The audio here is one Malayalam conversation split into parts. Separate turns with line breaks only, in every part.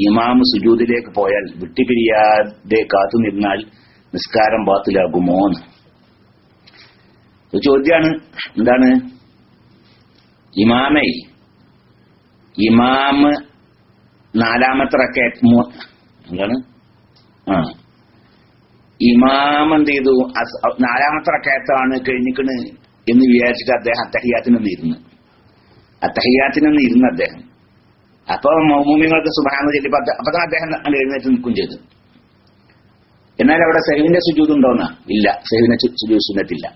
ഇമാം സുജൂദിലേക്ക് പോയാൽ വിട്ടുപിരിയാതെ കാത്തുനിന്നാൽ നിസ്കാരം ബാത്തിലാകുമോ? ചോദ്യാണ്. എന്താണ്? ഇമാമ് നാലാമത്തെ റക്അത്ത് എന്താണ്? ഇമാം എന്ത് ചെയ്തു? നാലാമത്തെ റക്അത്താണ് കഴിഞ്ഞിക്കണ് എന്ന് വിചാരിച്ചിട്ട് അദ്ദേഹം അത്തഹിയ്യാത്തിനൊന്ന് ഇരുന്ന് അദ്ദേഹം. അപ്പൊ മൗമൂമിങ്ങൾക്ക് സുബ്ഹാനല്ലാഹ് ചൊല്ലിയപ്പോ അപ്പൊ തന്നെ അദ്ദേഹം എഴുന്നേറ്റ് നിൽക്കുകയും ചെയ്തു. എന്നാൽ അവിടെ സഹ്വിന്റെ സുജൂദ് ഉണ്ടോന്നാ? ഇല്ല, സഹ്വിന്റെ സുജൂദ് സുന്നത്തില്ല.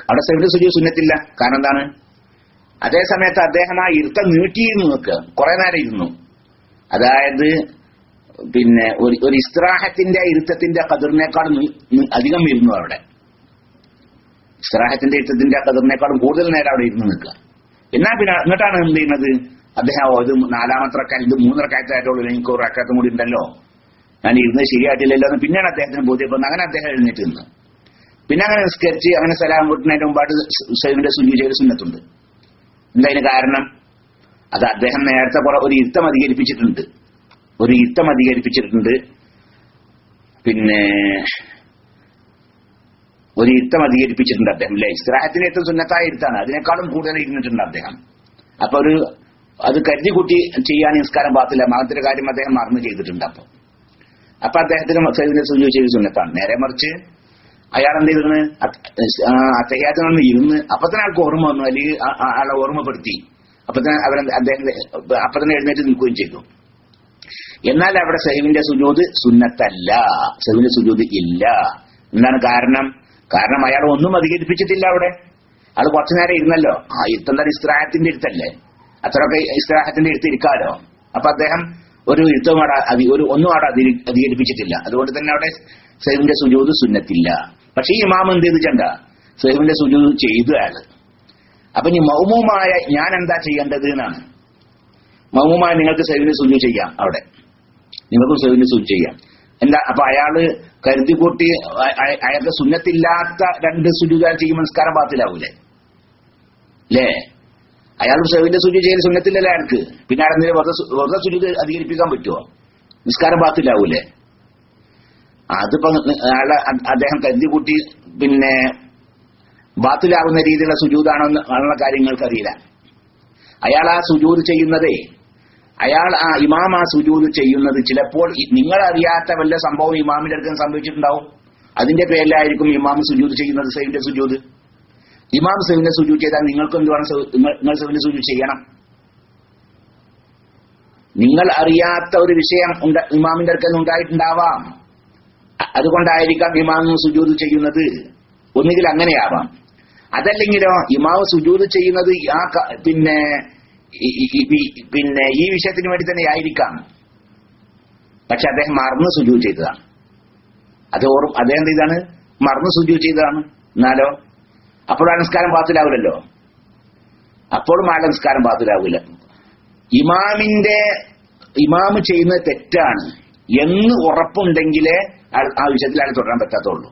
അവിടെ സഹ്വിന്റെ സുജൂദ് സുന്നത്തില്ല. കാരണം എന്താണ്? അതേ സമയത്ത് അദ്ദേഹം ആ ഇരുത്തം നീട്ടിയിരുന്നു നോക്കുക, കുറെ നേരം ഇരുന്നു. അതായത് പിന്നെ ഒരു ഇസ്തിറാഹത്തിന്റെ ഇരുത്തത്തിന്റെ ഖദറിനേക്കാളും അധികം ഇരുന്നു അവിടെ. ഇസ്തിറാഹത്തിന്റെ ഇരുത്തത്തിന്റെ ഖദറിനേക്കാളും കൂടുതൽ നേരം അവിടെ ഇരുന്ന് നിൽക്കുക. പിന്നെ എന്നിട്ടാണ് എന്ത് ചെയ്യുന്നത്? അദ്ദേഹം ഇത് നാലാമത്തെ റക്അത്ത്, ഇത് 3 റക്അത്തായിട്ടുള്ളൂ, എനിക്ക് ഒരു റക്അത്തും കൂടി ഉണ്ടല്ലോ, ഞാൻ ഇരുന്നത് ശരിയായിട്ടില്ലല്ലോ എന്ന് പിന്നെയാണ് അദ്ദേഹത്തിന് ബോധ്യപ്പെടുന്നത്. അങ്ങനെ അദ്ദേഹം എഴുന്നേറ്റ് നിന്ന് പിന്നെ അങ്ങനെ നിസ്കരിച്ച് അങ്ങനെ സലാം വീട്ടുന്നതിന് മുമ്പായിട്ട് സഹ്വിന്റെ സുജൂദ് ചെയ്ത് സുന്നത്തുണ്ട്. എന്തായാലും കാരണം അത് അദ്ദേഹം നേരത്തെ ഒരു ഇരുത്തം അധികരിപ്പിച്ചിട്ടുണ്ട്. പിന്നെ ഒരു ഇരുത്തം അധികരിപ്പിച്ചിട്ടുണ്ട് അദ്ദേഹം. അല്ലെ, ഇസ്തിറാഹത്തിന് ഏറ്റവും സുന്നത്തായ ഇരുത്താണ്, അതിനേക്കാളും കൂടുതൽ ഇരുന്നിട്ടുണ്ട് അദ്ദേഹം. അപ്പൊ അത് കരുതി കൂട്ടി ചെയ്യാൻ നിസ്കാരം പാത്തില്ല. മകത്തിന്റെ കാര്യം അദ്ദേഹം മറന്നു ചെയ്തിട്ടുണ്ട്. അപ്പൊ അദ്ദേഹത്തിന് സഹ്വിന്റെ സുജൂദ് ചെയ്ത് സുന്നത്താണ്. നേരെ മറിച്ച് അയാൾ എന്ത് ചെയ്തിരുന്നു? അത്തഹിയ്യാത്തിനൊന്ന് ഇരുന്ന് അപ്പൊ തന്നെ ആൾക്ക് ഓർമ്മ വന്നു, അല്ലെങ്കിൽ ആളെ ഓർമ്മപ്പെടുത്തി. അപ്പൊ തന്നെ എഴുന്നേറ്റ് നിൽക്കുകയും ചെയ്തു. എന്നാൽ അവിടെ സഹ്വിന്റെ സുജൂദ് സുന്നത്തല്ല, സഹ്വിന്റെ സുജൂദ് ഇല്ല. എന്താണ് കാരണം? അയാൾ ഒന്നും അധികരിപ്പിച്ചിട്ടില്ല. അവിടെ ആൾ കുറച്ചു നേരം ഇരുന്നല്ലോ. ആ ഇരുത്തം ഇസ്തിറാഹത്തിന്റെ ഇരുത്തല്ലേ, അത്രയൊക്കെ ഇസ്തിറാഹത്തിന്റെ ഇരുത്തിരിക്കാലോ. അപ്പൊ അദ്ദേഹം ഒരു ഇരുത്തവും ഒന്നും അവിടെ അധികരിപ്പിച്ചിട്ടില്ല. അതുകൊണ്ട് തന്നെ അവിടെ സഹ്വിന്റെ സുജൂദ് സുന്നത്തില്ല. പക്ഷെ ഈ ഇമാം എന്ത് ചെയ്തിട്ടുണ്ട്? സഹ്വിന്റെ സുജൂദ് ചെയ്തു അയാള്. അപ്പൊ ഇനി മൗമൂമായ ഞാൻ എന്താ ചെയ്യേണ്ടത് എന്നാണ്. മൗമൂമായ നിങ്ങൾക്ക് സഹ്വിന്റെ സുജൂദ് ചെയ്യാം, അവിടെ നിങ്ങൾക്കും സഹ്വിന്റെ സുജൂദ് ചെയ്യാം. എന്താ? അപ്പൊ അയാള് കരുതി കൂട്ടി അയാൾക്ക് സുന്നത്തില്ലാത്ത 2 സുജൂദ് ചെയ്യുമ്പോൾ നിസ്കാരം ബാത്തിലാവൂലേ? അല്ലേ? അയാൾ സഹ്വിന്റെ സുജൂദ് ചെയ്ത് സുന്നത്തില്ലല്ലേ അയാൾക്ക്? പിന്നെ അയാളെന്തിനെ വെറുതെ സുജൂദ് അധികരിപ്പിക്കാൻ പറ്റുമോ? നിസ്കാരം ബാത്തിലാവൂലേ? അതിപ്പോ അദ്ദേഹം കരുതി കൂട്ടി പിന്നെ ബാത്തിലാവുന്ന രീതിയിലുള്ള സുജൂദാണെന്ന് ഉള്ള കാര്യങ്ങൾക്കറിയില്ല. അയാൾ ആ സുജൂദ് ചെയ്യുന്നതേ, ഇമാം ആ സുജൂദ് ചെയ്യുന്നത് ചിലപ്പോൾ നിങ്ങൾ അറിയാത്ത വല്ല സംഭവം ഇമാമിന്റെ അടുത്ത് സംഭവിച്ചിട്ടുണ്ടാവും. അതിന്റെ പേരിലായിരിക്കും ഇമാം സുജൂദ് ചെയ്യുന്നത്, സഹ്വിന്റെ സുജൂദ്. ഇമാം സഹ്വിന്റെ സുജൂദ് ചെയ്താൽ നിങ്ങൾക്ക് എന്ത് വേണം? നിങ്ങൾ സഹ്വിന്റെ സുജൂദ് ചെയ്യണം. നിങ്ങൾ അറിയാത്ത ഒരു വിഷയം ഇമാമിന്റെ അടുത്ത് ഉണ്ടായിട്ടുണ്ടാവാം. അതുകൊണ്ടായിരിക്കാം ഇമാം സുജൂദ് ചെയ്യുന്നത്. ഒന്നുകിൽ അങ്ങനെയാവാം, അതല്ലെങ്കിലോ ഇമാം സുജൂദ് ചെയ്യുന്നത് പിന്നെ ഈ വിഷയത്തിന് വേണ്ടി തന്നെ ആയിരിക്കാം. പക്ഷെ അദ്ദേഹം മറന്ന് സുജൂദ് ചെയ്തതാണ്. അദ്ദേഹം എന്താണ്? മറന്ന് സുജൂദ് ചെയ്തതാണ്. എന്നാലോ അപ്പോഴും നിസ്കാരം ബാത്തിലാവില്ലല്ലോ. അപ്പോഴും ആളുടെ നിസ്കാരം ബാത്തിലാവില്ല. ഇമാമ് ചെയ്യുന്നത് തെറ്റാണ് എന്ന് ഉറപ്പുണ്ടെങ്കിലേ ആ വിഷയത്തിൽ അയാൾ തുടരാൻ പറ്റാത്തുള്ളൂ.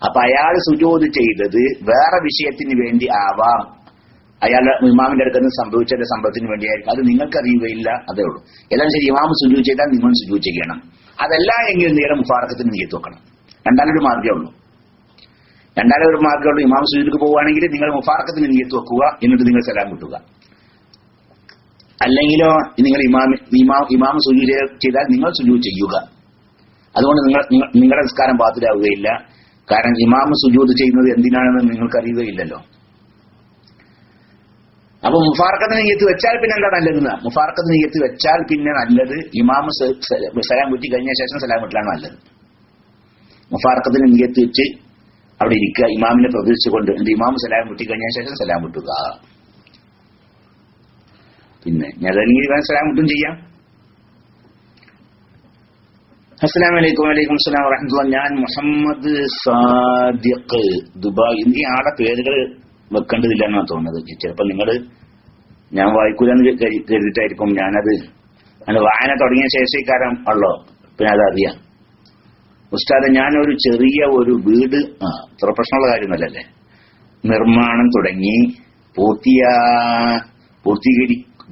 അപ്പൊ അയാൾ സുജൂദ് ചെയ്തത് വേറെ വിഷയത്തിന് വേണ്ടി ആവാം. അയാൾ ഇമാമിന്റെ അടുത്ത് സംഭവിച്ച സംഭവത്തിന് വേണ്ടിയായിരിക്കും. അത് നിങ്ങൾക്ക് അറിയുകയില്ല, അതേ ഉള്ളൂ. എല്ലാം ശരി, ഇമാം സുജൂദ് ചെയ്താൽ നിങ്ങൾ സുജൂദ് ചെയ്യണം. അതല്ല എങ്കിൽ നേരെ മുഫാറഖത്തിന് നിയ്യത്ത് വെക്കണം. രണ്ടാലൊരു മാർഗ്ഗമേ ഉള്ളൂ. ഇമാം സുജൂദിലേക്ക് പോവുകയാണെങ്കിൽ നിങ്ങൾ മുഫാറഖത്തിന് നിയ്യത്ത് വെക്കുക, എന്നിട്ട് നിങ്ങൾ സലാം കിട്ടുക. അല്ലെങ്കിലോ നിങ്ങൾ ഇമാം സുജൂദ് ചെയ്താൽ നിങ്ങൾ സുജൂദ് ചെയ്യുക. അതുകൊണ്ട് നിങ്ങളുടെ നിസ്കാരം ബാത്തിലാവുകയില്ല. കാരണം ഇമാം സുജൂദ് ചെയ്യുന്നത് എന്തിനാണെന്ന് നിങ്ങൾക്ക് അറിയുകയില്ലല്ലോ. അപ്പൊ മുഫാറഖത്തിന് നിയ്യത്ത് വെച്ചാൽ പിന്നെ എന്താ നല്ലത്? മുഫാറഖത്തിന് നിയ്യത്ത് വെച്ചാൽ പിന്നെ നല്ലത് ഇമാം സലാം വീട്ടി കഴിഞ്ഞ ശേഷം സലാം വീട്ടിലാണ് നല്ലത്. മുഫാറഖത്തിന് നിയ്യത്ത് വെച്ച് അവിടെ ഇരിക്കുക, ഇമാമിനെ പ്രതീക്ഷിച്ചുകൊണ്ട് ഇമാം സലാം വീട്ടി കഴിഞ്ഞ ശേഷം സലാം വിട്ടുക. പിന്നെ ഞാൻ സലാം വിട്ടും ചെയ്യാം. അസ്സലാമു അലൈക്കും. വലൈക്കും അസ്സലാം വറഹ്മത്തുള്ളാഹി. ഞാൻ മുഹമ്മദ് സാദിഖ്, ദുബായ്. ഈ ആടെ പേരുകൾ വെക്കേണ്ടതില്ല എന്നാണ് തോന്നുന്നത്. ചിലപ്പോൾ ഞാൻ വായിക്കൂലെന്ന് കരുതിയിട്ടായിരിക്കും. ഞാനത് വായന തുടങ്ങിയ ശേഷിക്കാരം ഉള്ളോ, പിന്നെ അതറിയാം. ഉസ്താദ്, ഞാനൊരു ചെറിയ ഒരു വീട്, അത്ര പ്രശ്നമുള്ള കാര്യമൊന്നുമല്ലല്ലേ, നിർമ്മാണം തുടങ്ങി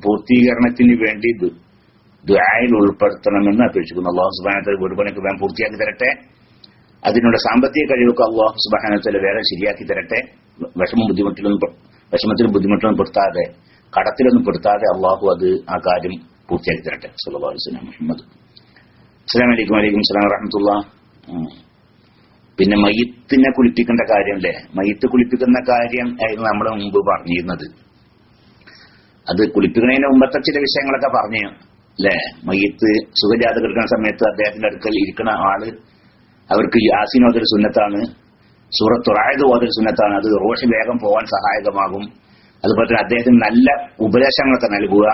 പൂർത്തീകരണത്തിന് വേണ്ടി ദുആയിൽ ഉൾപ്പെടുത്തണമെന്ന് അപേക്ഷിക്കുന്നു. അല്ലാഹു സുബ്ഹാനഹു വ തആല വീട് പണിക്ക് വേഗം പൂർത്തിയാക്കി തരട്ടെ. അതിനുള്ള സാമ്പത്തിക കഴിവൊക്കെ അല്ലാഹു സുബ്ഹാനഹു വ തആല വേറെ ശരിയാക്കി തരട്ടെ. വിഷമത്തിലും ബുദ്ധിമുട്ടിലൊന്നും പെടുത്താതെ, കടത്തിലൊന്നും പെടുത്താതെ അള്ളാഹു അത് ആ കാര്യം പൂർത്തിയാക്കി തരട്ടെ. സല്ലല്ലാഹു അലൈഹി വസല്ലം മുഹമ്മദ്. അസ്സലാമു അലൈക്കും. വലൈക്കും സലാം വറഹ്മത്തുള്ളാഹി. പിന്നെ മയ്യിത്തിനെ കുളിപ്പിക്കേണ്ട കാര്യം അല്ലേ? മയ്യിത്ത് കുളിപ്പിക്കുന്ന കാര്യം ആയിരുന്നു നമ്മൾ മുമ്പ് പറഞ്ഞിരുന്നത്. അത് കുളിപ്പിക്കുന്നതിന് മുമ്പത്തെ ചില വിഷയങ്ങളൊക്കെ പറഞ്ഞു അല്ലേ? മയ്യിത്ത് സുഖജാത കിടക്കുന്ന സമയത്ത് അദ്ദേഹത്തിന്റെ അടുക്കൽ ഇരിക്കുന്ന ആള് അവർക്ക് യാസീൻ ഓതൽ സുന്നത്താണ്, സൂറത്ത് റായത്ത് ഓതൽ സുന്നത്താണ്. അത് റൂഹ് വേഗം പോകാൻ സഹായകമാകും. അതുപോലെ തന്നെ അദ്ദേഹത്തിന് നല്ല ഉപദേശങ്ങളൊക്കെ നൽകുക,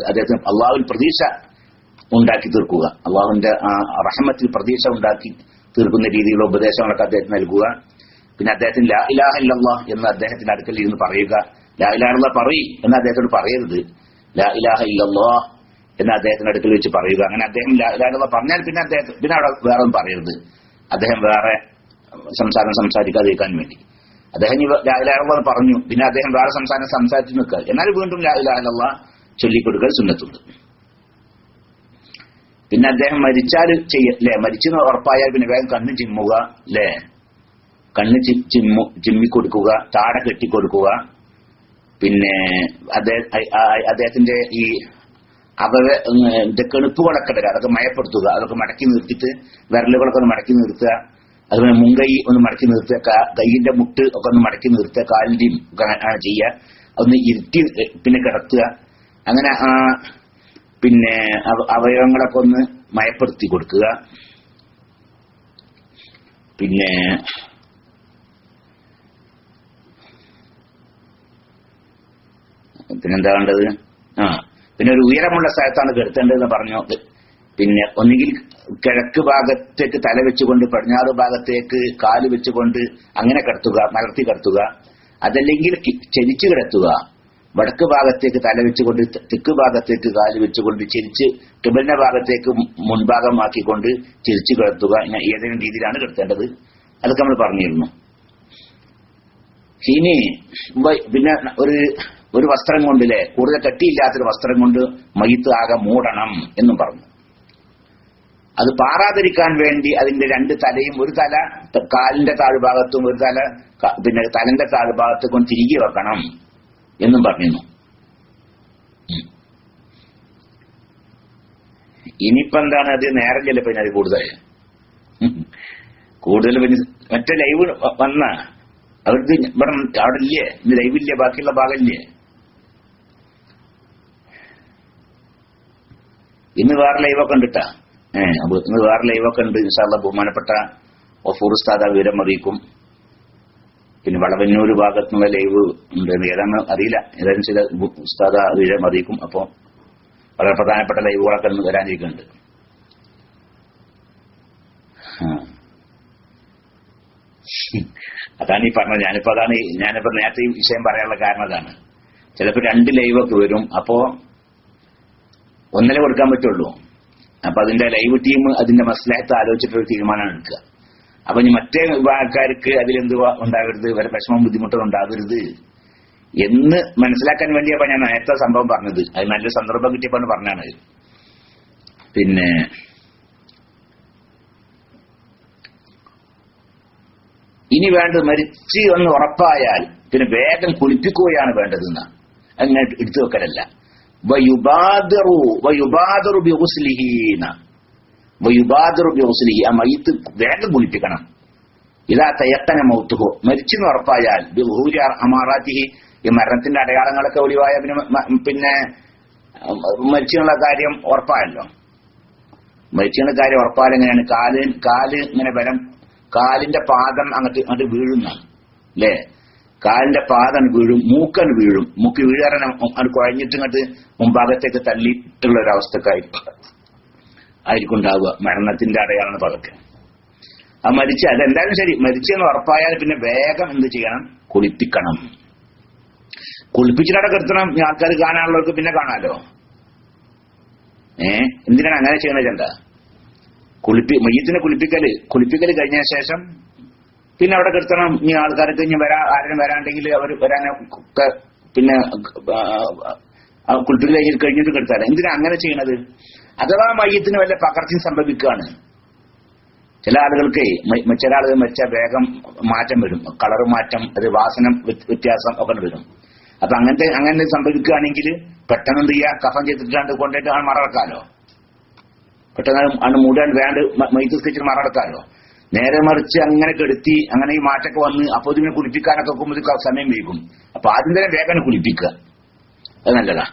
അദ്ദേഹത്തിന് അള്ളാഹുവിൽ പ്രതീക്ഷ ഉണ്ടാക്കി തീർക്കുക, അള്ളാഹുവിന്റെ റഹ്മത്തിൽ പ്രതീക്ഷ ഉണ്ടാക്കി തീർക്കുന്ന രീതിയിലുള്ള ഉപദേശങ്ങളൊക്കെ അദ്ദേഹത്തിന് നൽകുക. പിന്നെ അദ്ദേഹത്തിന് ലാ ഇലാഹ ഇല്ലല്ലാഹ് എന്ന് അദ്ദേഹത്തിന്റെ അടുക്കൽ ഇരുന്ന് പറയുക. ലാ ഇലാഹ ഇല്ലല്ലാഹ് പറയ് എന്ന് അദ്ദേഹത്തോട് പറയരുത്, ലാ ഇലാഹ ഇല്ലല്ലാഹ് എന്ന് അദ്ദേഹത്തിന്റെ അടുക്കൽ വെച്ച് പറയുക. അങ്ങനെ അദ്ദേഹം ലാ ഇലാഹ ഇല്ലല്ലാഹ് പറഞ്ഞാൽ പിന്നെ അവിടെ വേറെ ഒന്നും പറയരുത്. അദ്ദേഹം വേറെ സംസാരിക്കാതിരിക്കാൻ വേണ്ടി അദ്ദേഹം ലാ ഇലാഹ ഇല്ലല്ലാഹ് പറഞ്ഞു, പിന്നെ അദ്ദേഹം വേറെ സംസാരിച്ചു നിൽക്കുക, എന്നാൽ വീണ്ടും ലാ ഇലാഹ ഇല്ലല്ലാഹ് ചൊല്ലിക്കൊടുക്കൽ സുന്നത്തുണ്ട്. പിന്നെ അദ്ദേഹം മരിച്ചാൽ ചെയ്യല്ലേ, മരിച്ചെന്ന് ഉറപ്പായാൽ പിന്നെ വേഗം കണ്ണ് ചിമ്മുക അല്ലേ, കണ്ണ് ചിമ്മിക്കൊടുക്കുക, താട കെട്ടിക്കൊടുക്കുക. പിന്നെ അദ്ദേഹത്തിന്റെ ഈ കെണുപ്പുകളൊക്കെ വരാം, അതൊക്കെ മയപ്പെടുത്തുക, അതൊക്കെ മടക്കി നിർത്തിയിട്ട് വിരലുകളൊക്കെ ഒന്ന് മടക്കി നിർത്തുക. അതുപോലെ മുൻകൈ ഒന്ന് മടക്കി നിർത്തുക, കൈയിന്റെ മുട്ട് ഒക്കെ ഒന്ന് മടക്കി നിർത്തുക, കാലിന്റെയും ഒക്കെ ചെയ്യുക. ഒന്ന് ഇരുത്തി പിന്നെ കിടത്തുക. അങ്ങനെ പിന്നെ അവയവങ്ങളൊക്കെ ഒന്ന് മയപ്പെടുത്തി കൊടുക്കുക. പിന്നെന്താ വേണ്ടത്? പിന്നെ ഒരു ഉയരമുള്ള സ്ഥലത്താണ് കിടത്തേണ്ടതെന്ന് പറഞ്ഞു. പിന്നെ ഒന്നുകിൽ കിഴക്ക് ഭാഗത്തേക്ക് തല വെച്ചുകൊണ്ട് പടിഞ്ഞാറ് ഭാഗത്തേക്ക് കാല് വെച്ചുകൊണ്ട് അങ്ങനെ കിടത്തുക, മലർത്തി കിടത്തുക. അതല്ലെങ്കിൽ ചെരിച്ചു കിടത്തുക, വടക്ക് ഭാഗത്തേക്ക് തല വെച്ചുകൊണ്ട് തെക്ക് ഭാഗത്തേക്ക് കാല് വെച്ചുകൊണ്ട് ചെരിച്ച് കിബിലിന്റെ ഭാഗത്തേക്ക് മുൻഭാഗമാക്കിക്കൊണ്ട് ചെരിച്ചു കിടത്തുക. ഏതെങ്കിലും രീതിയിലാണ് കിടത്തേണ്ടത്, അതൊക്കെ നമ്മൾ പറഞ്ഞിരുന്നു. ഇനി പിന്നെ ഒരു വസ്ത്രം കൊണ്ടില്ലേ, കൂടുതൽ കട്ടിയില്ലാത്തൊരു വസ്ത്രം കൊണ്ട് മയ്യിത്ത് ആകെ മൂടണം എന്നും പറഞ്ഞു. അത് പാറാതിരിക്കാൻ വേണ്ടി അതിന്റെ രണ്ട് തലയും, ഒരു തല കാലിന്റെ താഴ്ഭാഗത്തും ഒരു തല പിന്നെ തലന്റെ താഴ്ഭാഗത്തേക്കും തിരികെ വെക്കണം എന്നും പറഞ്ഞിരുന്നു. ഇനിയിപ്പോ എന്താണ്, അത് നേരം ചെല്ലപ്പോ അത് കൂടുതൽ പിന്നെ മറ്റേ ലൈവ് വന്ന അവർക്ക് ഇവിടെ അവിടെ ഇല്ലേ, ഇന്ന് ലൈവില്ലേ, ബാക്കിയുള്ള ഭാഗമില്ലേ? ഇന്ന് വേറെ ലൈവൊക്കെ ഉണ്ട് കേട്ടാ. ഇന്ന് വേറെ ലൈവൊക്കെ ഉണ്ട്. ഇൻഷാ അല്ലാഹ് ബഹുമാനപ്പെട്ട ഗഫൂർ ഉസ്താദ് വിവരം അറിയിക്കും. പിന്നെ വളവന്നൂർ ഭാഗത്തുനിന്നുള്ള ലൈവ് ഉണ്ട്, ഏതാണ് അറിയില്ല, ഏതായാലും ചില ഉസ്താദ് വിവരം അറിയിക്കും. അപ്പോ വളരെ പ്രധാനപ്പെട്ട ലൈവുകളൊക്കെ ഇന്ന് വരാനിരിക്കുന്നുണ്ട്. അതാണ് ഈ പറഞ്ഞത്. ഞാനിപ്പോ നേരത്തെ ഈ വിഷയം പറയാനുള്ള കാരണം അതാണ്. ചിലപ്പോ 2 ലൈവൊക്കെ വരും, അപ്പോ ഒന്നര കൊടുക്കാൻ പറ്റുള്ളൂ. അപ്പൊ അതിന്റെ ലൈവ് ടീം അതിന്റെ മസ്ലഹത്ത് ആലോചിച്ചിട്ടൊരു തീരുമാനം എടുക്കുക. അപ്പൊ ഇനി മറ്റേ ആൾക്കാർക്ക് അതിലെന്ത് ഉണ്ടാകരുത്, വരെ വിഷമം ബുദ്ധിമുട്ടുകൾ ഉണ്ടാകരുത് എന്ന് മനസ്സിലാക്കാൻ വേണ്ടിയപ്പോ ഞാൻ നേരത്തെ സംഭവം പറഞ്ഞത്. അത് നല്ലൊരു സന്ദർഭം കിട്ടിയപ്പോൾ പറഞ്ഞാണ്. പിന്നെ ഇനി വേണ്ടത് മരിച്ച് ഒന്ന് ഉറപ്പായാൽ പിന്നെ വേഗം കുളിപ്പിക്കുകയാണ് വേണ്ടതെന്ന്, അങ്ങനെ എടുത്തു വെക്കലല്ല. ആ മയ്യിത്ത് വേഗം കുളിപ്പിക്കണം. ഇതാ തയക്കന മൗത്തുഹു, മരിച്ചെന്ന് ഉറപ്പായാൽ ബിഹൂരി അമാറാത്തിഹി, ഈ മരണത്തിന്റെ അടയാളങ്ങളൊക്കെ ഒളിവായ പിന്നെ മരിച്ചെന്നുള്ള കാര്യം ഉറപ്പായല്ലോ. മരിച്ചെന്നുള്ള കാര്യം ഉറപ്പായാൽ എങ്ങനെയാണ്? കാല് ഇങ്ങനെ ബലം, കാലിന്റെ പാദം അങ്ങോട്ട് വീഴുന്ന അല്ലേ, കാലിന്റെ പാദം വീഴും, മൂക്കൻ വീഴും. മൂക്ക് വീഴാൻ അത് കുഴഞ്ഞിട്ട് ഇങ്ങോട്ട് മുൻഭാഗത്തേക്ക് തള്ളിയിട്ടുള്ള ഒരവസ്ഥക്കായിരിക്കും ഉണ്ടാവുക. മരണത്തിന്റെ അടയാളമാണ് പതൊക്കെ. ആ അതെന്തായാലും ശരി, മരിച്ചെന്ന് ഉറപ്പായാൽ പിന്നെ വേഗം എന്ത് ചെയ്യണം? കുളിപ്പിക്കണം. കുളിപ്പിച്ചിട്ടവിടെ കിടത്തണം. ആൾക്കാർ കാണാനുള്ളവർക്ക് പിന്നെ കാണാലോ. എന്തിനാണ് അങ്ങനെ ചെയ്യണത്? ചെണ്ട മയ്യിത്തിനെ കുളിപ്പിക്കല് കഴിഞ്ഞ ശേഷം പിന്നെ അവിടെ കിടത്തണം. ഇനി ആൾക്കാർക്ക് ഇനി ആരും വരാണ്ടെങ്കിൽ അവർ വരാനൊക്കെ പിന്നെ കുളിപ്പിക്കൽ കഴിഞ്ഞിട്ട് കെടുത്താറ്. എന്തിനാ അങ്ങനെ ചെയ്യണത്? അഥവാ മയ്യത്തിന് വല്ല പകർച്ചയും സംഭവിക്കുകയാണ്. ചില ആളുകൾക്ക് ചില ആളുകൾ മരിച്ച വേഗം മാറ്റം വരും, കളർ മാറ്റം, അത് വാസന വ്യത്യാസം ഒക്കെ വരും. അപ്പൊ അങ്ങനെ സംഭവിക്കുകയാണെങ്കിൽ പെട്ടെന്ന് എന്ത് ചെയ്യുക, കഫൻ ചെയ്തിട്ടാണ്ട് കൊണ്ടിട്ട് ആണ് മറക്കാലോ, പെട്ടെന്ന് ആണ് മൂടാൻ വേണ്ട മയ്യത്ത് സ്കെച്ചിൽ മറക്കാലോ. നേരെ മറിച്ച് അങ്ങനെ കെടുത്തി അങ്ങനെ ഈ മാറ്റൊക്കെ വന്ന് അപ്പൊ ഇതിനെ കുളിപ്പിക്കാനൊക്കെ നോക്കുമ്പോൾ സമയം വൈകും. അപ്പൊ ആദ്യം തന്നെ വേഗം കുളിപ്പിക്കുക, അത് നല്ലതാ.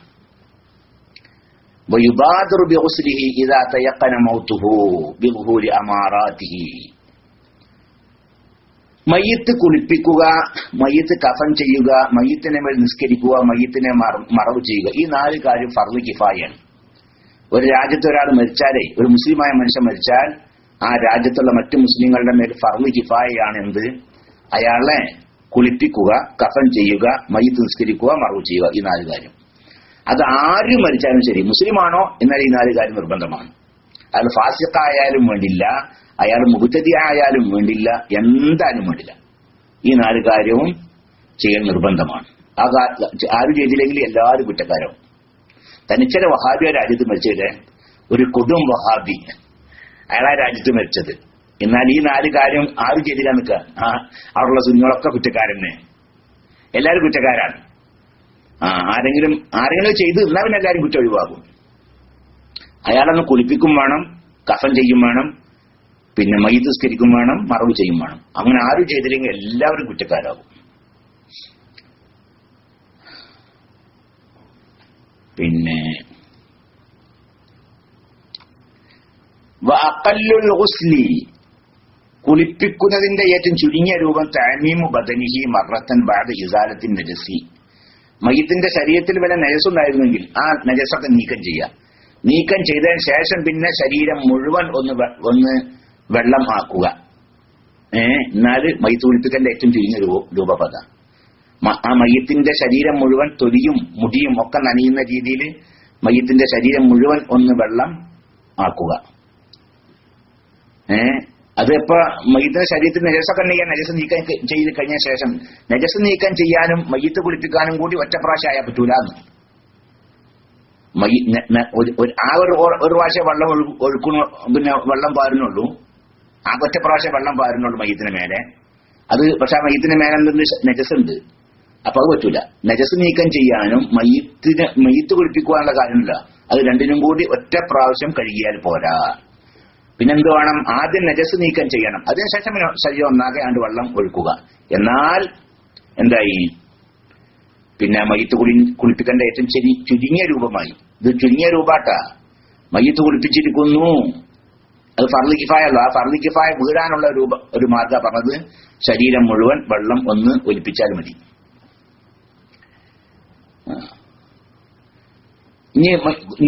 ويبادر بغسله إذا تيقن موته بظهور أماراته. മയ്യത്ത് കുളിപ്പിക്കുക, മയ്യത്ത് കഫൻ ചെയ്യുക, മയ്യത്തിനെ മേൽ നിസ്കരിക്കുക, മയ്യത്തിനെ മറവ് ചെയ്യുക, ഈ 4 കാര്യം ഫർള് കിഫായാണ്. ഒരു രാജ്യത്ത് ഒരാൾ മരിച്ചാലേ, ഒരു മുസ്ലിമായ മനുഷ്യൻ മരിച്ചാൽ ആ രാജ്യത്തുള്ള മറ്റു മുസ്ലിങ്ങളുടെ മേൽ ഫർള് കിഫായാണ് എന്ത്? അയാളെ കുളിപ്പിക്കുക, കഫൻ ചെയ്യുക, മയ്യത്ത് നിസ്കരിക്കുക, മറവ് ചെയ്യുക, ഈ 4 കാര്യം. അത് ആര് മരിച്ചാലും ശരി, മുസ്ലിമാണോ എന്നാൽ ഈ 4 കാര്യം നിർബന്ധമാണ്. അയാൾ ഫാസിഖായാലും വേണ്ടില്ല, അയാൾ മുബ്തദി ആയാലും വേണ്ടില്ല, എന്തായാലും വേണ്ടില്ല, ഈ 4 കാര്യവും ചെയ്യൽ നിർബന്ധമാണ്. ആരും ചെയ്തില്ലെങ്കിൽ എല്ലാവരും കുറ്റക്കാരാവും. തനിച്ചില വഹാബിയ രാജ്യത്ത് മരിച്ചത് ഒരു കൊടും വഹാബി, അയാളാ രാജ്യത്ത് മരിച്ചത്. എന്നാൽ ഈ 4 കാര്യം ആരും ചെയ്തില്ല നിൽക്കുക, അവിടെയുള്ള സുന്നികളൊക്കെ കുറ്റക്കാരനെ, എല്ലാവരും കുറ്റക്കാരാണ്. ആരെങ്കിലും ചെയ്ത് എന്നാൽ പിന്നെ എല്ലാവരും കുറ്റം ഒഴിവാകും. അയാളൊന്ന് കുളിപ്പിക്കും വേണം, കഫൻ ചെയ്യും വേണം, പിന്നെ മയ്യിത്ത് നിസ്കരിക്കും വേണം, മറവ് ചെയ്യും വേണം. അങ്ങനെ ആരും ചെയ്തില്ലെങ്കിൽ എല്ലാവരും കുറ്റക്കാരാകും. പിന്നെ വഅഖല്ലുൽ ഗുസ്ലി, കുളിപ്പിക്കുന്നതിന്റെ ഏറ്റവും ചുരുങ്ങിയ രൂപം തഅമീമു ബദനിഹി മറത്തൻ ബഅദ ഇസാലത്തിൻ നജസി. മയ്യിത്തിന്റെ ശരീരത്തിൽ വല്ല നജസുണ്ടായിരുന്നെങ്കിൽ ആ നജസൊക്കെ നീക്കം ചെയ്യാം. നീക്കം ചെയ്തതിന് ശേഷം പിന്നെ ശരീരം മുഴുവൻ ഒന്ന് വെള്ളം ആക്കുക. എന്നാല് മയ്യിത്ത് കുളിപ്പിക്കലിന്റെ ഏറ്റവും ചുരുങ്ങിയ രൂപപഥ. ആ മയ്യത്തിന്റെ ശരീരം മുഴുവൻ തൊലിയും മുടിയും ഒക്കെ നനയുന്ന രീതിയിൽ മയ്യത്തിന്റെ ശരീരം മുഴുവൻ ഒന്ന് വെള്ളം ആക്കുക. അതിപ്പോ മയ്യത്തിന്റെ ശരീരത്തിൽ നജസൊക്കെ ഉണ്ടെങ്കിൽ നജസ് നീക്കം ചെയ്ത് കഴിഞ്ഞ ശേഷം നജസ് നീക്കം ചെയ്യാനും മയ്യത്ത് കുളിപ്പിക്കാനും കൂടി ഒറ്റ പ്രാവശ്യം ആയാൽ പറ്റൂലെന്ന്. ആ ഒരു പ്രാവശ്യം വെള്ളം ഒഴുക്കണു, പിന്നെ വെള്ളം പാരുന്നുള്ളൂ, ആ ഒറ്റ പ്രാവശ്യം വെള്ളം പാരുന്നുള്ളൂ മയ്യത്തിന് മേലെ. അത് പക്ഷെ ആ മയ്യത്തിന് മേലെ എന്തെങ്കിലും നജസ് ഉണ്ട്, അപ്പൊ അത് പറ്റൂല. നജസ് നീക്കം ചെയ്യാനും മയ്യത്ത് കുളിപ്പിക്കുവാനുള്ള കാര്യമില്ല, അത് രണ്ടിനും കൂടി ഒറ്റ പ്രാവശ്യം കഴുകിയാൽ പോരാ. പിന്നെന്ത് വേണം? ആദ്യം നജസ് നീക്കം ചെയ്യണം, അതിനുശേഷം ശരീരം ഒന്നാകെ ആണ്ട് വെള്ളം ഒഴുക്കുക. എന്നാൽ എന്തായി? പിന്നെ മയ്യത്ത് കുളിപ്പിക്കേണ്ട ഏറ്റവും ചുരുങ്ങിയ രൂപമായി. ഇത് ചുരുങ്ങിയ രൂപാട്ടാ. മയ്യത്ത് കുളിപ്പിച്ചിരിക്കുന്നു, അത് ഫർള് കിഫായല്ലോ. ആ ഫർള് കിഫായ വീഴാനുള്ള ഒരു മാർഗ്ഗം പറഞ്ഞത് ശരീരം മുഴുവൻ വെള്ളം ഒന്ന് ഒലിപ്പിച്ചാൽ മതി. ഇനി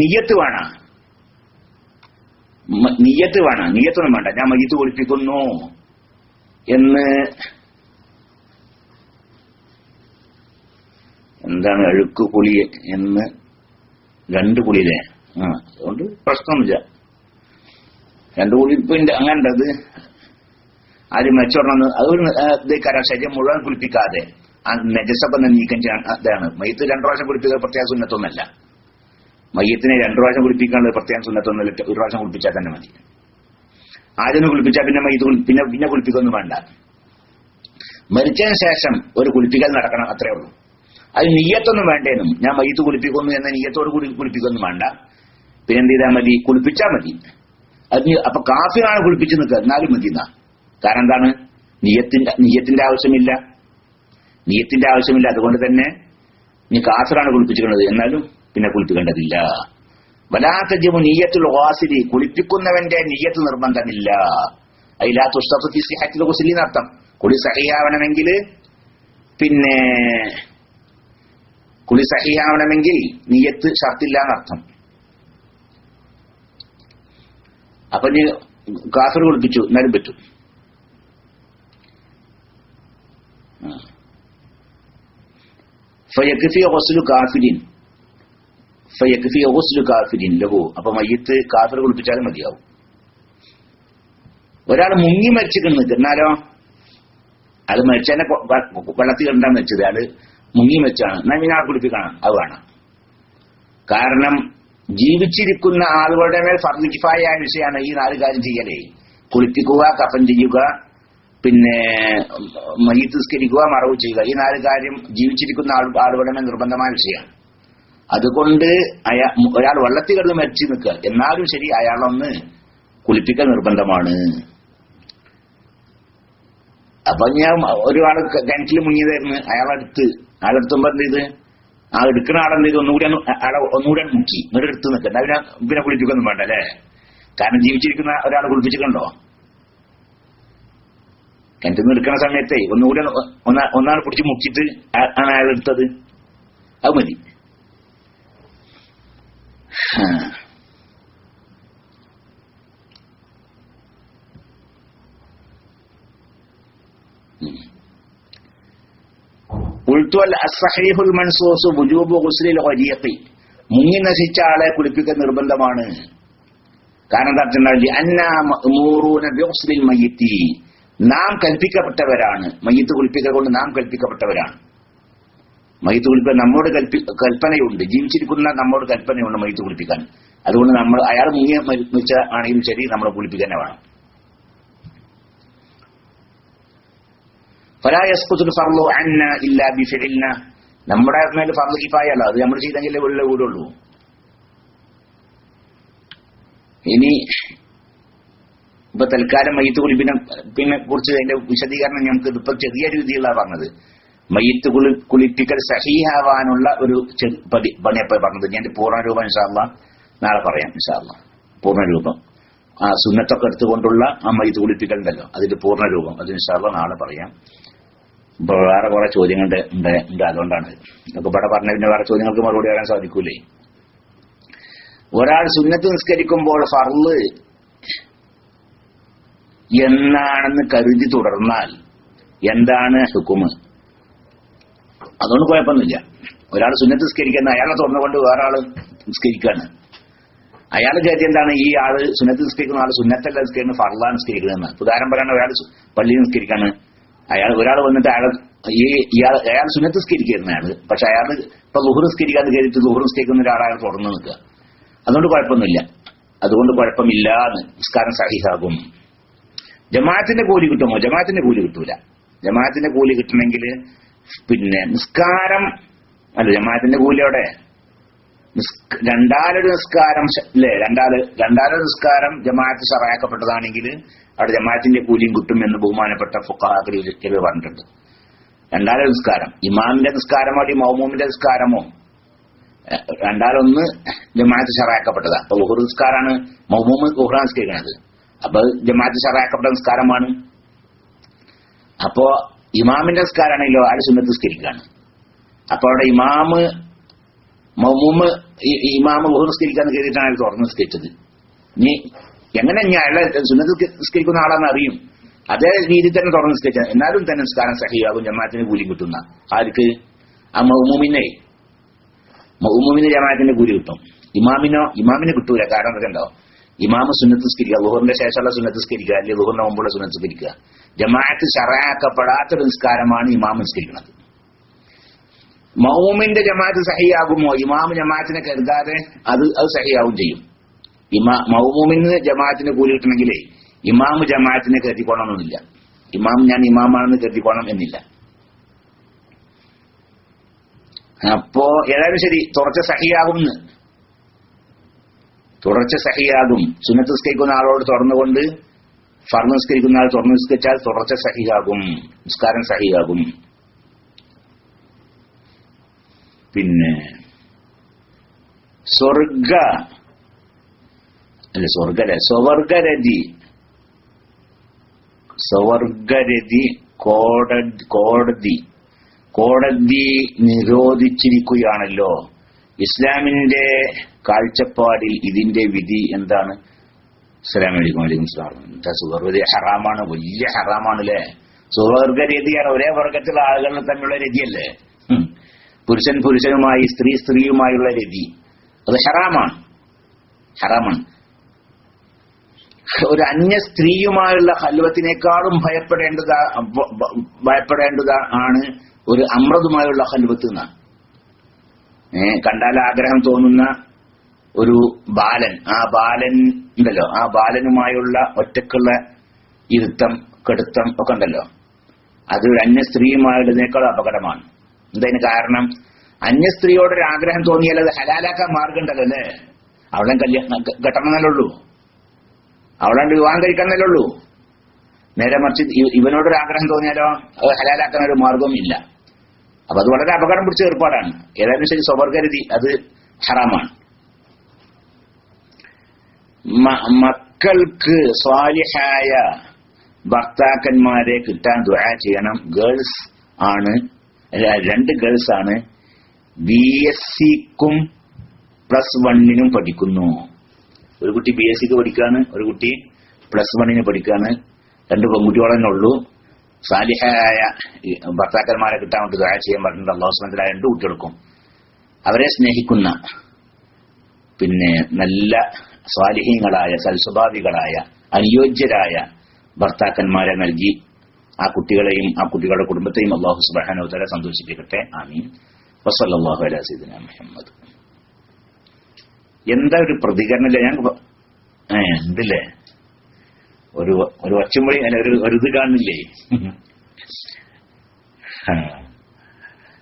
നിയ്യത്ത് വേണം, നിയ്യത്തൊന്നും വേണ്ട. ഞാൻ മയ്യത്ത് കുളിപ്പിക്കുന്നു എന്ന് എന്താണ് അഴുക്ക് കുളി എന്ന് 2 കുളിയിലെ അതുകൊണ്ട് പ്രശ്നമൊന്നുമില്ല. 2 കുളിപ്പിന്റെ അങ്ങനെ അത് ആദ്യം മെച്ചോടണം. അതൊരു ഇതേക്കാരം ശരീരം മുഴുവൻ കുളിപ്പിക്കാതെ ആ നജസൊക്കെ ഒന്ന് നീക്കം ചെയ്യാൻ. അതാണ് മയ്യത്ത് 2 പ്രാവശ്യം കുളിപ്പിക്കുക പ്രത്യേക സുന്നത്തൊന്നല്ല. മയ്യത്തിനെ 2 പ്രാവശ്യം കുളിപ്പിക്കാനുള്ള പ്രത്യേകം സുന്നത്തൊന്നുമില്ല, 1 പ്രാവശ്യം കുളിപ്പിച്ചാൽ തന്നെ മതി. ആദ്യം കുളിപ്പിച്ചാൽ പിന്നെ മയ്യത്ത് പിന്നെ കുളിപ്പിക്കൊന്നും വേണ്ട. മരിച്ചതിന് ശേഷം ഒരു കുളിപ്പിക്കൽ നടക്കണം, അത്രേ ഉള്ളൂ. അത് നിയ്യത്തൊന്നും വേണ്ടേനും. ഞാൻ മയ്യത്ത് കുളിപ്പിക്കുന്നു എന്ന നിയ്യത്തോട് കൂടി കുളിപ്പിക്കൊന്നും വേണ്ട. പിന്നെ എന്ത് ചെയ്താൽ മതി? കുളിപ്പിച്ചാൽ മതി. അത് അപ്പൊ കാഫിറാണ് കുളിപ്പിച്ച് നിൽക്കുക, എന്നാലും മതി എന്നാ. കാരണം എന്താണ്? നിയ്യത്തിന്റെ ആവശ്യമില്ല. അതുകൊണ്ട് തന്നെ നീ കാഫിറാണ് കുളിപ്പിച്ചിട്ടുള്ളത്, എന്നാലും പിന്നെ കുളിപ്പിക്കേണ്ടതില്ല. വലാ തജിബു നിയ്യത്തുൽ ഗാസിലി, കുളിപ്പിക്കുന്നവന്റെ നിയ്യത്ത് നിർബന്ധമില്ല. അതിലാ തുഷ്തറു ഫീ സിഹത്തിൽ ഗുസ്ലി എന്നർത്ഥം. കുളി സഹിയാവണമെങ്കിൽ പിന്നെ നിയ്യത്ത് ഷർത്തില്ല എന്നർത്ഥം. അപ്പൊ നീ കാഫിർ കുളിപ്പിച്ചു, എന്നാലും പറ്റും. ഫയക്ഫി ഗുസ്ലു കാഫിരിൻ ലഹു, അപ്പൊ മയ്യത്ത് കാഫിർ കുളിപ്പിച്ചാലും മതിയാവും. ഒരാൾ മുങ്ങി മരിച്ചിട്ട് എന്നാലോ അത് മരിച്ചതിനെ വെള്ളത്തിൽ കണ്ടാ മരിച്ചത്, അയാള് മുങ്ങി മരിച്ചാണ്, എന്നാൽ പിന്നെ ആൾ കുളിപ്പിക്കണം, അത് വേണം. കാരണം ജീവിച്ചിരിക്കുന്ന ആളുകളുടെ മേൽ ഫർദ് കിഫായയായ വിഷയമാണ് ഈ 4 കാര്യം ചെയ്യലേ. കുളിപ്പിക്കുക, കഫൻ ചെയ്യുക, പിന്നെ മയ്യിത്ത് നിസ്കരിക്കുക, മറവ് ചെയ്യുക. ഈ 4 കാര്യം ജീവിച്ചിരിക്കുന്ന ആളുകളുടെ മേൽ നിർബന്ധമായ വിഷയമാണ്. അതുകൊണ്ട് ഒരാൾ വെള്ളത്തിൽ കിടന്ന് മരിച്ചു നിൽക്കുക, എന്നാലും ശരി അയാളൊന്ന് കുളിപ്പിക്കൽ നിർബന്ധമാണ്. അപ്പൊ ഞാൻ ഒരാൾ കിണറ്റിൽ മുങ്ങിയതായിരുന്നു, അയാളെടുത്തുമ്പോ എന്ത് ചെയ്ത് ആ എടുക്കുന്ന ആളെന്ത് ചെയ്ത് ഒന്നുകൂടെ മുക്കി എന്നിട്ട് എടുത്ത് നിൽക്കണ്ട. പിന്നെ കുളിപ്പിക്കൊന്നും വേണ്ട അല്ലേ? കാരണം ജീവിച്ചിരിക്കുന്ന ഒരാൾ കുളിപ്പിച്ചിട്ടുണ്ടോ? കിണറ്റിൽ നിന്ന് എടുക്കുന്ന സമയത്തെ ഒന്നാൾ പിടിച്ച് മുക്കിയിട്ട് ആണ് അയാൾ എടുത്തത്, അത് മതി. മുങ്ങി നശിച്ച ആളെ കുളിപ്പിക്കൽ നിർബന്ധമാണ്. കാരണം നാം കൽപ്പിക്കപ്പെട്ടവരാണ്. മയ്യിത്ത് കുളിപ്പിക്കൽ കൊണ്ട് നാം കൽപ്പിക്കപ്പെട്ടവരാണ്. മയ്യിത്ത് കുളിപ്പിക്കാൻ നമ്മോട് കൽപ്പനയുണ്ട്, ജീവിച്ചിരിക്കുന്ന നമ്മോട് കൽപ്പനയുണ്ട് മയ്യിത്ത് കുളിപ്പിക്കാൻ. അതുകൊണ്ട് നമ്മൾ അയാൾ മുങ്ങിയ മരിച്ച ആണെങ്കിലും ശരി നമ്മൾ കുളിപ്പിക്കാൻ വേണം. ഫലാ യസ്ഖുതുൽ ഫർളു അന്നാ ഇല്ലാ ബിഫിഇൽനാ. നമ്മുടെ മേൽ ഫർള് കിഫായല്ല, അത് നമ്മൾ ചെയ്തെങ്കിലേ ഉള്ള കൂടുള്ളൂ. ഇനി ഇപ്പൊ തൽക്കാലം മയ്യിത്ത് കുളിപ്പിനെ കുറിച്ച് അതിന്റെ വിശദീകരണം ഞങ്ങൾക്ക് ഇതിപ്പോ ചെറിയ രീതിയിലുള്ള പറഞ്ഞത്. മയ്യിത്ത് കുളിപ്പിക്കൽ സഹീഹാവാനുള്ള ഒരു പണിയപ്പോ പറഞ്ഞത്. ഞാൻ പൂർണ്ണരൂപം ഇൻഷാ അല്ലാഹ് നാളെ പറയാം. ഇൻഷാ അല്ലാഹ് പൂർണ്ണരൂപം ആ സുന്നത്തൊക്കെ എടുത്തുകൊണ്ടുള്ള ആ മയ്യിത്ത് കുളിപ്പിക്കൽ ഉണ്ടല്ലോ, അതിന്റെ പൂർണ്ണരൂപം അത് ഇൻഷാ അല്ലാഹ് നാളെ പറയാം. ഇപ്പൊ വേറെ കുറെ ചോദ്യങ്ങൾ ഉണ്ട്, അതുകൊണ്ടാണ് ഇതൊക്കെ ഇവിടെ പറഞ്ഞ പിന്നെ വേറെ ചോദ്യങ്ങൾക്ക് മറുപടി പറയാൻ സാധിക്കൂലേ. ഒരാൾ സുന്നത്ത് നിസ്കരിക്കുമ്പോൾ ഫർള് എന്നാണെന്ന് കരുതി തുടർന്നാൽ എന്താണ് ഹുക്മ്? അതുകൊണ്ട് കുഴപ്പമൊന്നുമില്ല. ഒരാൾ സുന്നത്ത് നിസ്കരിക്കുന്ന അയാളെ തുറന്നുകൊണ്ട് വേറെ ആള് നിസ്കരിക്കുകയാണ്. അയാൾ കരുതി എന്താണ്, ഈ ആള് സുന്നത്ത് നിസ്കരിക്കുന്ന ആള് സുന്നത്തല്ല നിസ്കരിക്കുന്നത്, ഫർളാണ് നിസ്കരിക്കുന്നതെന്ന്. ഉദാഹരണം പറയാണ്, ഒരാൾ പള്ളിയിൽ നിസ്കരിക്കാണ്, അയാൾ വന്നിട്ട് അയാൾ സുന്നത്ത് നിസ്കരിക്കുന്ന ആള്, പക്ഷെ അയാൾ ഇപ്പൊ ളുഹ്ർ നിസ്കരിക്കാന്ന് കരുതിട്ട് ളുഹ്ർ നിസ്കരിക്കുന്ന ഒരാളെ തുറന്നു നിൽക്കുക. അതുകൊണ്ട് കുഴപ്പമൊന്നുമില്ല. അതുകൊണ്ട് കുഴപ്പമില്ലാന്ന് നിസ്കാരം സഹിഹാകും. ജമാഅത്തിന്റെ കൂലി കിട്ടുമോ? ജമാഅത്തിന്റെ കൂലി കിട്ടൂല. ജമാഅത്തിന്റെ കൂലി കിട്ടണമെങ്കിൽ പിന്നെ നിസ്കാരം അല്ല, ജമാഅത്തിന്റെ കൂലി അവിടെ രണ്ടാലൊരു നിസ്കാരം അല്ലേ, രണ്ടാലൊരു നിസ്കാരം ജമാഅത്ത് ശറഅാക്കപ്പെട്ടതാണെങ്കിൽ അവിടെ ജമാഅത്തിന്റെ കൂലിയും കിട്ടും എന്ന് ബഹുമാനപ്പെട്ട ഫുഖഹാക്കൾ പറഞ്ഞിട്ടുണ്ട്. രണ്ടാലൊരു നിസ്കാരം, ഇമാമിന്റെ നിസ്കാരമോ മൗമൂമിന്റെ നിസ്കാരമോ, രണ്ടാലൊന്ന് ജമാഅത്ത് ശറഅാക്കപ്പെട്ടതാ. അപ്പൊ ളുഹ്ർ നിസ്കാരാണ് മൗമൂമ് ളുഹ്ർ നിസ്കരിക്കുന്നത്, അപ്പൊ ജമാഅത്ത് ശറഅാക്കപ്പെട്ട നിസ്കാരമാണ്. അപ്പോ ഇമാമിന്റെ നിസ്കാരാണല്ലോ അയാൾ സുന്നത്ത് നിസ്കരിക്കുകയാണ്. അപ്പൊ അവിടെ ഇമാമ് ളുഹ്ർ നിസ്കരിക്കാന്ന് കരുതിയിട്ടാണ് അയാൾ തുറന്ന് നിസ്കരിച്ചത്. ഇനി എങ്ങനെ അയാളെ സുന്നത്ത് നിസ്കരിക്കുന്ന ആളാന്ന് അറിയും, അതേ രീതിയിൽ തന്നെ തുറന്ന് നിസ്കരിച്ചത്, എന്നാലും തന്നെ നിസ്കാരം സഹിയാകും, ജമാഅത്തിന് കൂലി കിട്ടുന്ന ആർക്ക്? ആ മൗമൂമിന് ജമാഅത്തിന്റെ കൂലി കിട്ടും. ഇമാമിന് കിട്ടൂല. കാരണം എന്തൊക്കെ ഉണ്ടോ, ഇമാമ് സുന്നത്ത് നിസ്കരിക്കുക, ളുഹറിന്റെ ശേഷമുള്ള സുന്നത്ത് നിസ്കരിക്കുക, അല്ലെങ്കിൽ ളുഹറിന്റെ മുമ്പുള്ള സുന്നത്ത് നിസ്കരിക്കുക. ജമാഅത്ത് ശറഅാക്കപ്പെടാത്തൊരു നിസ്കാരമാണ് ഇമാം നിസ്കരിക്കുന്നത്. മൗമൂമിന്റെ ജമാഅത്ത് സഹിയാകുമോ? ഇമാമ് ജമാഅത്തിനെ കരുതാതെ അത് സഹിയാവും ചെയ്യും. മൗമൂമിന് ജമാഅത്തിന് കൂലി കിട്ടണമെങ്കിലേ ഇമാമ് ജമാഅത്തിനെ കരുതിക്കോണമെന്നില്ല. ഞാൻ ഇമാമാണെന്ന് കരുതിക്കോണം എന്നില്ല. അപ്പോ ഏതായാലും ശരി, തുടർച്ച സഹിയാകും. സുന്നത്ത് നിസ്കരിക്കുന്ന ആളോട് തുറന്നുകൊണ്ട് ഫർള് നിസ്കരിക്കുന്ന ആൾ തുറന്നു നിസ്കരിച്ചാൽ തുടർച്ച സഹിയാകും, നിസ്കാരം സഹിയാകും. പിന്നെ സ്വവർഗരതി കോടതി നിരോധിച്ചിരിക്കുകയാണല്ലോ. ഇസ്ലാമിന്റെ കാഴ്ചപ്പാടിൽ ഇതിന്റെ വിധി എന്താണ്? അസ്സലാമു അലൈക്കും. വലൈക്കും സ്സലാം. എന്താ സുവർഗരതി? ഹറാമാണ്, വലിയ ഹറാമാണ് അല്ലേ? സുവർഗരതിയാണ് ഒരേ വർഗത്തിലുള്ള ആളുകൾ തമ്മിലുള്ള രതിയല്ലേ? പുരുഷനുമായി സ്ത്രീയുമായുള്ള രതി, അത് ഹറാമാണ്. ഒരു അന്യ സ്ത്രീയുമായുള്ള ഖൽവത്തിനേക്കാളും ഭയപ്പെടേണ്ടതാണ് ഒരു അമ്രതുമായുള്ള ഖൽവത്ത് എന്നാണ്. കണ്ടാൽ ആഗ്രഹം തോന്നുന്ന ഒരു ബാലൻ, ആ ബാലൻ ഉണ്ടല്ലോ, ആ ബാലനുമായുള്ള ഒറ്റക്കുള്ള ഇരുത്തം, കെടുത്തം ഒക്കെ ഉണ്ടല്ലോ, അത് ഒരു അന്യ സ്ത്രീയുമായുള്ളതിനേക്കാൾ അപകടമാണ്. എന്തതിന് കാരണം? അന്യ സ്ത്രീയോടൊരു ആഗ്രഹം തോന്നിയാൽ അത് ഹലാലാക്കാൻ മാർഗമുണ്ടല്ലോ അല്ലേ? അവളെ കെട്ടണമെന്നല്ലേ ഉള്ളൂ, അവളെ വിവാഹം കഴിക്കണമെന്നല്ലേ ഉള്ളൂ. നേരെ മറിച്ച് ഇവനോടൊരു ആഗ്രഹം തോന്നിയാലോ അത് ഹലാലാക്കാൻ ഒരു മാർഗവും ഇല്ല. അപ്പൊ അത് വളരെ അപകടം പിടിച്ച ഏർപ്പാടാണ്. ഏതായാലും ശരി, സ്വവർഗരുതി അത് ഹറാമാണ്. മക്കൾക്ക് സ്വാലിഹായ ഭർത്താക്കന്മാരെ കിട്ടാൻ ദുആ ചെയ്യണം. ഗേൾസ് ആണ്, 2 ഗേൾസ് ആണ്, BScക്കും +1 പഠിക്കുന്നു. ഒരു കുട്ടി BScക്ക് പഠിക്കാണ്, ഒരു കുട്ടി +1 പഠിക്കാണ്. 2 പെൺകുട്ടികളെ തന്നെ ഉള്ളൂ. സാലിഹായ ഭർത്താക്കന്മാരെ കിട്ടാൻ വേണ്ടി ദുആ ചെയ്യാൻ പറഞ്ഞിട്ടുണ്ട് അല്ലാഹു സുബ്ഹാനഹു വ തആല. 2 കുട്ടികൾക്കും അവരെ സ്നേഹിക്കുന്ന പിന്നെ നല്ല സ്വാലിഹീങ്ങളായ സൽസ്വഭാവികളായ അനുയോജ്യരായ ഭർത്താക്കന്മാരെ നൽകി ആ കുട്ടികളെയും ആ കുട്ടികളുടെ കുടുംബത്തെയും അല്ലാഹു സുബ്ഹാനഹു വ തആല സന്തോഷിപ്പിക്കട്ടെ. ആമീൻ. വസല്ലല്ലാഹു അലാ സയ്യിദിനാ മുഹമ്മദ്. എന്താ ഒരു പ്രതികരണമില്ല? ഞാൻ എന്തില്ലേ ഒരു ഒച്ചമൊഴി അല്ല, ഒരു ഇത് കാണുന്നില്ലേ?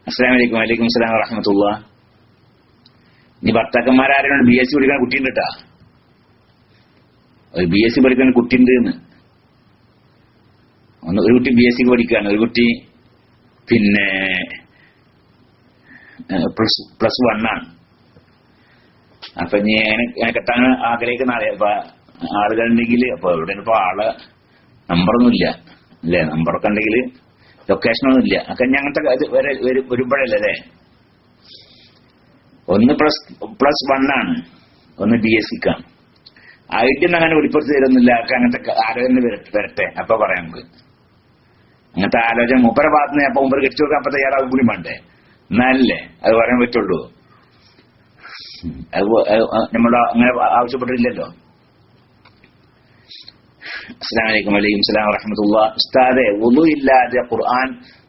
അസ്സലാമു അലൈക്കും. വലൈക്കും അസ്സലാം വറഹ്മത്തുള്ളാഹി. ഇനി ഭർത്താക്കന്മാരാരും BSc പഠിക്കാൻ കുട്ടിയുണ്ട് കേട്ടാ, ഒരു BSc പഠിക്കാൻ കുട്ടിയുണ്ട് എന്ന്. ഒരു കുട്ടി BSc പഠിക്കാണ്, ഒരു കുട്ടി പിന്നെ +1 ആണ്. അപ്പൊ ഇനി കെട്ടാൻ ആഗ്രഹിക്കുന്ന ആളുകളുണ്ടെങ്കിൽ, അപ്പൊ ഇവിടെ ഇപ്പൊ ആളെ നമ്പറൊന്നുമില്ല അല്ലേ? നമ്പറൊക്കെ ഉണ്ടെങ്കിൽ ലൊക്കേഷനൊന്നും ഇല്ല. ഒക്കെ അങ്ങനത്തെ വരുമ്പോഴല്ലേ അല്ലേ? ഒന്ന് +1 ആണ്, ഒന്ന് BScക്കാണ്. ആയിട്ടൊന്നും അങ്ങനെ വെളിപ്പെടുത്തി തരുന്നില്ല. ഒക്കെ അങ്ങനത്തെ ആലോചന വരട്ടെ, അപ്പൊ പറയാം നമുക്ക്. അങ്ങനത്തെ ആലോചന മൂപ്പര ഭാഗത്തുനിന്ന് അപ്പൊ മുമ്പ് കെട്ടിച്ചു കൊടുക്കാൻ അപ്പൊ തയ്യാറാവും കൂടി വേണ്ടേ? എന്നാലല്ലേ അത് പറയാൻ പറ്റുള്ളൂ. നമ്മൾ അങ്ങനെ ആവശ്യപ്പെട്ടില്ലല്ലോ. അസ്സലാമു അലൈക്കും. വലൈക്കും സലാം വറഹ്മത്തുള്ളാഹി. ഉസ്താദെ, വുളു ഇല്ലാതെ ഖുർആൻ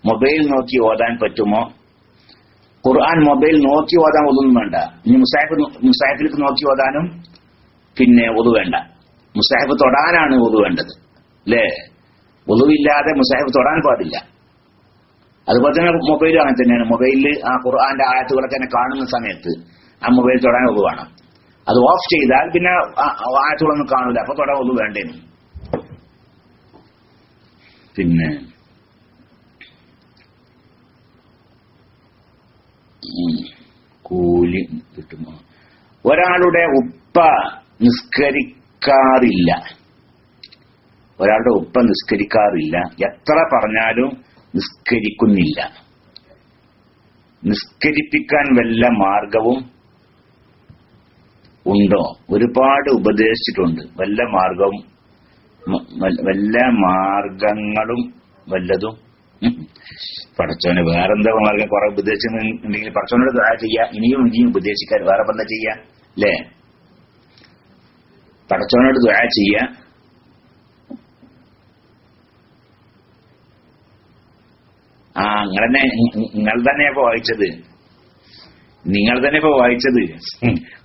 മൊബൈൽ നോക്കി ഓതാൻ പറ്റുമോ? ഖുർആൻ മൊബൈൽ നോക്കി ഓതാൻ ഒന്നും വേണ്ട. ഇനി മുസാഹിഫിലേക്ക് നോക്കി ഓതാനും പിന്നെ വുളു വേണ്ട. മുസാഹിഫ് തൊടാനാണ് വുളു വേണ്ടത് അല്ലേ? വുളു ഇല്ലാതെ മുസാഹിഫ് തൊടാൻ പാടില്ല. അതുപോലെ തന്നെ മൊബൈലും അങ്ങനെ തന്നെയാണ്. മൊബൈലിൽ ആ ഖുർആന്റെ ആയത്തുകളൊക്കെ തന്നെ കാണുന്ന സമയത്ത് ആ മൊബൈൽ തൊടാൻ വുളു വേണം. അത് ഓഫ് ചെയ്താൽ പിന്നെ ആയത്തുകളൊന്നും കാണൂല, അപ്പൊ തൊടാൻ വുളു വേണ്ടേനും. പിന്നെ കൂലി കിട്ടുമോ? ഒരാളുടെ ഉപ്പ നിസ്കരിക്കാറില്ല, എത്ര പറഞ്ഞാലും നിസ്കരിക്കുന്നില്ല. നിസ്കരിപ്പിക്കാൻ വല്ല മാർഗവും ഉണ്ടോ? ഒരുപാട് ഉപദേശിച്ചിട്ടുണ്ട്. വല്ല മാർഗങ്ങളും വല്ലതും പടച്ചോനെ വേറെന്താ മാർഗം? കുറെ ഉപദേശിച്ചിട്ടുണ്ടെങ്കിൽ പടച്ചോനോട് ദുആ ചെയ്യാ, ഇനിയും ഉപദേശിക്കാൻ വേറെ എന്താ ചെയ്യാ അല്ലേ? പടച്ചോനോട് ദുആ ചെയ്യാ. നിങ്ങൾ തന്നെ ഇപ്പൊ വായിച്ചത്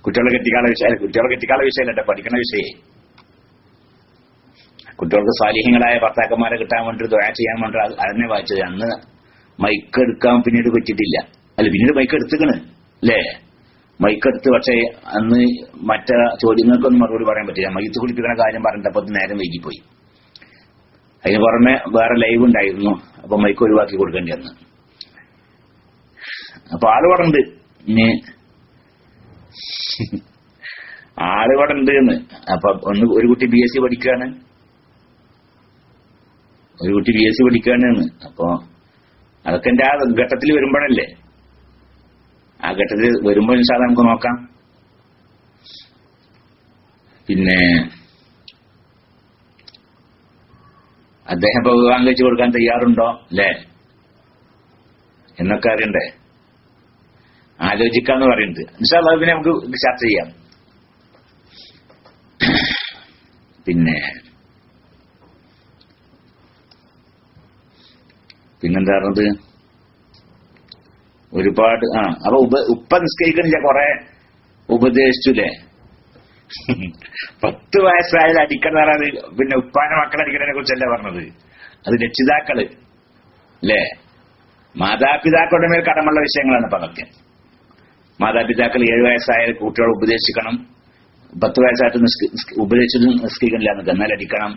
കുട്ടികളെ കെട്ടിക്കാള വിഷയമല്ല, പഠിക്കണ വിഷയേ. കുട്ടികൾക്ക് സാലിഹ്യങ്ങളായ ഭർത്താക്കന്മാരെ കിട്ടാൻ വേണ്ടി ദുആ ചെയ്യാൻ വേണ്ടി അതിനെ വായിച്ചത്. അന്ന് മൈക്ക് എടുക്കാൻ പിന്നീട് പറ്റിയിട്ടില്ല. അല്ല, പിന്നീട് മൈക്ക് എടുത്തുക്കണ് അല്ലേ? മൈക്കെടുത്ത്. പക്ഷേ അന്ന് മറ്റേ ചോദ്യങ്ങൾക്കൊന്നും മറുപടി പറയാൻ പറ്റില്ല. മയ്യത്ത് കുളിപ്പിക്കുന്ന കാര്യം പറഞ്ഞിട്ടപ്പോ നേരം വൈകിപ്പോയി. അതിന് പുറമെ വേറെ ലൈവ് ഉണ്ടായിരുന്നു, അപ്പൊ മൈക്ക് ഒഴിവാക്കി കൊടുക്കേണ്ടി വന്നു. അപ്പൊ ആളുവിടെ ഉണ്ട് എന്ന്. അപ്പൊ ഒരു കുട്ടി BSc പഠിക്കുകയാണ്, എന്ന്. അപ്പൊ അതൊക്കെ എന്റെ ആ ഘട്ടത്തിൽ വരുമ്പോഴല്ലേ, ആ ഘട്ടത്തിൽ വരുമ്പോൾ ഇൻഷാ അല്ലാഹ് നമുക്ക് നോക്കാം. പിന്നെ അദ്ദേഹം ഇപ്പൊ വിവാഹം കഴിച്ചു കൊടുക്കാൻ തയ്യാറുണ്ടോ അല്ലേ എന്നൊക്കെ അറിയണ്ടേ? ആലോചിക്കാന്ന് പറയുന്നത്. ഇൻഷാ അല്ലാഹ് പിന്നെ നമുക്ക് ചർച്ച ചെയ്യാം. പിന്നെന്താ പറഞ്ഞത്? ഒരുപാട്. അപ്പൊ ഉപ്പ നിസ്കരിക്കണില്ല, കൊറേ ഉപദേശിച്ചുല്ലേ. 10 വയസ്സായാലും അടിക്കണം പറഞ്ഞത് പിന്നെ ഉപ്പാന്റെ മക്കളെ അടിക്കണതിനെ കുറിച്ചല്ല പറഞ്ഞത്, അത് രക്ഷിതാക്കള് അല്ലേ, മാതാപിതാക്കളുടെ മേൽ കടമുള്ള വിഷയങ്ങളാണ് ഇപ്പൊ അതൊക്കെ. മാതാപിതാക്കൾ 7 വയസ്സായാൽ കുട്ടികളെ ഉപദേശിക്കണം, 10 വയസ്സായിട്ട് ഉപദേശിച്ചിട്ട് നിസ്കരിക്കണില്ല എന്നൊക്കെ, എന്നാൽ അടിക്കണം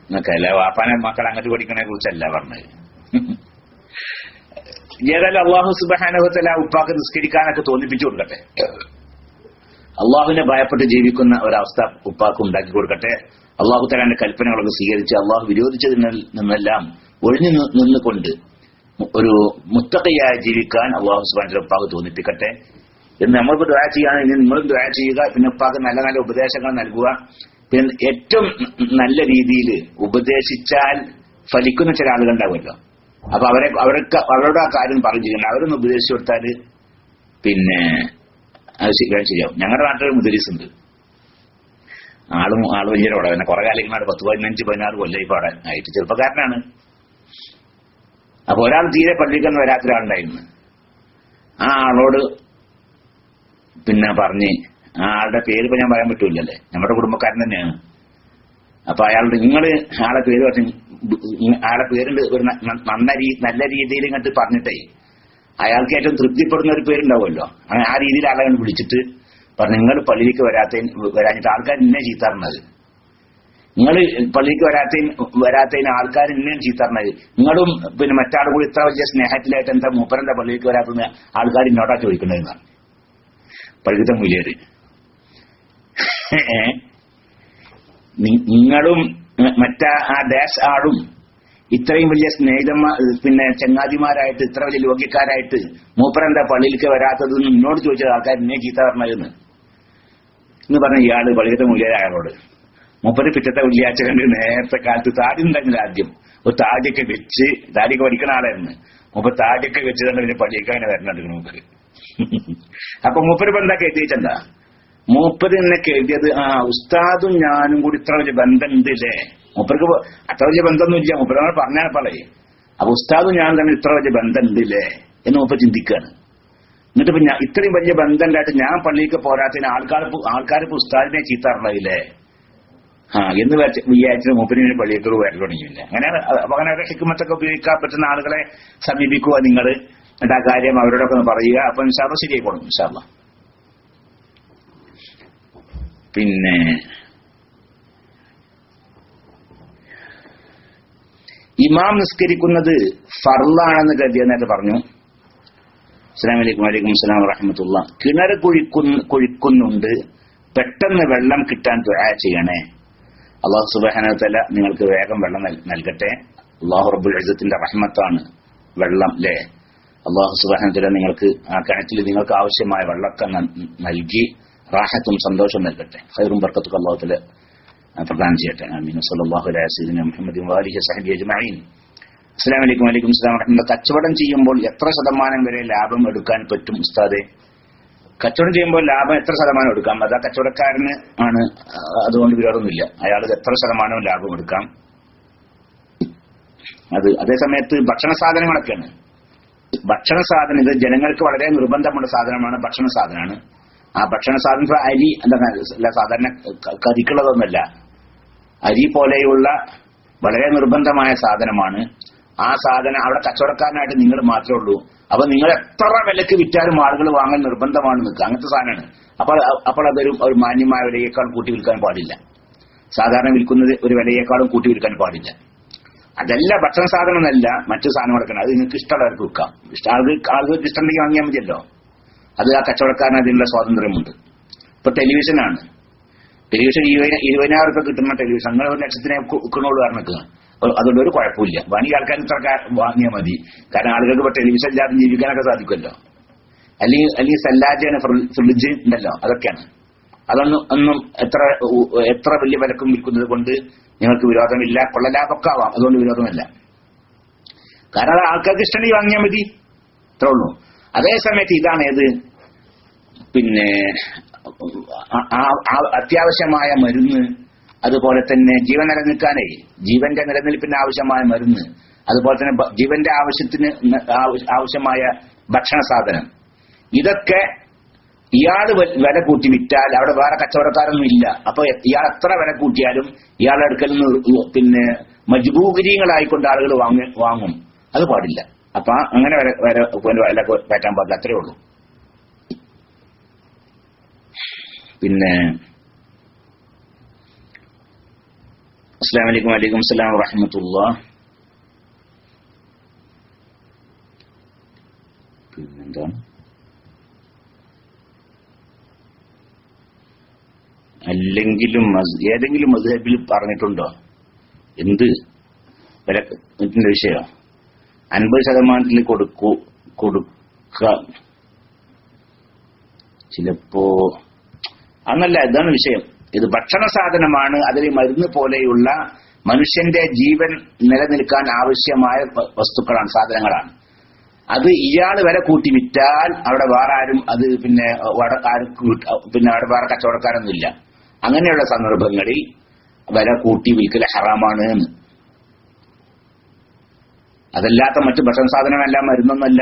എന്നൊക്കെ അല്ല. വാപ്പാനെ മക്കൾ അങ്ങോട്ട് പഠിക്കണതിനെ കുറിച്ചല്ല പറഞ്ഞത്. ഏതായാലും അള്ളാഹു സുബ്ഹാനഹു വ തആല ഉപ്പാക്ക് നിസ്കരിക്കാനൊക്കെ തോന്നിപ്പിച്ചു കൊടുക്കട്ടെ. അള്ളാഹുവിനെ ഭയപ്പെട്ട് ജീവിക്കുന്ന ഒരവസ്ഥ ഉപ്പാക്ക് ഉണ്ടാക്കി കൊടുക്കട്ടെ. അള്ളാഹു തആലയുടെ കൽപ്പനകളൊക്കെ സ്വീകരിച്ച് അള്ളാഹു വിരോധിച്ചതിൽ നിന്നെല്ലാം ഒഴിഞ്ഞു നിന്നുകൊണ്ട് ഒരു മുത്തഖിയായി ജീവിക്കാൻ അള്ളാഹു സുബ്ഹാനഹു വ തആല ഉപ്പാക്ക് തോന്നിപ്പിക്കട്ടെ എന്ന് നമ്മൾക്ക് ദുആ ചെയ്യുകയാണെങ്കിൽ നിങ്ങളും ദുആ ചെയ്യുക. പിന്നെ ഉപ്പാക്ക് നല്ല നല്ല ഉപദേശങ്ങൾ നൽകുക. പിന്നെ ഏറ്റവും നല്ല രീതിയിൽ ഉപദേശിച്ചാൽ ഫലിക്കുന്ന ചില ആളുകൾ ഉണ്ടാവുമല്ലോ, അപ്പൊ അവരോട് ആ കാര്യം പറഞ്ഞു ചെയ്യണം. അവരൊന്ന് ഉപദേശിച്ചു കൊടുത്താൽ പിന്നെ അത് ശരിയാവും. ഞങ്ങളുടെ നാട്ടിൽ മുദരിസ് ഉണ്ട്, ആള് വലിയ അവിടെ പിന്നെ കുറെ കാലങ്ങളാണ്, 10, 15, 16 കൊല്ലം ഇപ്പൊ അവിടെ ആയിട്ട്, ചെറുപ്പക്കാരനാണ്. അപ്പൊ ഒരാൾ തീരെ പള്ളിക്കൊന്നും വരാത്ത ഒരാളുണ്ടായിരുന്നു. ആ ആളോട് പിന്നെ പറഞ്ഞ്, ആ ആളുടെ പേര് ഇപ്പൊ ഞാൻ പറയാൻ പറ്റൂലല്ലേ, നമ്മുടെ കുടുംബക്കാരൻ തന്നെയാണ്. അപ്പൊ അയാളുടെ ആളെ പേരുണ്ട് ഒരു നല്ല രീതിയിൽ ഇങ്ങോട്ട് പറഞ്ഞിട്ടേ അയാൾക്ക് ഏറ്റവും തൃപ്തിപ്പെടുന്ന ഒരു പേരുണ്ടാവുമല്ലോ, അങ്ങനെ ആ രീതിയിൽ ആളെ വിളിച്ചിട്ട് പറഞ്ഞു, നിങ്ങൾ പള്ളിയിലേക്ക് വരാഞ്ഞിട്ട് ആൾക്കാർ ഇന്നെ ചീത്തറിഞ്ഞത്, നിങ്ങൾ പള്ളിക്ക് വരാത്തതിന് ആൾക്കാർ ഇന്നെയും ചീത്തറിഞ്ഞത്, നിങ്ങളും പിന്നെ മറ്റാളും കൂടി ഇത്ര വലിയ സ്നേഹത്തിലായിട്ട് എന്താ മൂപ്പരെന്താ പള്ളിക്ക് വരാത്തുന്ന ആൾക്കാർ ഇന്നോട്ടാ ചോദിക്കണ്ടെന്നാണ് പള്ളിക്കത്തെ മൂല്യര്. നിങ്ങളും ആ ഡാഷ് ആളും ഇത്രയും വലിയ പിന്നെ ചങ്ങാതിമാരായിട്ട് ഇത്ര വലിയ ലോക്യക്കാരായിട്ട് മൂപ്പരെന്താ പള്ളിയിലേക്ക് വരാത്തത് എന്നോട് ചോദിച്ചത് ആൾക്കാർ ഇന്നെ ചീത്ത പറഞ്ഞതെന്ന് പറഞ്ഞ ഇയാള് പള്ളിക്കത്തെ മൂല്യര് അയാളോട്. മൂപ്പര് പിറ്റത്തെ വെള്ളിയാഴ്ച കണ്ട് നേരത്തെ കാലത്ത് താടി ഉണ്ടായിരുന്നില്ല, ആദ്യം ഒരു താടിയൊക്കെ വെച്ച്, താടിയൊക്കെ പഠിക്കണ ആളായിരുന്നു. മൂപ്പര് താടിയൊക്കെ വെച്ച് കണ്ട് പിന്നെ പള്ളിയൊക്കെ അങ്ങനെ വരണുണ്ട് മൂപ്പര്. അപ്പൊ മൂപ്പര് ഇപ്പൊ എന്താ കരുതിയിട്ടെന്താ, മൂപ്പര് എന്നെ കരുതിയത് ഉസ്താദും ഞാനും കൂടി ഇത്ര വലിയ ബന്ധം ഉണ്ടല്ലേ, മൂപ്പർക്ക് അത്ര വലിയ ബന്ധമൊന്നും ഇല്ല, മൂപ്പര് പറഞ്ഞാൽ പറയേ. അപ്പൊ ഉസ്താദും ഞാനും തന്നെ ഇത്ര വലിയ ബന്ധം ഉണ്ടല്ലേ എന്ന് മൂപ്പര് ചിന്തിക്കുകയാണ്. എന്നിട്ട് ഇപ്പൊ ഇത്രയും വലിയ ബന്ധം ഉണ്ടായിട്ട് ഞാൻ പള്ളിക്ക് പോരാത്തതിന് ആൾക്കാരിപ്പോ ഉസ്താദിനെ ചീത്ത അറിയില്ലേ എന്ന് വിചാരിച്ചിട്ട് മൂപ്പരിന് പള്ളിയേക്ക് വരൽ തുടങ്ങിയില്ല. അങ്ങനെ ഹിക്മത്തൊക്കെ ഉപയോഗിക്കാൻ പറ്റുന്ന ആളുകളെ സമീപിക്കുക നിങ്ങൾ, എന്നിട്ട് ആ കാര്യം അവരോടൊക്കെ ഒന്ന് പറയുക. അപ്പൊ ഇൻഷാ അല്ലാഹ് ശരിയായിക്കോളും ഇൻഷാ അല്ലാഹ്. പിന്നെ ഇമാം നിസ്കരിക്കുന്നത് ഫർളാണെന്ന് കരുതിയ നേരത്തെ പറഞ്ഞു. അസ്സലാമു അലൈക്കും. വലൈക്കും അസ്സലാം വറഹ്മത്തുള്ളാ. കിണർ കുഴിക്കുന്നുണ്ട്, പെട്ടെന്ന് വെള്ളം കിട്ടാൻ ദുആ ചെയ്യണേ. അല്ലാഹു സുബ്ഹാനഹു വ തആല നിങ്ങൾക്ക് വേഗം വെള്ളം നൽകട്ടെ. അല്ലാഹു റബ്ബുൽ ഇസ്സത്തിന്റെ റഹ്മത്താണ് വെള്ളം അല്ലേ. അല്ലാഹു സുബ്ഹാനഹു വ തആല നിങ്ങൾക്ക് ആ കിണറ്റിൽ നിങ്ങൾക്ക് ആവശ്യമായ വെള്ളമൊക്കെ നൽകി റാഹത്തും സന്തോഷവും നൽകട്ടെ. ഖൈറും ബർക്കത്തും അല്ലാഹു തആല പ്രദാനം ചെയ്യട്ടെ. ആമീൻ. സല്ലല്ലാഹു അലൈഹി വസല്ലം മുഹമ്മദിൻ വഅലിഹി വസഹ്ബിഹി അജ്മഈൻ. അസ്സലാമു അലൈക്കും. വലൈക്കും അസ്സലാം വറഹ്മത്തുള്ളാഹി. കച്ചവടം ചെയ്യുമ്പോൾ എത്ര ശതമാനം വരെ ലാഭം എടുക്കാൻ പറ്റും ഉസ്താദേ? കച്ചവടം ചെയ്യുമ്പോൾ ലാഭം എത്ര ശതമാനം എടുക്കാം? അത് ആ കച്ചവടക്കാരന് ആണ്, അതുകൊണ്ട് വിരോധമൊന്നുമില്ല. അയാൾക്ക് എത്ര ശതമാനവും ലാഭം എടുക്കാം. അത് അതേ സമയത്ത് ഭക്ഷണ സാധനങ്ങളൊക്കെയാണ്. ഭക്ഷണ സാധനം ഇത് ജനങ്ങൾക്ക് വളരെ നിർബന്ധമുള്ള സാധനമാണ്, ഭക്ഷണ സാധനമാണ്. ആ ഭക്ഷണ സാധനം അരി എന്താ സാധാരണ കറിക്കുള്ളതൊന്നുമല്ല, അരി പോലെയുള്ള വളരെ നിർബന്ധമായ സാധനമാണ്. ആ സാധനം അവിടെ കച്ചവടക്കാരനായിട്ട് നിങ്ങൾ മാത്രമേ ഉള്ളൂ. അപ്പൊ നിങ്ങൾ എത്ര വിലക്ക് വിറ്റാലും ആളുകൾ വാങ്ങാൻ നിർബന്ധമാണ് നിൽക്കുക, അങ്ങനത്തെ സാധനമാണ്. അപ്പോൾ അതൊരു മാന്യമായ വിലയേക്കാൾ കൂട്ടി വിൽക്കാൻ പാടില്ല. സാധാരണ വിൽക്കുന്നത് ഒരു വിലയേക്കാളും കൂട്ടി വിൽക്കാൻ പാടില്ല. അതല്ല ഭക്ഷണ സാധനം എന്നല്ല, മറ്റു സാധനങ്ങളൊക്കെ അത് നിങ്ങൾക്ക് ഇഷ്ടമുള്ളവർക്ക് വിൽക്കാം. ആളുകൾക്ക് ഇഷ്ടമുണ്ടെങ്കിൽ വാങ്ങിയാൽ മതിയല്ലോ. അത് ആ കച്ചവടക്കാരന് അതിനുള്ള സ്വാതന്ത്ര്യമുണ്ട്. ഇപ്പൊ ടെലിവിഷനാണ്, ടെലിവിഷൻ 20,000 രൂപ കിട്ടുന്ന ടെലിവിഷൻ നിങ്ങൾ 1,00,000 വിൽക്കണോളൂ കാരണക്ക്, അതുകൊണ്ട് ഒരു കുഴപ്പമില്ല. വേണമെങ്കിൽ ആൾക്കാർ ഇത്ര വാങ്ങിയാൽ മതി. കാരണം ആളുകൾക്ക് ഇപ്പൊ ടെലിവിഷൻ ഇല്ലാതെ ജീവിക്കാനൊക്കെ സാധിക്കുമല്ലോ. അല്ലെങ്കിൽ സല്ലാജാണ്, ഫ്രിഡ്ജ് ഉണ്ടല്ലോ, അതൊക്കെയാണ്. അതൊന്നും എത്ര വലിയ വിലക്കും വിൽക്കുന്നത് കൊണ്ട് നിങ്ങൾക്ക് വിരോധമില്ല. കൊള്ളലാഭമൊക്കെ ആവാം, അതുകൊണ്ട് വിരോധമില്ല. കാരണം അത് ആൾക്കാർക്ക് ഇഷ്ടമുണ്ടെങ്കിൽ വാങ്ങിയാൽ മതി, അത്രേ ഉള്ളൂ. അതേ സമയത്ത് ഇതാണ് ഏത് പിന്നെ അത്യാവശ്യമായ മരുന്ന്, അതുപോലെ തന്നെ ജീവൻ നിലനിൽക്കാനേ ജീവന്റെ നിലനിൽപ്പിന് ആവശ്യമായ മരുന്ന്, അതുപോലെ തന്നെ ജീവന്റെ ആവശ്യത്തിന് ആവശ്യമായ ഭക്ഷണ സാധനം, ഇതൊക്കെ ഇയാൾ വില കൂട്ടി വിറ്റാൽ അവിടെ വേറെ കച്ചവടക്കാരൊന്നും ഇല്ല. അപ്പൊ ഇയാൾ എത്ര വില കൂട്ടിയാലും ഇയാളുടെ അടുക്കൽ നിന്ന് പിന്നെ മജ്ബൂരികളായിക്കൊണ്ട് ആളുകൾ വാങ്ങും. അത് പാടില്ല. അപ്പൊ അങ്ങനെ വില പറ്റാൻ പാടില്ല. അത്രേ ഉള്ളൂ. പിന്നെ അസ്സലാമു അലൈക്കും. വലൈക്കും അസ്സലാം വറഹ്മത്തുള്ളാഹി. പിന്നെന്താണ്, അല്ലെങ്കിലും ഏതെങ്കിലും മദ്ഹബിൽ പറഞ്ഞിട്ടുണ്ടോ എന്ത് വിലത്തിന്റെ വിഷയം? 50% കൊടുക്ക ചിലപ്പോ അന്നല്ല. ഇതാണ് വിഷയം. ഇത് ഭക്ഷണ സാധനമാണ്. അതിൽ മരുന്ന് പോലെയുള്ള മനുഷ്യന്റെ ജീവൻ നിലനിൽക്കാൻ ആവശ്യമായ വസ്തുക്കളാണ്, സാധനങ്ങളാണ്. അത് ഇയാൾ വില കൂട്ടി വിറ്റാൽ അവിടെ വേറെ ആരും അത് പിന്നെ അവിടെ വേറെ കച്ചവടക്കാരൊന്നുമില്ല. അങ്ങനെയുള്ള സന്ദർഭങ്ങളിൽ വില കൂട്ടി വിൽക്കൽ ഹറാമാണ് എന്ന്. അതല്ലാത്ത മറ്റു ഭക്ഷണ സാധനമല്ല, മരുന്നൊന്നല്ല.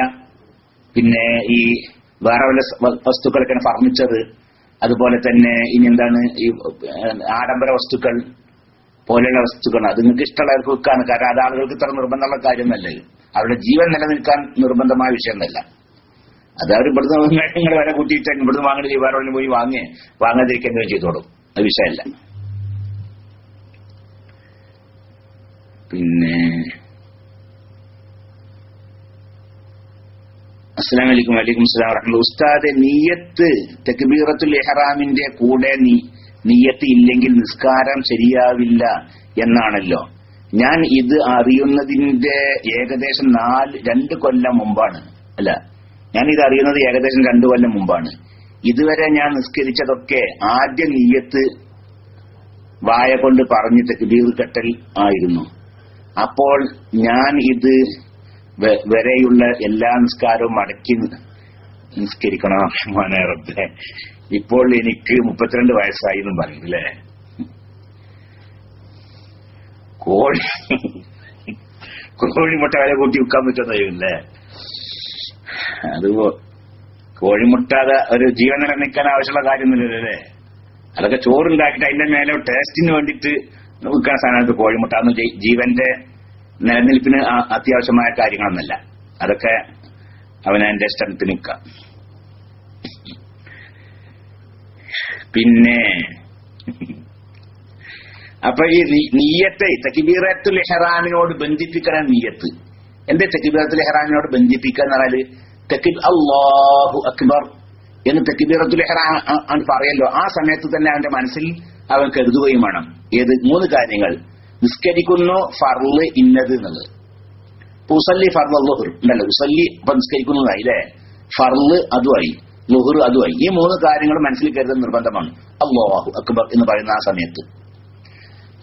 പിന്നെ ഈ വേറെ വല്ല വസ്തുക്കളൊക്കെ, ഫർണിച്ചർ, അതുപോലെ തന്നെ ഇനി എന്താണ് ഈ ആഡംബര വസ്തുക്കൾ പോലെയുള്ള വസ്തുക്കൾ, അത് നിങ്ങൾക്ക് ഇഷ്ടമുള്ളവർക്ക് വെക്കാണ്. കാരണം അത് ആളുകൾക്ക് ഇത്ര നിർബന്ധമുള്ള കാര്യമൊന്നല്ല. അവരുടെ ജീവൻ നിലനിൽക്കാൻ നിർബന്ധമായ വിഷയമൊന്നല്ല. അത് അവർ ഇവിടുന്ന് നിങ്ങൾ വില കൂട്ടിയിട്ട് ഇവിടുന്ന് വാങ്ങി വേറെ പോയി വാങ്ങാതിരിക്കുകയും ചെയ്തോളും. അത് വിഷയമല്ല. പിന്നെ അസ്സലാമു അലൈക്കും. വലൈക്കും അസ്സലാം വറഹ്മത്തുള്ളാഹി. ഉസ്താദെ, നിയ്യത്ത് തക്ബീറത്തുൽ ഇഹ്റാമിന്റെ കൂടെ നിയ്യത്ത് ഇല്ലെങ്കിൽ നിസ്കാരം ശരിയാവില്ല എന്നാണല്ലോ. ഞാൻ ഇത് അറിയുന്നതിന്റെ ഏകദേശം 2 കൊല്ലം മുമ്പാണ്. അല്ല, ഞാൻ ഇത് അറിയുന്നത് ഏകദേശം 2 കൊല്ലം മുമ്പാണ്. ഇതുവരെ ഞാൻ നിസ്കരിച്ചതൊക്കെ ആദ്യ നിയ്യത്ത് വായ കൊണ്ട് പറഞ്ഞ് തക്ബീർ കെട്ടൽ ആയിരുന്നു. അപ്പോൾ ഞാൻ ഇത് വരെയുള്ള എല്ലാ നിസ്കാരവും മടക്കി നിസ്കരിക്കണം. റഹ്മാനേ റബ്ബേ, ഇപ്പോൾ എനിക്ക് 32 വയസ്സായി എന്നും പറയുന്നു അല്ലേ. കോഴിമുട്ട വില കൂട്ടി വിൽക്കാൻ പറ്റുന്നതല്ലേ? അത് കോഴിമുട്ട ഒരു ജീവൻ നിലനിൽക്കാൻ ആവശ്യമുള്ള കാര്യമൊന്നുമില്ലല്ലോ അല്ലേ. അതൊക്കെ ചോറുണ്ടാക്കിയിട്ട് അതിന്റെ മേലെ ടേസ്റ്റിന് വേണ്ടിയിട്ട് വിൽക്കാൻ സാധനത്ത് കോഴിമുട്ട അന്ന് ജീവന്റെ നിലനിൽപ്പിന് അത്യാവശ്യമായ കാര്യങ്ങളൊന്നല്ല. അതൊക്കെ അവനതിന്റെ ഇഷ്ടത്തിന് നിൽക്കാം. പിന്നെ അപ്പൊ ഈ നിയ്യത്തെ തക്ബീറത്തുൽ ഇഹ്റാമിനോട് ബന്ധിപ്പിക്കണം. നിയ്യത്ത് എന്റെ തക്ബീറത്തുൽ ഇഹ്റാമിനോട് ബന്ധിപ്പിക്കുക എന്ന് പറഞ്ഞാല് അല്ലാഹു അക്ബർ എന്ന് തക്ബീറത്തുൽ ഇഹ്റാം പറയല്ലോ. ആ സമയത്ത് തന്നെ അവന്റെ മനസ്സിൽ അവൻ കരുതുകയും വേണം. ഏത് 3 കാര്യങ്ങൾ? നിസ്കരിക്കുന്നു, ഫർള് ഇന്നത് എന്നുള്ളത്. ഉസല്ലി ഫർള് ളുഹർ ഉണ്ടല്ലോ. ഉസല്ലി അപ്പൊ നിസ്കരിക്കുന്നതായി അല്ലേ, ഫർള് അതുമായി, ളുഹർ അതുമായി. ഈ 3 കാര്യങ്ങൾ മനസ്സിൽ കരുതുന്നത് നിർബന്ധമാണ്. അല്ലാഹു അക്ബർ എന്ന് പറയുന്ന ആ സമയത്ത്.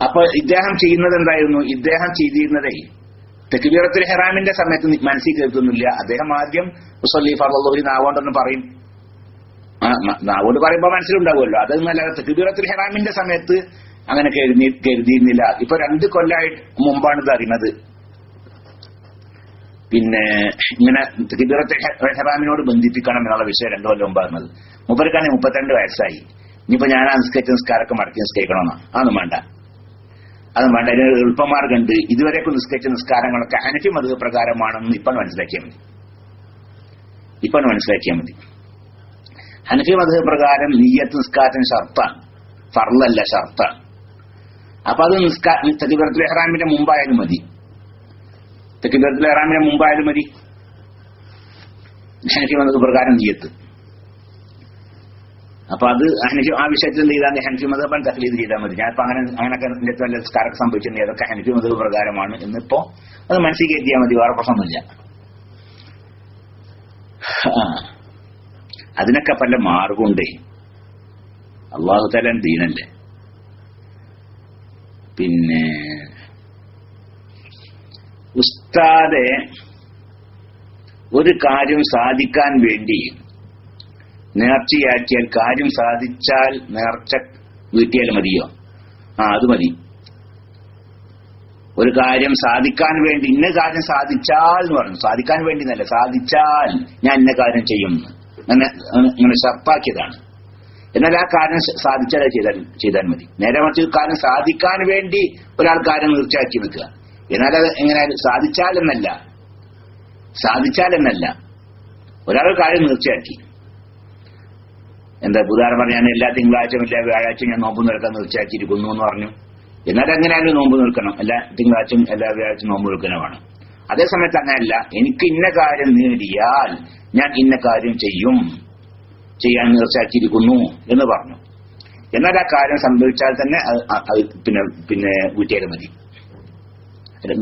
അപ്പൊ ഇദ്ദേഹം ചെയ്യുന്നത് എന്തായിരുന്നു? ഇദ്ദേഹം ചെയ്തിരുന്നതേ തക്ബീറത്തുൽ ഇഹ്റാമിന്റെ സമയത്ത് മനസ്സിൽ കരുതുന്നില്ല. അദ്ദേഹം ആദ്യം ഉസല്ലി ഫർള് ളുഹർ നാവോണ്ടൊന്ന് പറയും. നാവോട് പറയുമ്പോ മനസ്സിലുണ്ടാവുമല്ലോ. അതൊന്നല്ല, തക്ബീറത്തുൽ ഇഹ്റാമിന്റെ സമയത്ത് അങ്ങനെ കരുതിയിരുന്നില്ല. ഇപ്പൊ 2 കൊല്ലമായിട്ട് മുമ്പാണ് ഇത് അറിയുന്നത്. പിന്നെ ഇങ്ങനെ തക്ബീറത്തുൽ ഇഹ്റാമിനോട് ബന്ധിപ്പിക്കണം എന്നുള്ള വിഷയം 2 കൊല്ലം മുമ്പാകുന്നത്. മൂപ്പർക്കാണെങ്കിൽ 32 വയസ്സായി. ഇനിയിപ്പോ ഞാൻ ആ നിസ്കാരമൊക്കെ മടക്കി നിസ്കരിക്കണമെന്നാ? അതൊന്നും വേണ്ട. അതിന് എളുപ്പമാർഗമുണ്ട്. ഇതുവരെയൊക്കെ നിസ്കരിച്ച നിസ്കാരങ്ങളൊക്കെ ഹനഫി മദ്ഹബ് പ്രകാരമാണെന്ന് ഇപ്പൊ മനസ്സിലാക്കിയാൽ മതി. ഹനഫി മദ്ഹബ് പ്രകാരം നിയ്യത്ത് നിസ്കാരത്തിന് ഷർത്താണ്, ഫർളല്ല, ഷർത്താണ്. അപ്പൊ അത് തക്ബീറത്തുൽ ഇഹ്റാമിന്റെ മുമ്പായാലും മതി. ഹനഫി മദ്ഹബ് പ്രകാരം നിയ്യത്ത്. അപ്പൊ അത് ഹനഫി ആ വിഷയത്തിൽ എന്ത് ചെയ്താൽ ഹനഫി മദ്ഹബ് തഖ്ലീദ് ചെയ്താൽ മതി. ഞാനിപ്പോ അങ്ങനെയൊക്കെ വല്ല നിസ്കാരമൊക്കെ സംഭവിച്ചിട്ടുണ്ട്, അതൊക്കെ ഹനഫി മദ്ഹബ് പ്രകാരമാണ് എന്നിപ്പോ അത് മനസ്സിൽ കയറ്റിയാൽ മതി. വേറെ പ്രശ്നമൊന്നുമില്ല. അതിനൊക്കെ പല മാർഗമുണ്ടേ. അല്ലാഹു തആല ദീനല്ലേ. പിന്നെ ഉസ്താദെ, ഒരു കാര്യം സാധിക്കാൻ വേണ്ടി നേർച്ചയാക്കിയാൽ കാര്യം സാധിച്ചാൽ നേർച്ച വീട്ടിയാൽ മതിയോ? അത് മതി. ഒരു കാര്യം സാധിക്കാൻ വേണ്ടി ഇന്ന കാര്യം സാധിച്ചാൽ എന്ന് പറഞ്ഞു. സാധിക്കാൻ വേണ്ടി എന്നല്ല, സാധിച്ചാൽ ഞാൻ ഇന്ന കാര്യം ചെയ്യും അങ്ങനെ ഷർത്താക്കിയതാണ്. എന്നാൽ ആ കാര്യം സാധിച്ചാൽ ചെയ്താൽ മതി. നേരെ മറിച്ച് കാര്യം സാധിക്കാൻ വേണ്ടി ഒരാൾ കാര്യം തീർച്ചയാക്കി വെക്കുക. എന്നാൽ അത് എങ്ങനെയായാലും സാധിച്ചാൽ എന്നല്ല ഒരാൾ കാര്യം തീർച്ചയാക്കി. എന്താ ഉദാഹരണം പറഞ്ഞാൽ ഞാൻ എല്ലാ തിങ്കളാഴ്ചയും എല്ലാ വ്യാഴാഴ്ചയും ഞാൻ നോമ്പ് നിൽക്കാൻ തീർച്ചയാക്കിയിരിക്കുന്നു എന്ന് പറഞ്ഞു. എന്നാൽ എങ്ങനെയാലും നോമ്പ് നിൽക്കണം, എല്ലാ തിങ്കളാഴ്ചയും എല്ലാ വ്യാഴാഴ്ചയും നോമ്പ് നിൽക്കണമാണ്. അതേസമയത്ത് അങ്ങനെയല്ല, എനിക്ക് ഇന്ന കാര്യം നേടിയാൽ ഞാൻ ഇന്ന കാര്യം ചെയ്യാൻ തീർച്ചയാക്കിയിരിക്കുന്നു എന്ന് പറഞ്ഞു. എന്നാൽ ആ കാര്യം സംഭവിച്ചാൽ തന്നെ പിന്നെ വീട്ടിയാലും മതി.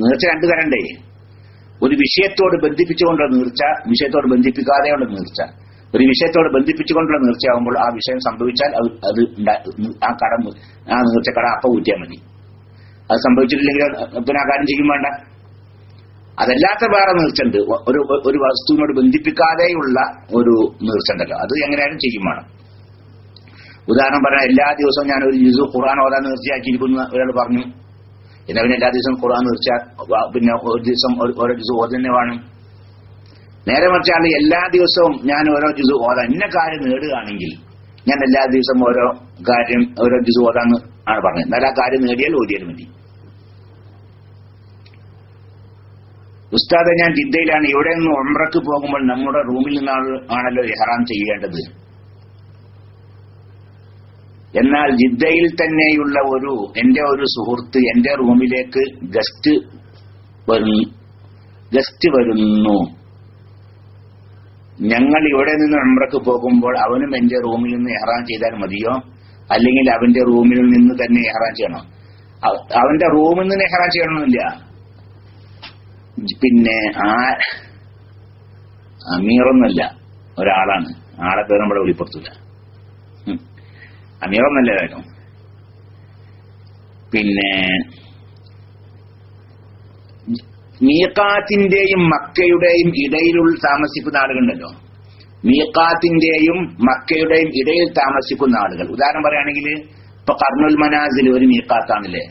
നേർച്ച രണ്ടു തരണ്ടേ, ഒരു വിഷയത്തോട് ബന്ധിപ്പിച്ചുകൊണ്ടുള്ള നേർച്ച, വിഷയത്തോട് ബന്ധിപ്പിക്കാതെയുള്ള നേർച്ച. ഒരു വിഷയത്തോട് ബന്ധിപ്പിച്ചുകൊണ്ടുള്ള നേർച്ചയാകുമ്പോൾ ആ വിഷയം സംഭവിച്ചാൽ അത് ആ നേർച്ചക്കട അപ്പം ഊറ്റിയാൽ മതി. അത് സംഭവിച്ചിട്ടില്ലെങ്കിൽ പിന്നെ ആ കാര്യം ചെയ്യും വേണ്ട. അതല്ലാത്ത വേറെ നേർച്ചുണ്ട്, ഒരു വസ്തുവിനോട് ബന്ധിപ്പിക്കാതെയുള്ള ഒരു നേർച്ചുണ്ടല്ലോ, അത് എങ്ങനെയാലും ചെയ്യും വേണം. ഉദാഹരണം പറഞ്ഞാൽ എല്ലാ ദിവസവും ഞാൻ ഒരു ജുസു ഖുർആൻ ഓതാൻ നേർച്ചയാക്കിയിരിക്കുന്നു ഒരാൾ പറഞ്ഞു. എന്നാൽ പിന്നെ എല്ലാ ദിവസവും ഖുർആൻ നേർച്ച, പിന്നെ ഒരു ദിവസം ഓരോ ജുസു ഓതുന്നെ വേണം. നേരെ മറിച്ചാണ് എല്ലാ ദിവസവും ഞാൻ ഓരോ ജുസു ഓതാൻ ഇന്ന കാര്യം നേടുകയാണെങ്കിൽ ഞാൻ എല്ലാ ദിവസവും ഓരോ ജുസു ഓതാന്ന് ആണ് പറഞ്ഞത്. എന്നാൽ ആ കാര്യം നേടിയാൽ ഓതിയാലും മതി. ഉസ്താദെ, ഞാൻ ജിദ്ദയിലാണ്. ഇവിടെ നിന്ന് ഉംറക്ക് പോകുമ്പോൾ നമ്മുടെ റൂമിൽ നിന്നാണല്ലോ ഇഹ്റാം ചെയ്യേണ്ടത്. എന്നാൽ ജിദ്ദയിൽ തന്നെയുള്ള എന്റെ ഒരു സുഹൃത്ത് എന്റെ റൂമിലേക്ക് ഗസ്റ്റ് വരുന്നു. ഞങ്ങൾ ഇവിടെ നിന്ന് ഉംറക്ക് പോകുമ്പോൾ അവനും എന്റെ റൂമിൽ നിന്ന് ഇഹ്റാം ചെയ്താൽ മതിയോ, അല്ലെങ്കിൽ അവന്റെ റൂമിൽ നിന്ന് തന്നെ ഇഹ്റാം ചെയ്യണോ? അവന്റെ റൂമിൽ നിന്ന് ഇഹ്റാം ചെയ്യണമെന്നില്ല. പിന്നെ അമീറൊന്നല്ല, ഒരാളാണ്. ആളെ പേര് നമ്മുടെ വെളിപ്പെടുത്തില്ല. അമീറൊന്നല്ല കാര്യം. പിന്നെ മീഖാത്തിന്റെയും മക്കയുടെയും ഇടയിൽ താമസിക്കുന്ന ആളുകളുണ്ടല്ലോ. മീഖാത്തിന്റെയും മക്കയുടെയും ഇടയിൽ താമസിക്കുന്ന ആളുകൾ, ഉദാഹരണം പറയുകയാണെങ്കിൽ ഇപ്പൊ കർണുൽ മനാസിൽ ഒരു മീഖാത്താണല്ലേ.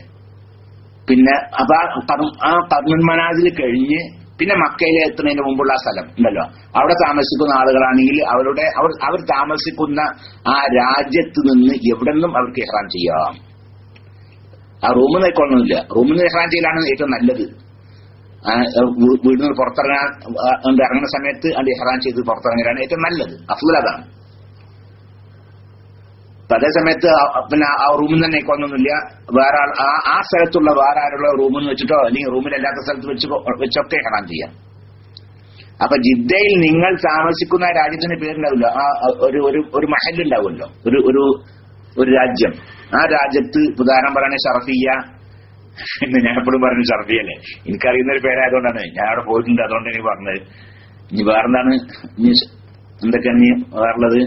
പിന്നെ അപ്പൊ ആ കർണുൽ മനാസിൽ കഴിഞ്ഞ് പിന്നെ മക്കയിൽ എത്തുന്നതിന് മുമ്പുള്ള ആ സ്ഥലം ഉണ്ടല്ലോ, അവിടെ താമസിക്കുന്ന ആളുകളാണെങ്കിൽ അവർ താമസിക്കുന്ന ആ രാജ്യത്ത് നിന്ന് എവിടെ നിന്നും അവർക്ക് ഇഹ്റാം ചെയ്യാം. ആ റൂമിൽ നിന്ന് കൊള്ളണമെന്നില്ല. റൂമിൽ നിന്ന് ഇഹ്റാം ചെയ്യലാണ് ഏറ്റവും നല്ലത്. വീടിൽ നിന്ന് ഇറങ്ങുന്ന സമയത്ത് അത് ഇഹ്റാം ചെയ്ത് പുറത്തിറങ്ങലാണ് ഏറ്റവും നല്ലത്. അഫ്ളൽ അതാണ്. അതേ സമയത്ത് പിന്നെ ആ റൂമിൽ തന്നെ കൊള്ളണമെന്നില്ല. വേറെ ആ സ്ഥലത്തുള്ള വേറെ ആരുള്ള റൂമിൽ നിന്ന് വെച്ചിട്ടോ അല്ലെങ്കിൽ റൂമിലല്ലാത്ത സ്ഥലത്ത് വെച്ചൊക്കെ ഇഹ്റാം ചെയ്യാം. അപ്പൊ ജിദ്ദയിൽ നിങ്ങൾ താമസിക്കുന്ന രാജ്യത്തിന്റെ പേരുണ്ടാവില്ല, ഒരു മഹല്ലുണ്ടാവുമല്ലോ, ഒരു രാജ്യം. ആ രാജ്യത്ത് ഉദാഹരണം പറയുകയാണെങ്കിൽ ഷറഫിയ, ഞാൻ എപ്പോഴും പറഞ്ഞു ഷറഫിയല്ലേ, എനിക്കറിയുന്ന ഒരു പേരായതുകൊണ്ടാണ് ഞാൻ അവിടെ പോയിട്ടുണ്ട്, അതുകൊണ്ട് എനിക്ക് പറഞ്ഞത്. ഇനി വേറെന്താണ്, എന്തൊക്കെയാണ് ഇനി വേറുള്ളത്?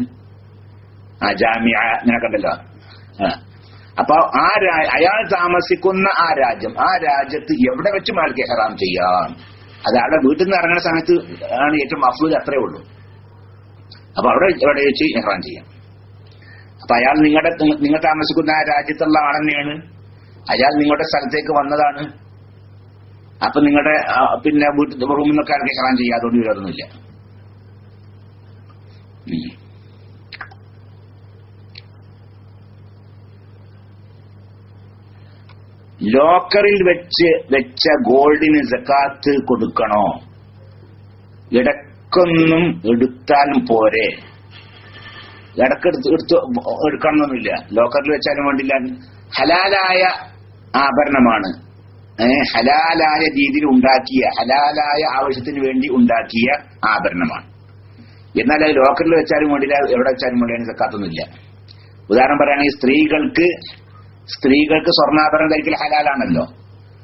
ജാമിയ, ഇങ്ങനൊക്കെ ഉണ്ടല്ലോ. അപ്പൊ അയാൾ താമസിക്കുന്ന ആ രാജ്യത്ത് എവിടെ വെച്ചും അയാൾക്ക് ഇഹ്റാം ചെയ്യാം. അത് അയാളുടെ വീട്ടിൽ നിന്ന് ഇറങ്ങുന്ന സമയത്ത് ആണ് ഏറ്റവും അഫ്ളൽ, അത്രേ ഉള്ളൂ. അപ്പൊ എവിടെ വെച്ച് ഇഹ്റാം ചെയ്യാം. അപ്പൊ അയാൾ നിങ്ങൾ താമസിക്കുന്ന ആ രാജ്യത്തുള്ള ആൾ തന്നെയാണ്. അയാൾ നിങ്ങളുടെ സ്ഥലത്തേക്ക് വന്നതാണ്. അപ്പൊ നിങ്ങളുടെ പിന്നെ വീട്ടിൽ റൂമിൽ നിന്നൊക്കെ അയാൾക്ക് ഇഹ്റാം ചെയ്യാം, അതുകൊണ്ട് വിരോധമൊന്നുമില്ല. ലോക്കറിൽ വെച്ച ഗോൾഡിന് സക്കാത്ത് കൊടുക്കണോ? ഇടക്കൊന്നും എടുത്താലും പോരെ? എടുക്കണമെന്നൊന്നുമില്ല. ലോക്കറിൽ വെച്ചാലും വേണ്ടില്ല. ഹലാലായ ആഭരണമാണ്, ഹലാലായ രീതിയിൽ ഉണ്ടാക്കിയ, ഹലാലായ ആവശ്യത്തിന് വേണ്ടി ഉണ്ടാക്കിയ ആഭരണമാണ്. എന്നാൽ അത് ലോക്കറിൽ വെച്ചാലും വേണ്ടില്ല, എവിടെ വെച്ചാലും വേണ്ടിയാണ് സക്കാത്തൊന്നുമില്ല. ഉദാഹരണം പറയുകയാണെങ്കിൽ സ്ത്രീകൾക്ക് സ്വർണ്ണാഭരണം ധരിക്കൽ ഹലാലാണല്ലോ.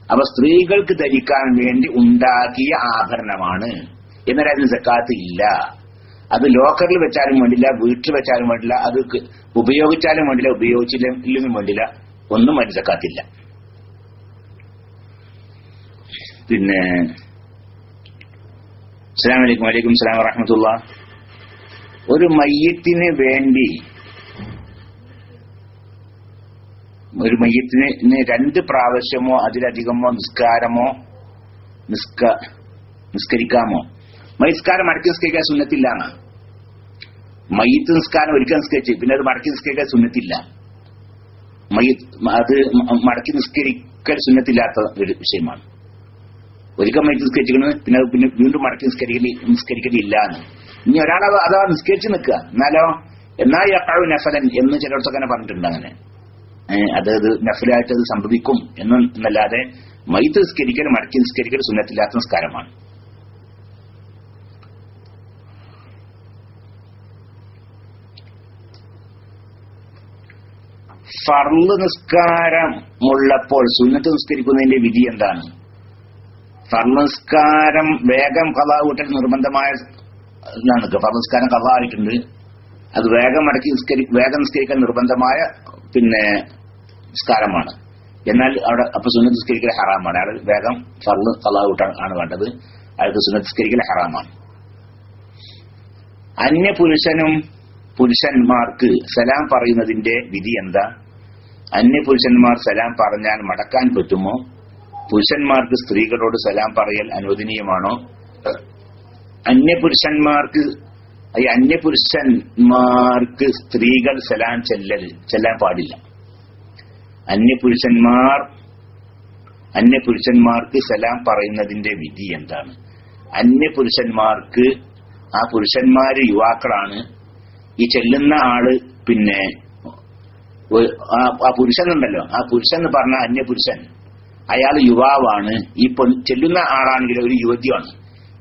അപ്പൊ സ്ത്രീകൾക്ക് ധരിക്കാൻ വേണ്ടി ഉണ്ടാക്കിയ ആഭരണമാണ്, എന്നാൽ അതിന് സക്കാത്ത് ഇല്ല. അത് ലോക്കറിൽ വെച്ചാലും വേണ്ടില്ല, വീട്ടിൽ വെച്ചാലും വേണ്ടില്ല, അത് ഉപയോഗിച്ചാലും വേണ്ടില്ല, ഉപയോഗിച്ചില്ലെങ്കിലും വേണ്ടില്ല, ഒന്നും അതിന് സക്കാത്തില്ല. പിന്നെ അസ്സലാമു അലൈക്കും. വലൈക്കും അസ്സലാം വറഹ്മത്തുള്ളാഹി. ഒരു മയ്യിത്തിന് വേണ്ടി ഒരു മയ്യത്തിന് 2 പ്രാവശ്യമോ അതിലധികമോ നിസ്കരിക്കാമോ? മയ്യസ്കാരം മടക്കി നിസ്കരിക്കാൻ സുന്നത്തില്ലാന്നാ. മയ്യത്ത് നിസ്കാരം ഒരിക്കൽ നിസ്കരിച്ച് പിന്നെ അത് മടക്കി നിസ്കരിക്കാൻ സുന്നത്തില്ല. അത് മടക്കി നിസ്കരിക്കൽ സുന്നത്തില്ലാത്ത ഒരു വിഷയമാണ്. ഒരിക്കൽ മയ്യത്ത് നിസ്കരിച്ചിരിക്കുന്നത് പിന്നെ വീണ്ടും മടക്കി നിസ്കരിക്കലില്ല എന്ന്. ഇനി ഒരാൾ അതാ നിസ്കരിച്ച് നിൽക്കുക എന്നാൽ യഖഉ നഫലൻ എന്ന് ചിലടത്തൊക്കെ അങ്ങനെ പറഞ്ഞിട്ടുണ്ട്. അങ്ങനെ അത് നഫലായിട്ട് അത് സംഭവിക്കും എന്നല്ലാതെ മയ്യത്ത് നിസ്കരിക്കൽ മടക്കി നിസ്കരിക്കൽ സുന്നത്തില്ലാത്ത നിസ്കാരമാണ്. ഫർള് നിസ്കാരമുള്ളപ്പോൾ സുന്നത്ത് നിസ്കരിക്കുന്നതിന്റെ വിധി എന്താണ്? ഫർള് നിസ്കാരം വേഗം ഖളാ വീട്ടൽ നിർബന്ധമായ ഫർള് നിസ്കാരം ഖളാ ആയിട്ടുണ്ട്. അത് വേഗം നിസ്കരിക്കാൻ നിർബന്ധമായ നിസ്കാരമാണ്. എന്നാൽ അവിടെ അപ്പൊ സുന്നത്ത് നിസ്കരിക്കൽ ഹറാമാണ്. അയാൾ വേഗം ഫർള് ഖളാ വീട്ടാൻ ആണ് വേണ്ടത്. അയാൾക്ക് സുന്നത്ത് നിസ്കരിക്കൽ ഹറാമാണ്. അന്യ പുരുഷന്മാർക്ക് സലാം പറയുന്നതിന്റെ വിധി എന്താ? അന്യ പുരുഷന്മാർ സലാം പറഞ്ഞാൽ മടക്കാൻ പറ്റുമോ? പുരുഷന്മാർക്ക് സ്ത്രീകളോട് സലാം പറയൽ അനുവദനീയമാണോ? അന്യപുരുഷന്മാർക്ക് സ്ത്രീകൾ സലാം ചെല്ലാൻ പാടില്ല. അന്യപുരുഷന്മാർക്ക് സലാം പറയുന്നതിന്റെ വിധി എന്താണ്? അന്യപുരുഷന്മാർക്ക് ആ പുരുഷന്മാര് യുവാക്കളാണ്. ഈ ചെല്ലുന്ന ആള് ആ പുരുഷൻ ഉണ്ടല്ലോ, ആ പുരുഷൻ എന്ന് പറഞ്ഞ അന്യപുരുഷൻ അയാൾ യുവാവാണ്. ഈ ചെല്ലുന്ന ആളാണെങ്കിൽ ഒരു യുവതിയാണ്.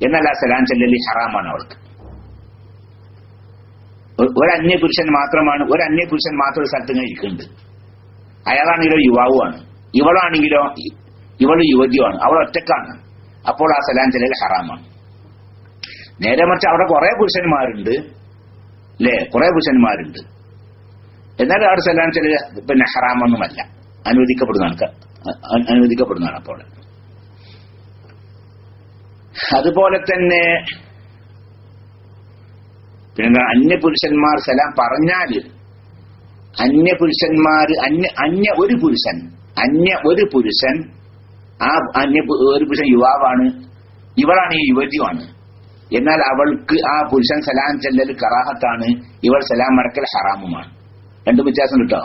എന്നാൽ ആ സലാം ചെല്ലലി ഹറാമാണ് അവൾക്ക്. ഒരു അന്യപുരുഷൻ മാത്രം ഒരു സ്ഥലത്ത് ഇങ്ങനെ ഇരിക്കുന്നുണ്ട്. അയാളാണെങ്കിലോ യുവാവുമാണ്, ഇവളാണെങ്കിലോ ഇവള് യുവതിയാണ്, അവൾ ഒറ്റക്കാണ്. അപ്പോൾ ആ സലാം ചെല്ലൽ ഹറാമാണ്. നേരെ മറിച്ച് അവിടെ കുറെ പുരുഷന്മാരുണ്ട്, കുറെ പുരുഷന്മാരുണ്ട്. എന്നാലും അവിടെ സലാം ചെല്ലൽ ഹറാമൊന്നുമല്ല, അനുവദിക്കപ്പെടുന്നതാണ്. അപ്പോൾ അതുപോലെ തന്നെ അന്യപുരുഷന്മാർ സലാം പറഞ്ഞാല് അന്യ ഒരു പുരുഷൻ യുവാവാണ്, ഇവളാണ് ഈ യുവതിയുമാണ്. എന്നാൽ അവൾക്ക് ആ പുരുഷൻ സലാം ചെല്ലൽ കറാഹത്താണ്, ഇവൾ സലാം മടക്കൽ ഹറാമുമാണ്. രണ്ടും വ്യത്യാസം കിട്ടോ.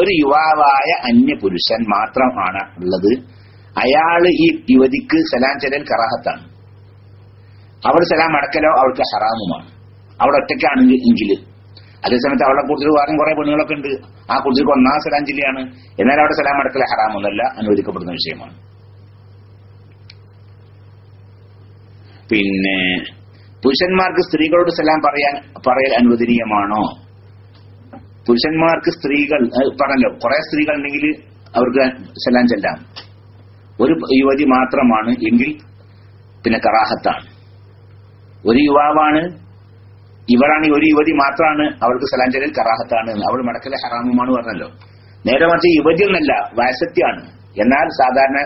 ഒരു യുവാവായ അന്യപുരുഷൻ മാത്രമാണ് ഉള്ളത്. അയാള് ഈ യുവതിക്ക് സലാം ചെല്ലൽ കറാഹത്താണ്. അവൾ സലാം മടക്കലോ അവൾക്ക് ഹറാമുമാണ്. അവൾ ഒറ്റയ്ക്കാണെങ്കിൽ. അതേസമയത്ത് അവളെ കൂടുതൽ വേറെ കുറെ പെണ്ണുങ്ങളൊക്കെ ഉണ്ട്. ആ കൂടുതൽ ഒന്നാം സലാം ജില്ലയാണ്. എന്നാൽ അവിടെ സലാം മടക്കൽ ഹറാമൊന്നല്ല, അനുവദിക്കപ്പെടുന്ന വിഷയമാണ്. പിന്നെ പുരുഷന്മാർക്ക് സ്ത്രീകളോട് സലാം പറയൽ അനുവദനീയമാണോ? പുരുഷന്മാർക്ക് സ്ത്രീകൾ പറഞ്ഞല്ലോ, കുറെ സ്ത്രീകൾ ഉണ്ടെങ്കിൽ അവർക്ക് സലാം ചെല്ലാം. ഒരു യുവതി മാത്രമാണ് എങ്കിൽ പിന്നെ കറാഹത്താണ്. ഒരു യുവാവാണ്, ഇവളാണെങ്കിൽ ഒരു യുവതി മാത്രമാണ്, അവൾക്ക് സലാം ചെല്ലൽ കറാഹത്താണ്, അവൾ മടക്കൽ ഹറാമുമാണ് പറഞ്ഞല്ലോ. നേരെ മറിച്ച് യുവതി എന്നല്ല, വയസ്സത്യാണ്. എന്നാൽ സാധാരണ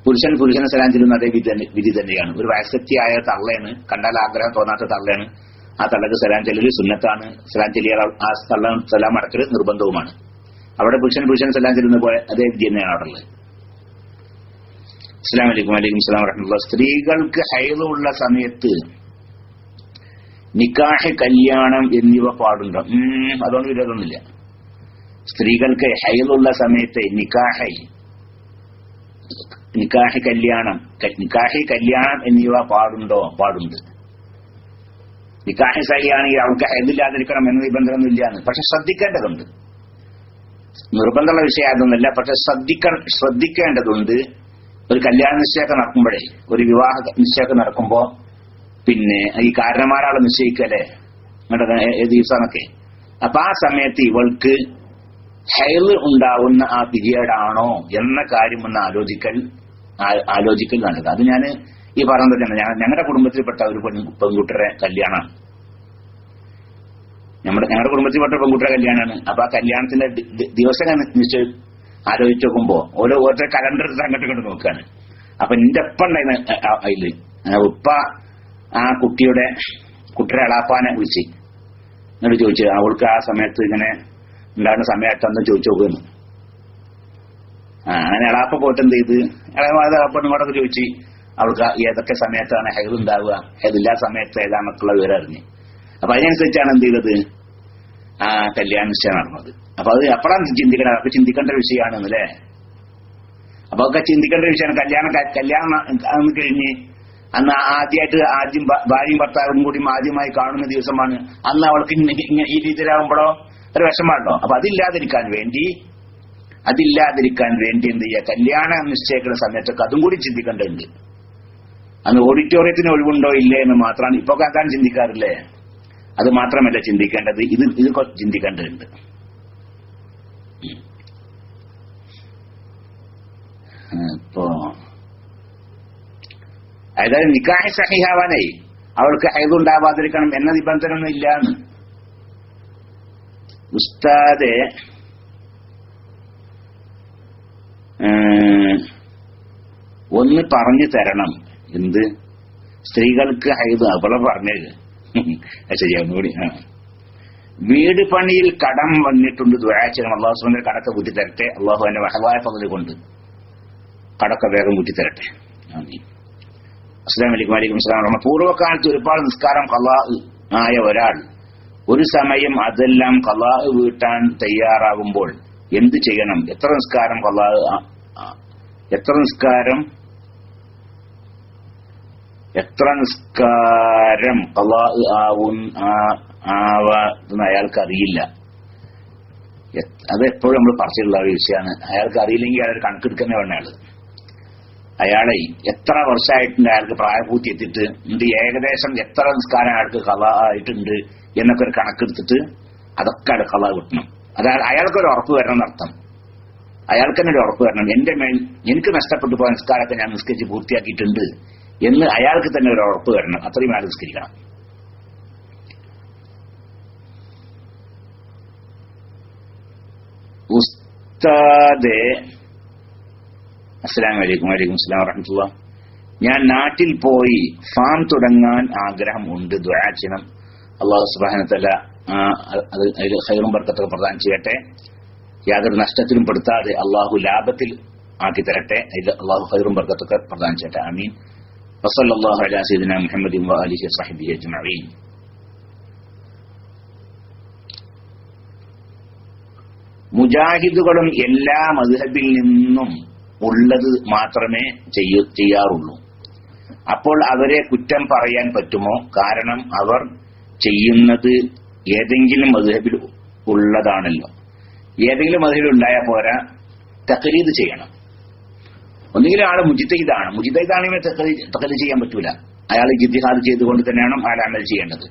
പുരുഷന് സലാം ചെല്ലുന്ന അതേ വിധി തന്നെയാണ്. ഒരു വയസ്സത്തിയായ തള്ളയാണ്, കണ്ടാൽ ആഗ്രഹം തോന്നാത്ത തള്ളയാണ്, ആ തള്ളക്ക് സലാം ചെല്ലൽ സുന്നത്താണ്. സലാം ചെല്ലിയാൽ ആ സലാം മടക്കൽ നിർബന്ധവുമാണ്. അവിടെ പുരുഷൻ സലാം ചെല്ലുന്ന പോലെ അതേ വിധി തന്നെയാണ് അവിടെ ഉള്ളത്. അസ്സലാമു അലൈക്കും. വലൈക്കും സലാം വറഹ്മത്തുള്ളാഹി. സ്ത്രീകൾക്ക് ഹൈള് ഉള്ള സമയത്ത് നിക്കാഹ്, കല്യാണം എന്നിവ പാടുണ്ടോ? അതുകൊണ്ട് വിരോധമൊന്നുമില്ല. സ്ത്രീകൾക്ക് ഹൈളുള്ള സമയത്ത് നിക്കാഹ്, കല്യാണം എന്നിവ പാടുണ്ട്. നിക്കാഹ് സഹിയാണെങ്കിൽ അവൾക്ക് ഹൈദില്ലാതിരിക്കണം എന്ന നിബന്ധനയൊന്നുമില്ലാന്ന്. പക്ഷെ ശ്രദ്ധിക്കേണ്ടതുണ്ട്. നിർബന്ധമുള്ള വിഷയം അതൊന്നുമല്ല, പക്ഷെ ശ്രദ്ധിക്കേണ്ടതുണ്ട്. ഒരു കല്യാണ നിശ്ചയമൊക്കെ നടക്കുമ്പോഴേ, ഒരു വിവാഹ നിശ്ചയമൊക്കെ നടക്കുമ്പോ പിന്നെ ഈ കാരണന്മാരാളെ നിശ്ചയിക്കല്ലേ ദിവസമൊക്കെ. അപ്പൊ ആ സമയത്ത് ഇവൾക്ക് ഹൈള് ഉണ്ടാവുന്ന ആ പീരിയഡാണോ എന്ന കാര്യം ഒന്ന് ആലോചിക്കൽ നല്ലത്. അത് ഞാൻ ഈ പറഞ്ഞത് തന്നെ, ഞങ്ങളുടെ കുടുംബത്തിൽപ്പെട്ട ഒരു പെൺകുട്ടിയുടെ കല്യാണമാണ്. ഞങ്ങളുടെ കുടുംബത്തിൽപ്പെട്ട പെൺകുട്ടിയുടെ കല്യാണമാണ്. അപ്പൊ ആ കല്യാണത്തിന്റെ ദിവസം ആലോചിച്ച് നോക്കുമ്പോ ഓരോ കലണ്ടർ അങ്ങോട്ട് കൊണ്ട് നോക്കുകയാണ്. അപ്പൊ എന്റെ ഉപ്പ ഉണ്ടായിരുന്ന അതില് ഉപ്പ ആ കുട്ടിയുടെ എളാപ്പാനെ വിളിച്ച് എന്നിട്ട് ചോദിച്ചു, അവൾക്ക് ആ സമയത്ത് ഇങ്ങനെ ഉണ്ടാകുന്ന സമയത്തൊന്ന് ചോദിച്ചു നോക്കുന്നു. അങ്ങനെ എളാപ്പ പോയിട്ട് എന്ത് ചെയ്ത് എളാപ്പനോടൊക്കെ ചോദിച്ച് അവൾക്ക് ഏതൊക്കെ സമയത്താണ് ഹൈദ് ഉണ്ടാവുക, ഹൈദില്ലാ സമയത്ത് ഏതാന്നൊക്കെയുള്ള വിവരം അറിഞ്ഞ്. അപ്പൊ അതിനനുസരിച്ചാണ് എന്ത് ചെയ്തത്, കല്യാണ നിശ്ചയം നടന്നത്. അപ്പൊ അത് എപ്പോഴാണ് ചിന്തിക്കണം, അതൊക്കെ ചിന്തിക്കേണ്ട വിഷയമാണ് അല്ലേ. അപ്പൊ ഒക്കെ ചിന്തിക്കേണ്ട വിഷയമാണ്. കല്യാണം കഴിഞ്ഞ് അന്ന് ആദ്യം ഭാര്യയും ഭർത്താവും കൂടി ആദ്യമായി കാണുന്ന ദിവസമാണ്. അന്ന് അവൾക്ക് ഈ രീതിയിലാവുമ്പോഴോ ഒരു വിഷമാണല്ലോ. അപ്പൊ അതില്ലാതിരിക്കാൻ വേണ്ടി എന്ത് ചെയ്യുക, കല്യാണ നിശ്ചയിക്കുന്ന സമയത്തൊക്കെ അതും കൂടി ചിന്തിക്കേണ്ടതുണ്ട്. അന്ന് ഓഡിറ്റോറിയത്തിന് ഒഴിവുണ്ടോ ഇല്ലേ എന്ന് മാത്രമാണ് ഇപ്പൊ അതാണ് ചിന്തിക്കാറില്ലേ. അത് മാത്രമല്ല ചിന്തിക്കേണ്ടത്, ഇത് ചിന്തിക്കേണ്ടതുണ്ട്. ഇപ്പോ അതായത് നിക്കാഹ് സഹിഹാവാനായി അവൾക്ക് ഹൈദ് ഉണ്ടാവാതിരിക്കണം എന്ന നിബന്ധന ഒന്നും ഇല്ലാന്ന്. ഉസ്താദെ ഒന്ന് പറഞ്ഞു തരണം, എന്ത് സ്ത്രീകൾക്ക് ഹൈദ് അവളെ പറഞ്ഞത് ശരിയാ ഒന്നുകൂടി. വീട് പണിയിൽ കടം വന്നിട്ടുണ്ട്, ദുആ ചെയ്യണം. അള്ളാഹു സുബ്ഹാനഹു കടക്കെ കൂട്ടി തരട്ടെ. അള്ളാഹു എന്റെ മഹവായ ഫضل കൊണ്ട് കടക്കെ വേഗം കൂട്ടി തരട്ടെ. അസ്സലാമു അലൈക്കും. വഅലൈക്കും അസ്സലാം. പൂർവ്വകാലത്ത് ഒരുപാട് നിസ്കാരം ഖളാ ആയ ഒരാൾ ഒരു സമയം അതെല്ലാം ഖളാ വീട്ടാൻ തയ്യാറാകുമ്പോൾ എന്ത് ചെയ്യണം? എത്ര നിസ്കാരം ഖളാ ആവാന്ന് അയാൾക്ക് അറിയില്ല. അത് എപ്പോഴും നമ്മൾ പറഞ്ഞിട്ടുള്ള ഒരു വിഷയമാണ്. അയാൾക്ക് അറിയില്ലെങ്കിൽ അയാൾ കണക്കെടുക്കുന്ന വേണ്ട. അയാളെ എത്ര വർഷമായിട്ടുണ്ട്, അയാൾക്ക് പ്രായപൂർത്തി എത്തിയിട്ട് ഏകദേശം എത്ര നിസ്കാരം അയാൾക്ക് ഖളാ ആയിട്ടുണ്ട് എന്നൊക്കെ ഒരു കണക്കെടുത്തിട്ട് അതൊക്കെ അയാൾ ഖളാ കിട്ടണം. അതായത് അയാൾക്കൊരു ഉറപ്പ് വരണം എന്നർത്ഥം. അയാൾക്ക് തന്നെ ഒരു ഉറപ്പ് വരണം, എന്റെ മേൽ എനിക്ക് നഷ്ടപ്പെട്ടു പോയ നിസ്കാരത്തെ ഞാൻ നിസ്കരിച്ച് പൂർത്തിയാക്കിയിട്ടുണ്ട് എന്ന് അയാൾക്ക് തന്നെ ഒരു ഉറപ്പ് വരണം. അത്രയും അയാൾ നിസ്കരിക്കണം. ഉസ്താദേ, അസ്സലാമു അലൈക്കും. വഅലൈക്കും അസ്സലാം വറഹ്മത്തുള്ളാഹി. ഞാൻ നാട്ടിൽ പോയി ഫാം തുടങ്ങാൻ ആഗ്രഹം ഉണ്ട്, ദുആ ചെയ്യണം. അല്ലാഹു സുബ്ഹാനഹു വ തആല അതിൽ ഖൈറും ബർക്കത്തും പ്രദാനം ചെയ്യട്ടെ. യാതൊരു നഷ്ടത്തിലും പെടുത്താതെ അള്ളാഹു ലാഭത്തിൽ ആക്കി തരട്ടെ. അള്ളാഹു ഖൈറും ബർക്കത്തൊക്കെ പ്രദാനം ചെയ്യട്ടെ. ആമീൻ. വസല്ലല്ലാഹു അലാ സയ്യിദിനാ മുഹമ്മദിൻ വആലിഹി വസഹ്ബിഹി അജ്മഈൻ. മുജാഹിദുകളും എല്ലാ മദ്ഹബിൽ നിന്നും ഉള്ളത് മാത്രമേ ചെയ്യാറുള്ളൂ. അപ്പോൾ അവരെ കുറ്റം പറയാൻ പറ്റുമോ? കാരണം അവർ ചെയ്യുന്നത് ഏതെങ്കിലും മദ്ഹബിൽ ഉള്ളതാണല്ലോ. ഏതെങ്കിലും മദ്ഹബിൽ ഉണ്ടായാൽ പോരാ, തഖ്ലീദ് ചെയ്യണം. ഒന്നുകിലും ആള് മുജ്തഹിദാണെങ്കിൽ തഖ്ലീദ് ചെയ്യാൻ പറ്റൂല. അയാൾ ഇജ്തിഹാദ് ചെയ്തുകൊണ്ട് തന്നെയാണ് അയാൾ അമൽ ചെയ്യേണ്ടത്.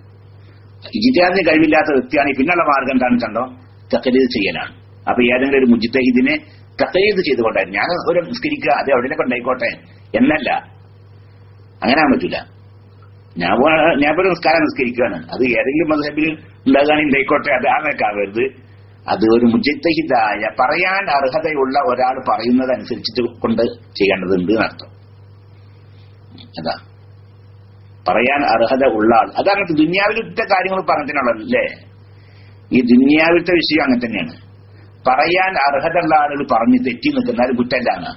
ഇജ്തിഹാദിന് കഴിവില്ലാത്ത വ്യക്തിയാണെങ്കിൽ പിന്നുള്ള മാർഗം എന്താണെന്ന് കണ്ടോ, തഖ്ലീദ് ചെയ്യലാണ്. അപ്പൊ ഏതെങ്കിലും ഒരു മുജ്തഹിദിനെ തഖ്ലീദ് ചെയ്തുകൊണ്ടായിരുന്നു ഞാൻ ഒരു നിസ്കരിക്കുക, അത് എവിടെയൊക്കെ ഉണ്ടായിക്കോട്ടെ എന്നല്ല, അങ്ങനെ പറ്റൂല. ഞാൻ ഒരു നിസ്കാരം നിസ്കരിക്കുകയാണ്, അത് ഏതെങ്കിലും മദ്ഹബിൽ ഉണ്ടാകാണെങ്കിൽ ഉണ്ടായിക്കോട്ടെ, അത് ആകാവരുത്. അത് ഒരു മുജ്തഹിദായ പറയാൻ അർഹതയുള്ള ഒരാൾ പറയുന്നതനുസരിച്ചിട്ട് കൊണ്ട് ചെയ്യേണ്ടതുണ്ട് എന്നർത്ഥം. അതാ പറയാൻ അർഹത ഉള്ള ആൾ. അതങ്ങനത്തെ ദുന്യാവിലത്തെ കാര്യങ്ങൾ പറഞ്ഞിട്ടുള്ളതല്ലേ. ഈ ദുന്യാവിലത്തെ വിഷയം അങ്ങനെ തന്നെയാണ്. പറയാൻ അർഹതയുള്ള ആളുകൾ പറഞ്ഞ് തെറ്റി നിൽക്കുന്നാലും കുറ്റല്ലാണ്.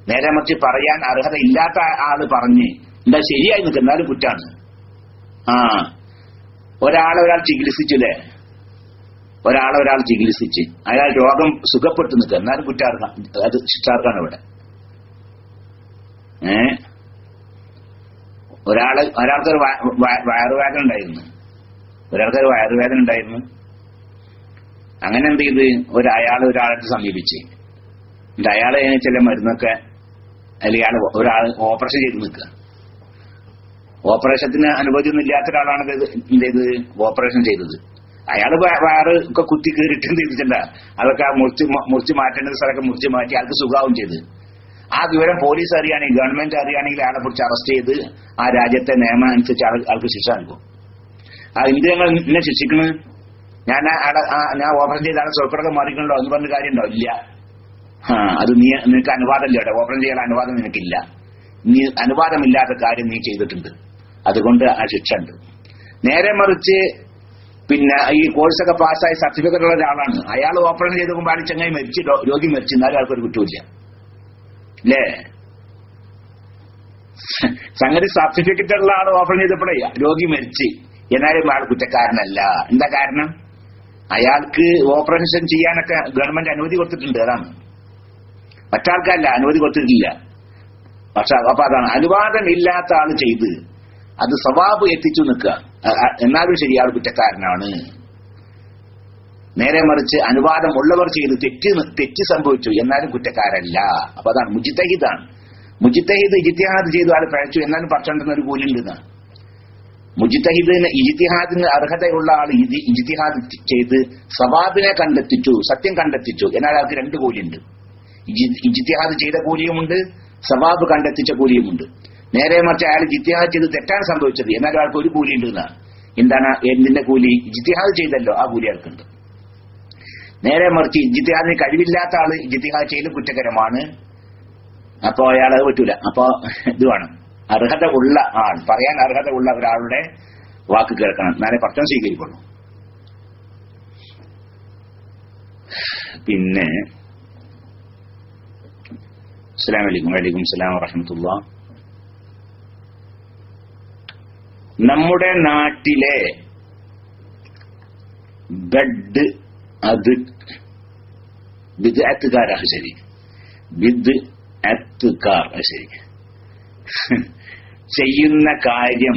നേരെ മറിച്ച് പറയാൻ അർഹത ഇല്ലാത്ത ആള് പറഞ്ഞ് എന്താ ശരിയായി നിൽക്കുന്നാലും കുറ്റാണ്. ഒരാൾ ചികിത്സിച്ചില്ലേ, ഒരാൾ ചികിത്സിച്ച് അയാൾ രോഗം സുഖപ്പെട്ടു നിൽക്കുക, എന്നാലും കുറ്റാർക്കാം, അത് ശിക്ഷാർക്കാണ് ഇവിടെ. ഒരാൾക്കൊരു വയറുവേദന ഉണ്ടായിരുന്നു. അങ്ങനെ എന്ത് ചെയ്ത് ഒരാളെ സമീപിച്ച് എന്നിട്ട് അയാളെ ചില മരുന്നൊക്കെ അല്ലെങ്കിൽ ഒരാൾ ഓപ്പറേഷൻ ചെയ്ത് നിൽക്കുക. ഓപ്പറേഷത്തിന് അനുഭവമൊന്നും ഇല്ലാത്ത ഒരാളാണ് എന്ത് ചെയ്ത് ഓപ്പറേഷൻ ചെയ്തത്. അയാൾ വയറ് ഒക്കെ കുത്തി കയറിയിട്ട് എന്ത് ചെയ്തിട്ടില്ല, അതൊക്കെ മുറിച്ച് മാറ്റേണ്ട സ്ഥലമൊക്കെ മുറിച്ച് മാറ്റി ആൾക്ക് സുഖാവും ചെയ്ത്. ആ വിവരം പോലീസ് അറിയുകയാണെങ്കിൽ, ഗവൺമെന്റ് അറിയുകയാണെങ്കിൽ അയാളെ കുറിച്ച് അറസ്റ്റ് ചെയ്ത് ആ രാജ്യത്തെ നിയമം അനുസരിച്ച് ആൾക്ക് ശിക്ഷ നൽകും. എന്ത് ഞങ്ങൾ എന്നെ ശിക്ഷിക്കുന്നത്? ഞാൻ ഓപ്പറേഷൻ ചെയ്ത ആളെ സ്വൽപ്പടക്കം മാറിക്കണല്ലോ എന്ന് പറഞ്ഞ കാര്യമുണ്ടോ? ഇല്ല. അത് നിനക്ക് അനുവാദമില്ല, ഇവിടെ ഓപ്പറേഷൻ ചെയ്യാൻ അനുവാദം നിനക്കില്ല. നീ അനുവാദമില്ലാത്ത കാര്യം നീ ചെയ്തിട്ടുണ്ട്, അതുകൊണ്ട് ആ ശിക്ഷ ഉണ്ട്. നേരെ മറിച്ച് പിന്നെ ഈ കോഴ്സൊക്കെ പാസ്സായി സർട്ടിഫിക്കറ്റ് ഉള്ള ഒരാളാണ്. അയാൾ ഓപ്പറേഷൻ ചെയ്ത് നോക്കുമ്പോൾ അയാൾ ചങ്ങായി മരിച്ചു, രോഗി മരിച്ചു, എന്നാലും ആൾക്കൊരു കുറ്റമില്ല അല്ലേ? സംഗതി സർട്ടിഫിക്കറ്റ് ഉള്ള ആൾ ഓപ്പറേഷൻ ചെയ്തപ്പോഴേ രോഗി മരിച്ച്, എന്നാലും ആൾ കുറ്റക്കാരനല്ല. എന്താ കാരണം? അയാൾക്ക് ഓപ്പറേഷൻ ചെയ്യാനൊക്കെ ഗവൺമെന്റ് അനുമതി കൊടുത്തിട്ടുണ്ട്. അതാണ്, മറ്റാൾക്കല്ല അനുമതി കൊടുത്തിട്ടില്ല. പക്ഷെ അപ്പൊ അതാണ് അനുവാദം ഇല്ലാത്ത ആൾ ചെയ്ത് അത് സവാബ് എത്തിച്ചു നിൽക്കുക, എന്നാലും ശരി ആൾ കുറ്റക്കാരനാണ്. നേരെ മറിച്ച് അനുവാദം ഉള്ളവർ ചെയ്ത് തെറ്റ് സംഭവിച്ചു, എന്നാലും കുറ്റക്കാരല്ല. അപ്പൊ അതാണ് മുജ്തഹിദാണ്. മുജ്തഹിദ് ഇജ്തിഹാദ് ചെയ്തു ആൾ പഴച്ചു, എന്നാലും പക്ഷണ്ടെന്ന ഒരു കൂലിണ്ടെന്നാണ്. മുജ്തഹിദിന് ഇജ്തിഹാദിന് അർഹതയുള്ള ആൾ ഇജ്തിഹാദ് ചെയ്ത് സവാബിനെ കണ്ടെത്തിച്ചു, സത്യം കണ്ടെത്തിച്ചു, എന്നാൽ ആൾക്ക് രണ്ട് കൂലിയുണ്ട്. ഇജ്തിഹാദ് ചെയ്ത കൂലിയുമുണ്ട്, സവാബ് കണ്ടെത്തിച്ച കൂലിയുമുണ്ട്. നേരെ മറിച്ച് അയാൾ ഇജ്തിഹാദ് ചെയ്ത് തെറ്റാണ് സംഭവിച്ചത്, എന്നാൽ ആൾക്ക് ഒരു കൂലി ഉണ്ട് എന്നാണ്. എന്താണ് എന്തിന്റെ കൂലി? ഇജ്തിഹാദ് ചെയ്തല്ലോ, ആ കൂലി ആൾക്കുണ്ട്. നേരെ മറിച്ച് ഇജ്തിഹാദിന് കഴിവില്ലാത്ത ആള് ഇജ്തിഹാദ് ചെയ്ത് കുറ്റകരമാണ്, അപ്പോ അയാൾ അത് പറ്റൂല. അപ്പോ ഇത് വേണം, അർഹത ഉള്ള ആൾ, പറയാൻ അർഹത ഉള്ള ഒരാളുടെ വാക്ക് കേൾക്കണം, എന്നാലേ പത്രം സ്വീകരിക്കുള്ളൂ. പിന്നെ അസ്സലാമു അലൈക്കും. വഅലൈക്കും സലാം വറഹ്മത്തുള്ളാഹ്. നമ്മുടെ നാട്ടിലെ ബെഡ് അത് ബിദ്അത്തുകാരാണ്. ശരി, ബിദ്അത്തുകാർ ശരി ചെയ്യുന്ന കാര്യം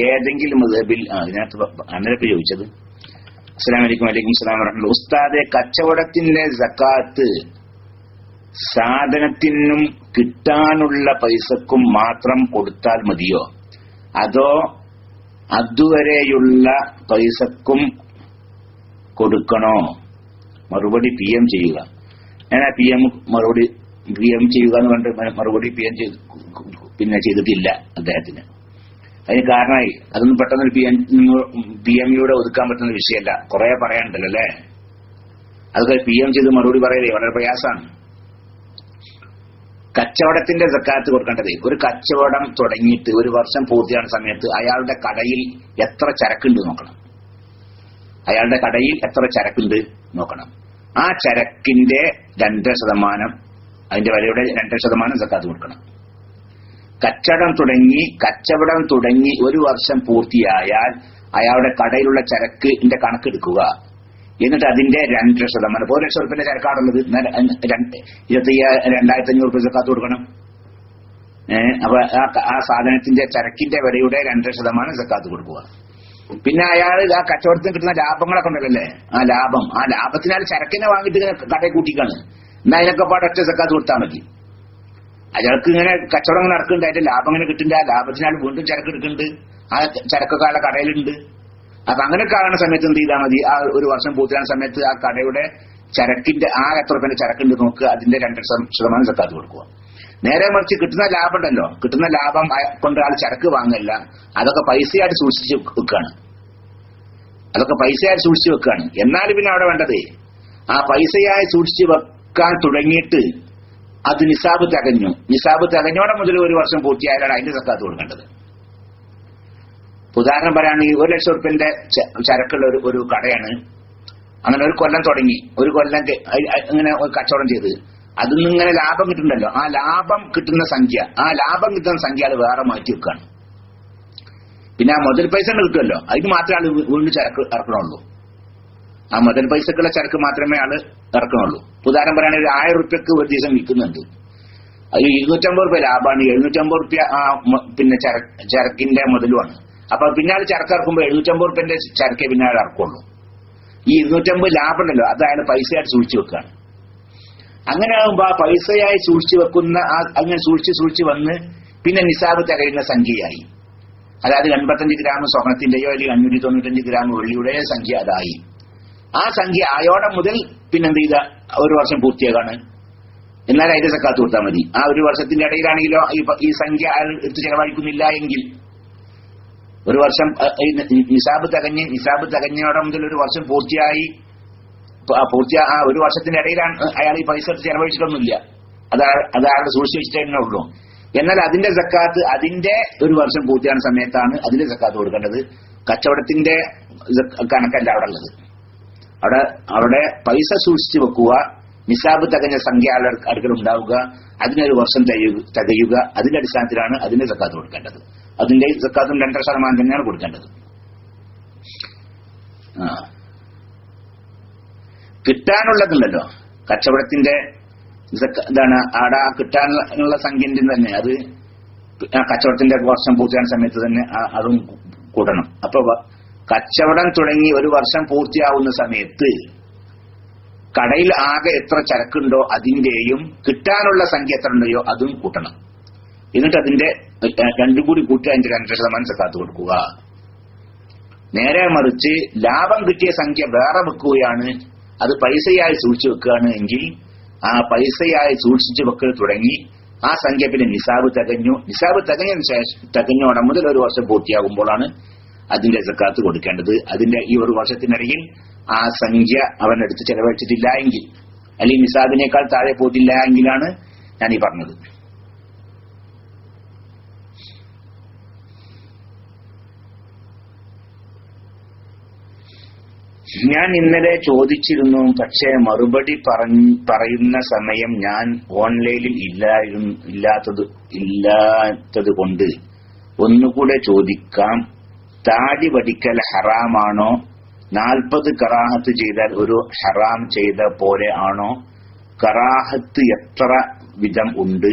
ഏതെങ്കിലും മദ്ഹബിൽ അതിനകത്ത് അന്നരപ്പ് ചോദിച്ചത്. അസ്സലാമു അലൈക്കും. വഅലൈക്കും സലാം വറഹ്മത്തുള്ളാഹി. ഉസ്താദെ, കച്ചവടത്തിന്റെ സക്കാത്ത് സാധനത്തിനും കിട്ടാനുള്ള പൈസക്കും മാത്രം കൊടുത്താൽ മതിയോ, അതോ അതുവരെയുള്ള പൈസക്കും കൊടുക്കണോ? മറുപടി PM ചെയ്യുക. ഞാൻ ആ PM ചെയ്യുക എന്ന് പറഞ്ഞിട്ട് മറുപടി PM ചെയ്തിട്ടില്ല അദ്ദേഹത്തിന്. അതിന് കാരണമായി അതൊന്നും പെട്ടെന്ന് PM ഒതുക്കാൻ പറ്റുന്ന വിഷയമല്ല, കുറെ പറയാനുണ്ടല്ലോ അല്ലേ. അതൊക്കെ PM ചെയ്ത് മറുപടി പറയലേ വളരെ പ്രയാസമാണ്. കച്ചവടത്തിന്റെ സക്കാത്ത് കൊടുക്കേണ്ടത്, ഒരു കച്ചവടം തുടങ്ങിയിട്ട് ഒരു വർഷം പൂർത്തിയാകുന്ന സമയത്ത് അയാളുടെ കടയിൽ എത്ര ചരക്കുണ്ട് നോക്കണം. അയാളുടെ കടയിൽ എത്ര ചരക്കുണ്ട് നോക്കണം. ആ ചരക്കിന്റെ 2%, അതിന്റെ വിലയുടെ 2% സക്കാത്ത് കൊടുക്കണം. കച്ചവടം തുടങ്ങി ഒരു വർഷം പൂർത്തിയായാൽ അയാളുടെ കടയിലുള്ള ചരക്കിന്റെ കണക്കെടുക്കുക. എന്നിട്ട് അതിന്റെ 2%, 1 ലക്ഷം റുപ്യന്റെ ചരക്കാണുള്ളത്, 2,500 സക്കാത്ത് കൊടുക്കണം. അപ്പൊ ആ സാധനത്തിന്റെ ചരക്കിന്റെ വിലയുടെ 2% സക്കാത്ത് കൊടുക്കുക. പിന്നെ അയാൾ ആ കച്ചവടത്തിന് കിട്ടുന്ന ലാഭങ്ങളൊക്കെ ഉണ്ടല്ലേ, ആ ലാഭത്തിനാൽ ചരക്കിനെ വാങ്ങിയിട്ട് കടയിൽ കൂട്ടിക്കാണ്, എന്നാ അതിനൊക്കെ ഒറ്റ സക്കാത്ത് കൊടുത്താൽ മതി. അയാൾക്ക് ഇങ്ങനെ കച്ചവടം നടക്കുന്നുണ്ട്, അതിന്റെ ലാഭം ഇങ്ങനെ കിട്ടുന്നുണ്ട്, ആ ലാഭത്തിനാൽ വീണ്ടും ചരക്ക് എടുക്കുന്നുണ്ട്, ആ ചരക്കൊക്കെ ആളുടെ കടയിലുണ്ട്. അപ്പൊ അങ്ങനെയൊക്കെ ആകുന്ന സമയത്ത് എന്ത് ചെയ്താൽ മതി, ആ ഒരു വർഷം പൂർത്തിയാകുന്ന സമയത്ത് ആ കടയുടെ ചരക്കിന്റെ എത്ര രൂപ ചരക്കുണ്ട് നോക്കുക, അതിന്റെ 2% സക്കാത്ത് കൊടുക്കുക. നേരെ മറിച്ച് കിട്ടുന്ന ലാഭം ഉണ്ടല്ലോ, കിട്ടുന്ന ലാഭം കൊണ്ട് ആൾ ചരക്ക് വാങ്ങല്ല, അതൊക്കെ പൈസയായിട്ട് സൂക്ഷിച്ച് വെക്കുകയാണ്. എന്നാലും പിന്നെ അവിടെ വേണ്ടത് ആ പൈസയായി സൂക്ഷിച്ച് വെക്കാൻ തുടങ്ങിയിട്ട് അത് നിസാബ് തികഞ്ഞോടെ മുതൽ ഒരു വർഷം പൂർത്തിയായാലാണ് അതിന്റെ സക്കാത്ത് കൊടുക്കേണ്ടത്. ഉദാഹരണം പറയുകയാണെങ്കിൽ 1 ലക്ഷം റുപ്യന്റെ ചരക്കുള്ള ഒരു കടയാണ്. അങ്ങനെ ഒരു കൊല്ലം തുടങ്ങി, ഒരു കൊല്ലം ഇങ്ങനെ കച്ചവടം ചെയ്ത് അതിൽ നിന്ന് ഇങ്ങനെ ലാഭം കിട്ടുന്നുണ്ടല്ലോ, ആ ലാഭം കിട്ടുന്ന സംഖ്യ അത് വേറെ മാറ്റി വെക്കുകയാണ്. പിന്നെ ആ മുതൽ പൈസ കിട്ടുമല്ലോ, അതിന് മാത്രമേ ആള് വീണ്ടും ചരക്ക് ഇറക്കണുള്ളൂ. ആ മുതൽ പൈസക്കുള്ള ചരക്ക് മാത്രമേ ആള് ഇറക്കണുള്ളൂ. ഉദാഹരണം പറയുകയാണെങ്കിൽ 1000 റുപ്യക്ക് ഒരു ദിവസം വിൽക്കുന്നുണ്ട്, അത് 250 റുപ്യ ലാഭമാണ്, 750 റുപ്യ പിന്നെ ചരക്കിന്റെ മുതലുമാണ്. അപ്പൊ പിന്നെ ആൾ ചരക്ക് ഇറക്കുമ്പോൾ 750 റുപ്യന്റെ ചരക്കേ പിന്നെ ആൾ ഇറക്കുള്ളൂ. ഈ 250 ലാഭം ഉണ്ടല്ലോ, അത് അയാൾ പൈസയായിട്ട് സൂക്ഷിച്ചു വെക്കുകയാണ്. അങ്ങനെ ആകുമ്പോ ആ പൈസയായി സൂക്ഷിച്ചു വെക്കുന്ന അങ്ങനെ സൂക്ഷിച്ച് വന്ന് പിന്നെ നിസാബ് തികയുന്ന സംഖ്യയായി. അതായത് 85 ഗ്രാം സ്വർണത്തിന്റെയോ അല്ലെങ്കിൽ 595 ഗ്രാം വെള്ളിയുടെയോ സംഖ്യ അതായി. ആ സംഖ്യ ആയോടെ മുതൽ പിന്നെന്ത് ചെയ്ത ഒരു വർഷം പൂർത്തിയാകാണ്, എന്നാൽ അതിന്റെ സക്കാത്ത് കൊടുത്താൽ മതി. ആ ഒരു വർഷത്തിന്റെ ഇടയിലാണെങ്കിലോ ഈ സംഖ്യ അയാൾ എടുത്ത് ചെലവഴിക്കുന്നില്ല എങ്കിൽ ഒരു വർഷം നിസാബ് തികഞ്ഞോടെ മുതൽ ഒരു വർഷം പൂർത്തിയായി ആ ഒരു വർഷത്തിന്റെ ഇടയിലാണ് അയാൾ ഈ പൈസ എടുത്ത് ചെലവഴിച്ചിട്ടൊന്നുമില്ല, അത് അയാളുടെ സൂക്ഷിച്ച് വെച്ചിട്ടേ തന്നെ ഉള്ളൂ. എന്നാൽ അതിന്റെ സക്കാത്ത് അതിന്റെ ഒരു വർഷം പൂർത്തിയാകുന്ന സമയത്താണ് അതിന്റെ സക്കാത്ത് കൊടുക്കേണ്ടത്. കച്ചവടത്തിന്റെ കണക്കല്ല അവിടെ ഉള്ളത്. അവിടെ പൈസ സൂക്ഷിച്ചു വെക്കുക, നിസാബ് തികഞ്ഞ സംഖ്യ അടുക്കൽ ഉണ്ടാവുക, അതിനൊരു വർഷം തികയുക, അതിന്റെ അടിസ്ഥാനത്തിലാണ് അതിന്റെ സക്കാത്ത് കൊടുക്കേണ്ടത്. അതിന്റെ സക്കാത്തും 2% തന്നെയാണ് കൊടുക്കേണ്ടത്. കിട്ടാനുള്ളതുണ്ടല്ലോ കച്ചവടത്തിന്റെ ഇതാണ് അവിടെ കിട്ടാനുള്ള സംഖ്യന്റെ തന്നെ അത് കച്ചവടത്തിന്റെ വർഷം പൂർത്തിയാകുന്ന സമയത്ത് തന്നെ അതും കൂട്ടണം. അപ്പൊ കച്ചവടം തുടങ്ങി ഒരു വർഷം പൂർത്തിയാവുന്ന സമയത്ത് കടയിൽ ആകെ എത്ര ചരക്കുണ്ടോ അതിന്റെയും കിട്ടാനുള്ള സംഖ്യ എത്ര ഉണ്ടോ അതും കൂട്ടണം. എന്നിട്ട് അതിന്റെ രണ്ടും കൂടി കൂട്ടി അതിന്റെ 2% സക്കാത്ത് കൊടുക്കുക. നേരെ മറിച്ച് ലാഭം കിട്ടിയ സംഖ്യ വേറെ വെക്കുകയാണ്, അത് പൈസയായി സൂക്ഷിച്ചു വെക്കുകയാണ് എങ്കിൽ ആ പൈസയായി സൂക്ഷിച്ചു വെക്കൽ തുടങ്ങി ആ സംഖ്യ പിന്നെ നിസാബ് തികഞ്ഞതിന് ശേഷം തികഞ്ഞോടെ മുതൽ ഒരു വർഷം പൂർത്തിയാകുമ്പോഴാണ് അതിന്റെ സക്കാത്ത് കൊടുക്കേണ്ടത്. അതിന്റെ ഈ ഒരു വർഷത്തിനിടയിൽ ആ സംഖ്യ അവനെടുത്ത് ചെലവഴിച്ചിട്ടില്ല എങ്കിൽ, അല്ലെങ്കിൽ നിസാബിനേക്കാൾ താഴെ പോയിട്ടില്ല എങ്കിലാണ് ഞാൻ ഈ പറഞ്ഞത്. ഞാൻ ഇന്നലെ ചോദിച്ചിരുന്നു, പക്ഷേ മറുപടി പറയുന്ന സമയം ഞാൻ ഓൺലൈനിൽ ഇല്ലാത്തത് കൊണ്ട് ഒന്നുകൂടെ ചോദിക്കാം. താടി വടിക്കൽ ഹറാമാണോ? 40 കറാഹത്ത് ചെയ്താൽ ഒരു ഹറാം ചെയ്ത പോലെ ആണോ? കറാഹത്ത് എത്ര വിധം ഉണ്ട്?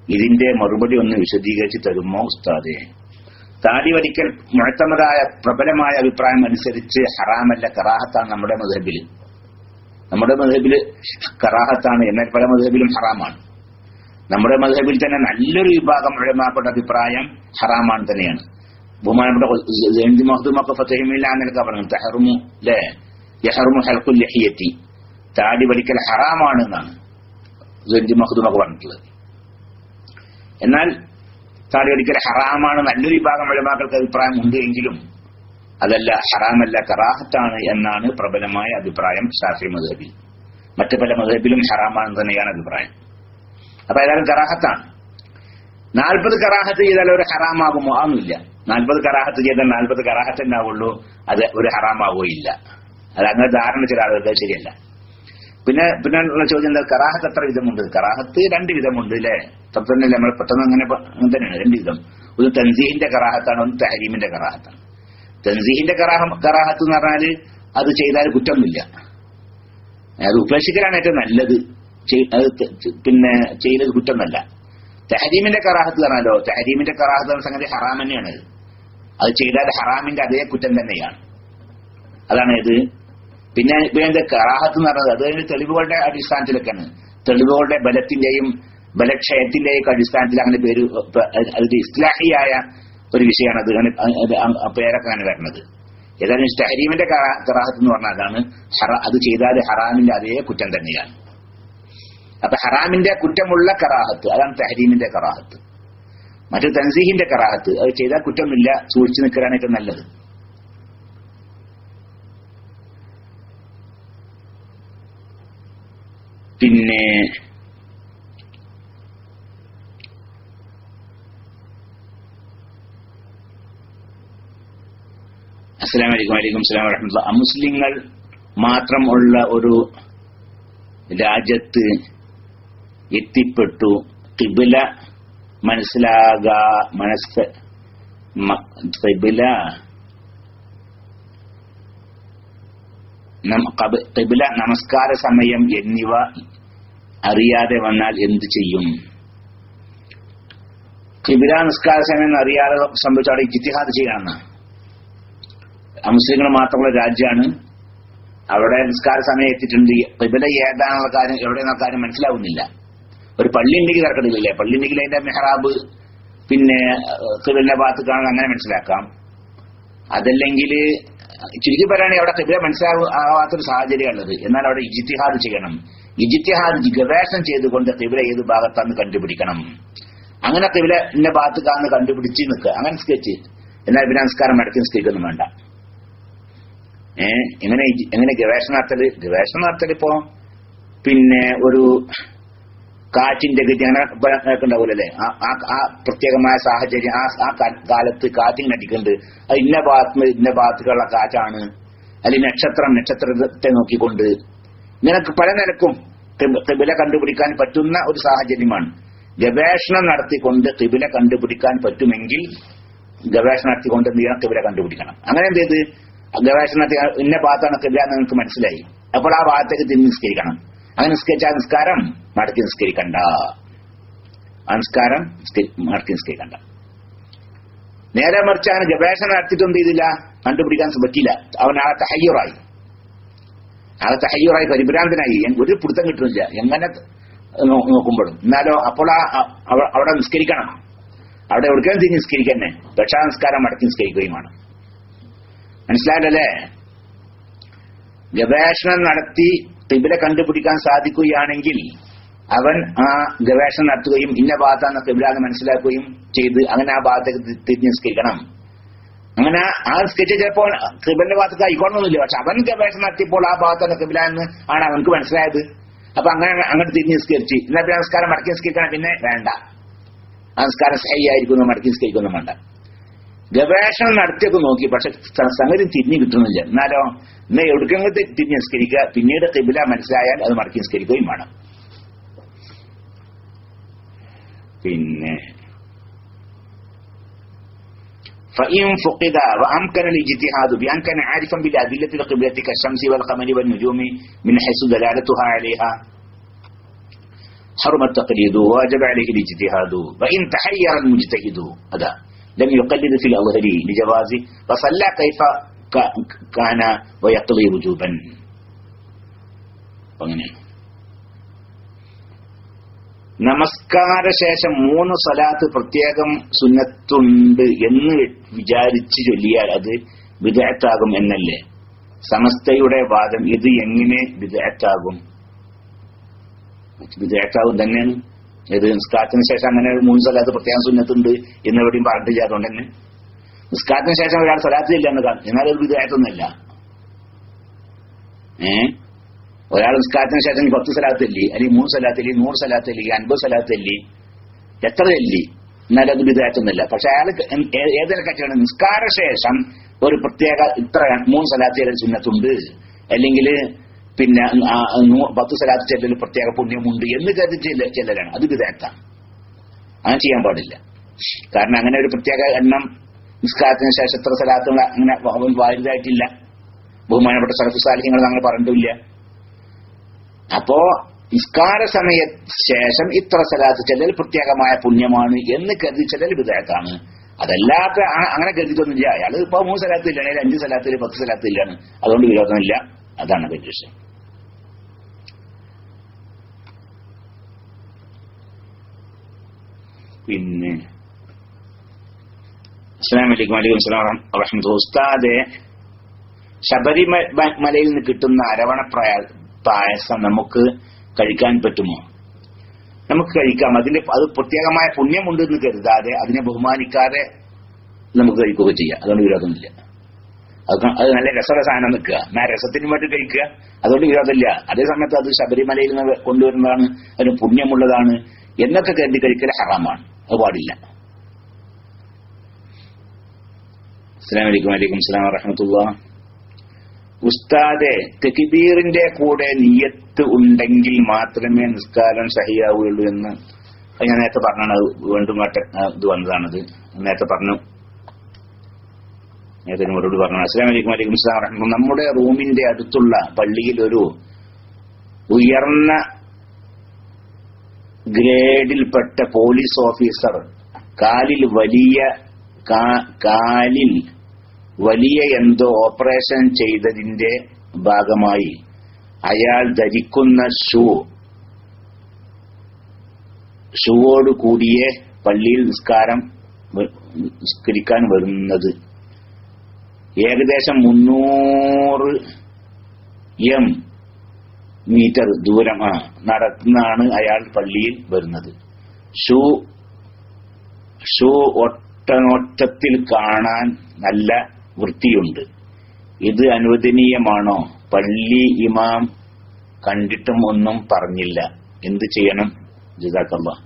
ഇതിന്റെ മറുപടി ഒന്ന് വിശദീകരിച്ച് തരുമോ ഉസ്താദേ? താടി വടിക്കൽ മുഅ്തമദായ പ്രബലമായ അഭിപ്രായം അനുസരിച്ച് ഹറാമല്ല, കറാഹത്താണ്. നമ്മുടെ മദ്ഹബില് കറാഹത്താണ്, എന്നാൽ പല മദ്ഹബിലും ഹറാമാണ്. നമ്മുടെ മദ്ഹബിൽ തന്നെ നല്ലൊരു വിഭാഗം ഉലമാക്കളുടെ അഭിപ്രായം ഹറാമാണ് തന്നെയാണ്. ബഹുമാനപ്പെട്ട മഖ്ദൂമൊക്കെ ഫതഹിമില്ല എന്നൊക്കെ പറഞ്ഞു, യഹ്റുമു ഹൽഖുൽ ലഹിയത്തി, താടി വടിക്കൽ ഹറാമാണ് എന്നാണ് മഖ്ദൂമൊക്കെ പറഞ്ഞിട്ടുള്ളത്. എന്നാൽ താടി വടിക്കൽ ഹറാമാണ് നല്ലൊരു വിഭാഗം ഉലമാക്കൾക്ക് അഭിപ്രായം ഉണ്ട് എങ്കിലും അതല്ല, ഹറാമല്ല, കറാഹത്താണ് എന്നാണ് പ്രബലമായ അഭിപ്രായം ശാഫിഈ മദ്ഹബിൽ. മറ്റു പല മദ്ഹബിലും ഹറാമാണെന്ന് തന്നെയാണ് അഭിപ്രായം. അപ്പൊ ഏതായാലും കറാഹത്താണ്. 40 കറാഹത്ത് ചെയ്താൽ ഒരു ഹറാമാകുമോ? ആവുന്നില്ല. 40 കറാഹത്ത് ചെയ്താൽ 40 കറാഹത്ത് ഉണ്ടാവുള്ളൂ, അത് ഒരു ഹറാമാവുകയില്ല. അത് അങ്ങനെ ധാരണ ചില ആളുകളുടെ ശരിയല്ല. പിന്നെ ഉള്ള ചോദ്യം എന്താ, കറാഹത്ത് എത്ര വിധമുണ്ട്? കറാഹത്ത് 2 വിധമുണ്ട് അല്ലെ? തന്നെ നമ്മൾ പെട്ടെന്ന് അങ്ങനെ തന്നെയാണ് 2 വിധം. ഒന്ന് തൻസീഹിന്റെ കറാഹത്താണ്, ഒന്ന് തഹരീമിന്റെ കറാഹത്താണ്. തൻസീഹിന്റെ കറാഹത്ത് എന്ന് പറഞ്ഞാല് അത് ചെയ്താൽ കുറ്റമൊന്നുമില്ല, അത് ഉപേക്ഷിക്കലാണ് ഏറ്റവും നല്ലത്, പിന്നെ ചെയ്തത് കുറ്റമൊന്നല്ല. തഹരീമിന്റെ കറാഹത്ത് പറഞ്ഞാലോ, തഹരീമിന്റെ കറാഹത്ത് എന്ന സംഗതി ഹറാം തന്നെയാണ്. അത് ചെയ്താൽ ഹറാമിന്റെ അതേ കുറ്റം തന്നെയാണ്. അതാണ് ഇത്. പിന്നെ കറാഹത്ത് എന്ന് പറഞ്ഞത് അത് തെളിവുകളുടെ അടിസ്ഥാനത്തിലൊക്കെയാണ്. തെളിവുകളുടെ ബലത്തിന്റെയും ബലക്ഷയത്തിന്റെയും അടിസ്ഥാനത്തിൽ അങ്ങനെ പേര്, അത് ഇസ്ലാഹിയായ ഒരു വിഷയമാണ്. അത് പേരൊക്കെ അങ്ങനെ വരുന്നത്. ഏതായാലും തഹരീമിന്റെ കറാഹത്ത് എന്ന് പറഞ്ഞാൽ അതാണ്, അത് ചെയ്താൽ ഹറാമിന്റെ അതേ കുറ്റം തന്നെയാണ്. അപ്പൊ ഹറാമിന്റെ കുറ്റമുള്ള കറാഹത്ത് അതാണ് തഹരീമിന്റെ കറാഹത്ത്. മറ്റു തൻസീഹിന്റെ കറാഹത്ത് അത് ചെയ്താൽ കുറ്റമില്ല, സൂക്ഷിച്ചു നിൽക്കലാണ് ഏറ്റവും നല്ലത്. പിന്നെ അസ്സലാമു അലൈക്കും വറഹ്മത്തുള്ളാഹി. അമുസ്ലിങ്ങൾ മാത്രം ഉള്ള ഒരു രാജ്യത്ത് എത്തിപ്പെട്ടു, ഖിബ്ല ഖിബ്ല നമസ്കാര സമയം എന്നിവ അറിയാതെ വന്നാൽ എന്ത് ചെയ്യും? ഖിബ്ല നമസ്കാര സമയം അറിയാതെ സംഭവിച്ച അവിടെ ഇജ്തിഹാദ് ചെയ്യണമെന്ന്. മുസ്ലിങ്ങൾ മാത്രമുള്ള രാജ്യമാണ്, അവിടെ നിസ്കാര സമയം എത്തിയിട്ടുണ്ട്. ഖിബ്ല ഏതാണെന്നുള്ള കാര്യം എവിടെയെന്ന കാര്യം മനസ്സിലാവുന്നില്ല. ഒരു പള്ളി ഉണ്ടെങ്കിൽ തർക്കമില്ലേ, പള്ളി ഉണ്ടെങ്കിൽ അതിന്റെ മെഹ്റാബ് പിന്നെ ഖിബ്ലയുടെ ഭാഗത്ത് കാണാൻ അങ്ങനെ മനസ്സിലാക്കാം. അതല്ലെങ്കിൽ ചുരുക്കി പറയുകയാണെങ്കിൽ അവിടെ ഖിബ്ല മനസ്സിലാവാത്തൊരു സാഹചര്യം ഉള്ളത്. എന്നാൽ അവിടെ ഇജ്തിഹാദ് ചെയ്യണം. ഇജ്തിഹാദ് ഗവേഷണം ചെയ്തുകൊണ്ട് ഖിബ്ല ഏത് ഭാഗത്താന്ന് കണ്ടുപിടിക്കണം. അങ്ങനെ ഖിബ്ലന്റെ ഭാഗത്ത് കാണുന്ന കണ്ടുപിടിച്ച് നിൽക്കുക, അങ്ങനെ സ്കെച്ച്. എന്നാൽ പിന്നെ നമസ്കാരം മടക്കി നിസ്കരിക്കൊന്നും വേണ്ട. എങ്ങനെ ഗവേഷണം നടത്തല് ഇപ്പോ പിന്നെ ഒരു കാറ്റിന്റെ ഗതി അങ്ങനെ ഉണ്ടാവൂലല്ലേ, ആ പ്രത്യേകമായ സാഹചര്യം, ആ കാലത്ത് കാറ്റിങ്ങനെ അടിക്കുന്നുണ്ട്, അത് ഇന്ന ഭാഗത്തുള്ള കാറ്റാണ്, അല്ലെങ്കിൽ നക്ഷത്രത്തെ നോക്കിക്കൊണ്ട് നിനക്ക് പല നിലക്കും ഖിബില കണ്ടുപിടിക്കാൻ പറ്റുന്ന ഒരു സാഹചര്യമാണ്. ഗവേഷണം നടത്തിക്കൊണ്ട് ഖിബില കണ്ടുപിടിക്കാൻ പറ്റുമെങ്കിൽ ഗവേഷണം നടത്തിക്കൊണ്ട് എന്ത് ചെയ്യണം, ഖിബില കണ്ടുപിടിക്കണം. അങ്ങനെ എന്ത് ചെയ്ത് ഗവേഷണത്തിൽ ഇന്ന ഭാഗത്താണ് ഖിബില എന്ന് നിങ്ങൾക്ക് മനസ്സിലായി, അപ്പോൾ ആ ഭാഗത്തേക്ക് തിരിഞ്ഞ് നിസ്കരിക്കണം. അങ്ങനെ നിസ്കരിച്ച നിസ്കാരം മടക്കി നിസ്കരിക്കണ്ട, മടക്കി നിസ്കരിക്കണ്ട. നേരെ മറിച്ച് അങ്ങനെ ഗവേഷണം നടത്തിയിട്ട് എന്ത് ചെയ്തില്ല, കണ്ടുപിടിക്കാൻ പറ്റിയില്ല, അവൻ ആളെ തഹയ്യൂറായി പരിഭ്രാന്തനായി, ഒരു പിടുത്തം കിട്ടുന്നില്ല എങ്ങനെ നോക്കുമ്പോഴും. എന്നാലോ അപ്പോൾ അവിടെ നിസ്കരിക്കണം, അവിടെ എവിടേക്കും തിരിഞ്ഞ് നിസ്കരിക്കന്നെ, പക്ഷേ നിസ്കാരം മടക്കി നിസ്കരിക്കുകയുമാണ്. മനസ്സിലായല്ലേ? ഗവേഷണം നടത്തി ഖിബില കണ്ടുപിടിക്കാൻ സാധിക്കുകയാണെങ്കിൽ അവൻ ആ ഗവേഷണം നടത്തുകയും ഇന്ന ഭാഗത്താണ് ഖിബില എന്ന് മനസ്സിലാക്കുകയും ചെയ്ത് അങ്ങനെ ആ ഭാഗത്തേക്ക് തിരിഞ്ഞ് നിസ്കരിക്കണം. അങ്ങനെ ആ സ്കെച്ച് ചിലപ്പോൾ ഖിബിലിന്റെ ഭാഗത്തേക്ക് ആയിക്കോണമെന്നില്ല, പക്ഷെ അവൻ ഗവേഷണം നടത്തിയപ്പോൾ ആ ഭാഗത്താണ് ഖിബില എന്ന് ആണ് അവനക്ക് മനസ്സിലായത്. അപ്പൊ അങ്ങനെ അങ്ങോട്ട് തിരിഞ്ഞ് നിസ്കരിച്ച് എന്നാൽ പിന്നെ നമസ്കാരം മടക്കി നിസ്കരിക്കണം, പിന്നെ വേണ്ട, ആ നമസ്കാരം സഹിയായിരിക്കുന്നു, മടക്കി നിസ്കരിക്കൊന്നും വേണ്ട. ഗവേഷണം നടത്തിയൊക്കെ നോക്കി, പക്ഷെ സംഗതി തിരിഞ്ഞു കിട്ടുന്നില്ല. എന്നാലോ എവിടേക്കെങ്കിലും തിരിഞ്ഞ് നിസ്കരിക്കുക, പിന്നീട് ഖിബില മനസ്സിലായാൽ അത് മടക്കി നിസ്കരിക്കുകയും വേണം. പിന്നെ فإن فقد وأمكن الاجتهاد بأن كان عارفا بالأدلة القبلة كالشمس والقمر والنجوم من حيث دلالتها عليها حرم التقليد ووجب عليه الاجتهاد. وإن تحير المجتهد هذا لم يقلد في الأظهر لجوازه فصلى كيف كان ويقضي وجوبا. നമസ്കാര ശേഷം 3 സ്വലാത്ത് പ്രത്യേകം സുന്നത്തുണ്ട് എന്ന് വിചാരിച്ചു ചൊല്ലിയാൽ അത് ബിദ്അത്താകും എന്നല്ലേ സമസ്തയുടെ വാദം? ഇത് എങ്ങനെ ബിദ്അത്താകും? ബിദ്അത്താകും തന്നെയാണ്. ഇത് നിസ്കാരത്തിന് ശേഷം അങ്ങനെ 3 സ്വലാത്ത് പ്രത്യേകം സുന്നത്തുണ്ട് എന്ന് എവിടെയും പറഞ്ഞിട്ടില്ല. അതുകൊണ്ട് തന്നെ നിസ്കാരത്തിന് ശേഷം ഒരാൾ സ്വലാത്ത് ഇല്ല എന്ന് കാണും, എന്നാൽ അത് ബിദ്അത്തൊന്നുമല്ല. ഒരാൾ നിസ്കാരത്തിന് ശേഷം 10 സ്വലാത്തല്ലി, അല്ലെങ്കിൽ 3 സ്വലാത്തല്ലി, 100 സ്വലാത്തല്ലി, 50 സ്വലാത്തല്ലി, എത്ര ചൊല്ലി, എന്നാലും അത് ബിദ്അത്തൊന്നുമില്ല. പക്ഷെ അയാൾ ഏതൊക്കെ കാറ്റാണ് നിസ്കാര ശേഷം ഒരു പ്രത്യേക ഇത്ര 3 സ്വലാത്ത് സുന്നത്തുണ്ട്, അല്ലെങ്കിൽ പിന്നെ 10 സ്വലാത്ത് ചെല്ലൽ പ്രത്യേക പുണ്യമുണ്ട് എന്ന് കരുതി ചെല്ലലാണ്, അത് ബിദ്അത്താണ്. അങ്ങനെ ചെയ്യാൻ പാടില്ല. കാരണം അങ്ങനെ ഒരു പ്രത്യേക എണ്ണം നിസ്കാരത്തിന് ശേഷം എത്ര സ്വലാത്തുകൾ അങ്ങനെ വാരിതായിട്ടില്ല. ബഹുമാനപ്പെട്ട സലഫു സാലിഹ്യങ്ങൾ അങ്ങനെ പറഞ്ഞിട്ടില്ല. അപ്പോ നിസ്കാര സമയ ശേഷം ഇത്ര സ്വലാത്ത് ചെല്ലൽ പ്രത്യേകമായ പുണ്യമാണ് എന്ന് കരുതി ചെല്ലൽ ബിദ്അത്താണ്. അതല്ലാത്ത അങ്ങനെ കരുതിയിട്ടൊന്നുമില്ല. അയാൾ ഇപ്പൊ 3 സ്വലാത്ത് ഇല്ല, 5 സ്വലാത്ത് 10 സ്വലാത്ത് ഇല്ലാണ്, അതുകൊണ്ട് വിരോധമില്ല. അതാണ് വലിയ വിഷയം. പിന്നെ അസ്സലാമു അലൈക്കും. വലൈക്കും അസ്സലാം വറഹ്മത്തുള്ളാഹി. ഉസ്താദെ, ശബരിമലയിൽ നിന്ന് കിട്ടുന്ന അരവണ പായസം നമുക്ക് കഴിക്കാൻ പറ്റുമോ? നമുക്ക് കഴിക്കാം. അത് പ്രത്യേകമായ പുണ്യമുണ്ട് എന്ന് കരുതാതെ അതിനെ ബഹുമാനിക്കാതെ നമുക്ക് കഴിക്കുകയൊക്കെ ചെയ്യാം. അതുകൊണ്ട് വിരോധമില്ല. അത് നല്ല രസമുള്ള സാധനം നിൽക്കുക, രസത്തിന് വേണ്ടി കഴിക്കുക, അതുകൊണ്ട് വിരോധമില്ല. അതേ സമയത്ത് അത് ശബരിമലയിൽ നിന്ന് കൊണ്ടുവരുന്നതാണ്, അതിന് പുണ്യമുള്ളതാണ് എന്നൊക്കെ കരുതി കഴിക്കൽ ഹറാമാണ്, അത് പാടില്ല. അസ്സലാമു അലൈക്കും. വലൈക്കും അസ്സലാം വറഹ്മത്തുള്ളാഹി. ഉസ്താദെ, തക്ബീറിന്റെ കൂടെ നിയ്യത്ത് ഉണ്ടെങ്കിൽ മാത്രമേ നിസ്കാരം സഹിയാവുകയുള്ളൂ എന്ന് ഞാൻ നേരത്തെ പറഞ്ഞാണ്. വീണ്ടും ഇത് വന്നതാണത്. നേരത്തെ പറഞ്ഞു, നേരത്തെ മറുപടി പറഞ്ഞു. അസ്സലാമു അലൈക്കും. വലൈക്കും അസ്സലാം വറഹ്മത്തുള്ളാഹി. നമ്മുടെ റൂമിന്റെ അടുത്തുള്ള പള്ളിയിൽ ഒരു ഉയർന്ന ഗ്രേഡിൽപ്പെട്ട പോലീസ് ഓഫീസർ കാലിൽ വലിയ എന്തോ ഓപ്പറേഷൻ ചെയ്തതിന്റെ ഭാഗമായി അയാൾ ധരിക്കുന്ന ഷൂവോട് കൂടിയേ പള്ളിയിൽ നിസ്കരിക്കാൻ വരുന്നത്. ഏകദേശം 300 മീറ്റർ ദൂരം നടന്നാണ് അയാൾ പള്ളിയിൽ വരുന്നത്. ഷൂ ഒട്ടനോട്ടത്തിൽ കാണാൻ നല്ല വൃത്തിയുണ്ട്. ഇത് അനുവദനീയമാണോ? പള്ളി ഇമാം കണ്ടിട്ടും ഒന്നും പറഞ്ഞില്ല, എന്ത് ചെയ്യണം? ജസാക്കല്ലാഹ്.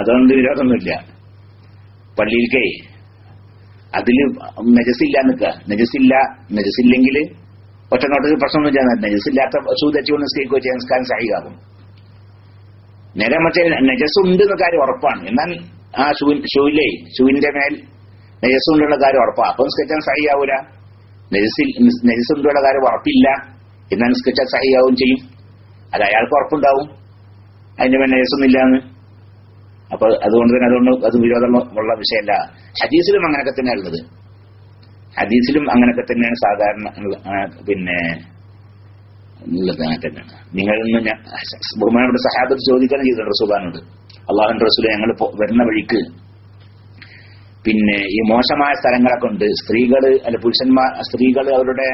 അതുകൊണ്ട് വിരോധമൊന്നുമില്ല. പള്ളിയിൽക്കേ അതില് നജസില്ല നിൽക്കുക, നജസില്ലെങ്കിൽ ഒറ്റനോട്ടത്തിൽ പ്രശ്നമൊന്നും ചെയ്യാൻ നജസില്ലാത്ത ഷൂ തെച്ചുകൊണ്ട് നിസ്കരിക്കുകയോ ചെയ്യാൻ നിസ്കാരം സഹിയാകും. നേരെ മറ്റേ നജസുണ്ട് എന്ന കാര്യം ഉറപ്പാണ്. എന്നാൽ ആ ഷൂവിന്റെ മേൽ നജസുണ്ടുള്ള കാര്യം ഉറപ്പാണ്. അപ്പൊ നിസ്കരിച്ചാൽ സഹിയാവൂല. നജസുണ്ടുള്ള കാര്യം ഉറപ്പില്ല, എന്നാൽ നിസ്കരിച്ചാൽ സഹിയാവും ചെയ്യും. അത് അയാൾക്ക് ഉറപ്പുണ്ടാവും അതിന്റെ മേൽ നജസൊന്നുമില്ലാന്ന്. അപ്പൊ അതുകൊണ്ട് അത് വിരോധമുള്ള വിഷയമല്ല. ഹദീസിലും അങ്ങനെയൊക്കെ തന്നെയാണ് ഉള്ളത്. ഹദീസിലും അങ്ങനെയൊക്കെ തന്നെയാണ് സാധാരണ പിന്നെ ഉള്ളത്. അങ്ങനെ തന്നെയാണ്. നിങ്ങളിന്ന് ബഹുമാനപ്പെട്ട സഹാബത്ത് ചോദിക്കുകയാണ് ചെയ്തിട്ടുണ്ട് റസൂലുള്ളാഹിനോട്, അള്ളാഹുവിന്റെ റസൂലെ ഞങ്ങൾ വരുന്ന വഴിക്ക് പിന്നെ ഈ മോശമായ സ്ഥലങ്ങളൊക്കെ ഉണ്ട്, സ്ത്രീകൾ അവരുടെ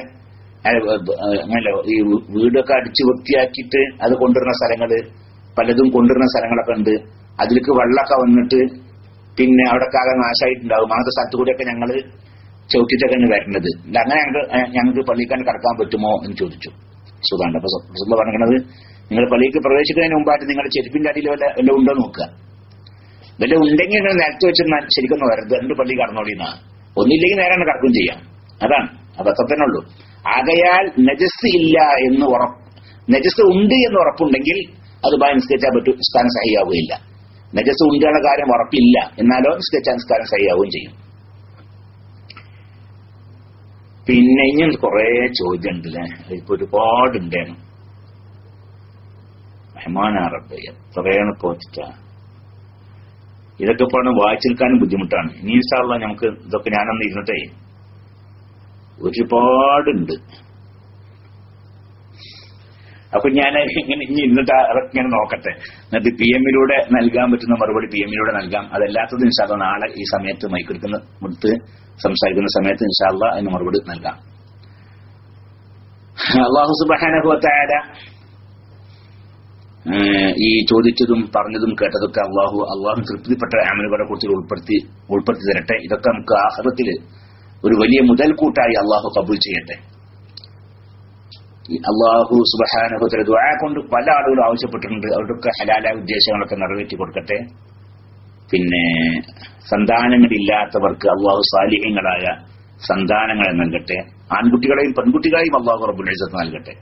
അങ്ങനല്ല ഈ വീടൊക്കെ അടിച്ചു വൃത്തിയാക്കിയിട്ട് അത് കൊണ്ടുവരുന്ന സ്ഥലങ്ങള് പലതും കൊണ്ടുവരുന്ന സ്ഥലങ്ങളൊക്കെ ഉണ്ട്. അതിലേക്ക് വെള്ളമൊക്കെ വന്നിട്ട് പിന്നെ അവിടെയൊക്കെ ആകെ നാശമായിട്ടുണ്ടാവും. അങ്ങനത്തെ സ്ഥലത്തു കൂടിയൊക്കെ ഞങ്ങള് ചവിട്ടിട്ടൊക്കെയാണ് വരുന്നത്. അങ്ങനെ ഞങ്ങൾക്ക് പള്ളിക്കാൻ കടക്കാൻ പറ്റുമോ എന്ന് ചോദിച്ചു. സുഖാണ്ട്. അപ്പൊ റസൂലുള്ളാഹി പറഞ്ഞത്, നിങ്ങൾ പള്ളിക്ക് പ്രവേശിക്കുന്നതിന് മുമ്പായിട്ട് നിങ്ങളുടെ ചെരുപ്പിന്റെ അടിയിൽ വല്ല ഉണ്ടോ നോക്കുക. വല്ല ഉണ്ടെങ്കിൽ നിങ്ങൾ നിലത്ത് വെച്ച് ശരിക്കും വരരുത്, രണ്ട് പള്ളി കടന്നോളിന്നാണ്. ഒന്നില്ലെങ്കിൽ നേരെ കടക്കുകയും ചെയ്യാം. അതാണ്. അതൊക്കെ തന്നെ ഉള്ളൂ. ആകയാൽ നജസ് ഇല്ല എന്ന് നജസ് ഉണ്ട് എന്ന് ഉറപ്പുണ്ടെങ്കിൽ അത് നിസ്കരിച്ചാൽ പറ്റും, നിസ്കാരം സഹിയാവുകയില്ല. നജസ് ഉണ്ടെന്ന കാര്യം ഉറപ്പില്ല, എന്നാലോ നിസ്കരിച്ചാൽ നിസ്കാരം സഹിയാവുകയും ചെയ്യും. പിന്നെ ഇനി കുറെ ചോദ്യം ഉണ്ടല്ലേ, ഇപ്പൊ ഒരുപാടുണ്ടേനും. റഹ്മാനറബ്ബ് എത്രയാണ് പോച്ചിട്ടാ. ഇതൊക്കെ ഇപ്പോൾ വായിച്ചെടുക്കാനും ബുദ്ധിമുട്ടാണ്. ഇനി ഇൻഷാ അല്ലാഹ് നമുക്ക് ഇതൊക്കെ ഞാനൊന്ന് ഇരുന്നിട്ടേ ഒരുപാടുണ്ട്. അപ്പൊ ഞാൻ ഇങ്ങനെ ഇനി ഇരുന്നിട്ട് ഇങ്ങനെ നോക്കട്ടെ. എന്നിട്ട് PM-ലൂടെ നൽകാൻ പറ്റുന്ന മറുപടി PM-ലൂടെ നൽകാം. അതല്ലാത്തത് ഇൻഷാ അല്ലാഹ് നാളെ ഈ സമയത്ത് മൈക്കെടുത്ത് സംസാരിക്കുന്ന സമയത്ത് ഇൻഷാ അല്ലാഹ് അതിന് മറുപടി നൽകാം. അല്ലാഹു സുബ്ഹാനഹു വ തആല ഈ ചോദിച്ചതും പറഞ്ഞതും കേട്ടതൊക്കെ അള്ളാഹു തൃപ്തിപ്പെട്ട അമലുകളെ കുറിച്ച് ഉൾപ്പെടുത്തി തരട്ടെ. ഇതൊക്കെ നമുക്ക് ആഖിറത്തിൽ ഒരു വലിയ മുതൽക്കൂട്ടായി അള്ളാഹു കബൂൽ ചെയ്യട്ടെ. അള്ളാഹു സുബ്ഹാനഹു വ തആല ദുആ കൊണ്ട് പല ആളുകളും ആവശ്യപ്പെട്ടിട്ടുണ്ട്. അവരുടെയൊക്കെ ഹലാലായ ഉദ്ദേശങ്ങളൊക്കെ നിറവേറ്റി കൊടുക്കട്ടെ. പിന്നെ സന്താനങ്ങളില്ലാത്തവർക്ക് അള്ളാഹു സാലിഹ്യങ്ങളായ സന്താനങ്ങളെ നൽകട്ടെ. ആൺകുട്ടികളെയും പെൺകുട്ടികളെയും അള്ളാഹു റബ്ബുൽ ഇസ്സത്ത് നൽകട്ടെ.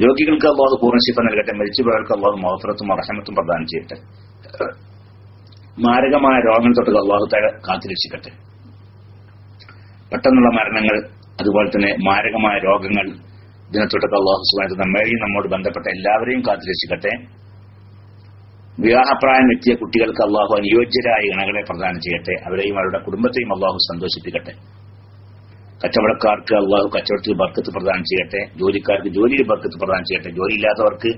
രോഗികൾക്ക് അള്ളാഹു പൂർണ്ണശിഫ നൽകട്ടെ. മരിച്ചുപോയവർക്ക് അള്ളാഹു മഗ്ഫിറത്തും റഹ്മത്തും പ്രദാനം ചെയ്യട്ടെ. മാരകമായ രോഗങ്ങൾ തൊട്ട് അള്ളാഹു തആല കാത്തുരക്ഷിക്കട്ടെ. പെട്ടെന്നുള്ള മരണങ്ങൾ, അതുപോലെ തന്നെ മാരകമായ രോഗങ്ങൾ, ഇതിനെത്തൊട്ടൊക്കെ അള്ളാഹു സുബ്ഹാനഹു വ തആല നമ്മയും നമ്മോട് ബന്ധപ്പെട്ട എല്ലാവരെയും കാത്തുരക്ഷിക്കട്ടെ. വിവാഹപ്രായം എത്തിയ കുട്ടികൾക്ക് അള്ളാഹു അനുയോജ്യരായ ഇണകളെ പ്രദാനം ചെയ്യട്ടെ. അവരെയും അവരുടെ കുടുംബത്തെയും അള്ളാഹു സന്തോഷിപ്പിക്കട്ടെ. കച്ചവടക്കാർക്ക് അള്ളാഹു കച്ചവടത്തിൽ ബർക്കത്ത് പ്രദാനം ചെയ്യട്ടെ. ജോലിക്കാർക്ക് ജോലിയിൽ ബർക്കത്ത് പ്രദാനം ചെയ്യട്ടെ. ജോലിയില്ലാത്തവർക്ക്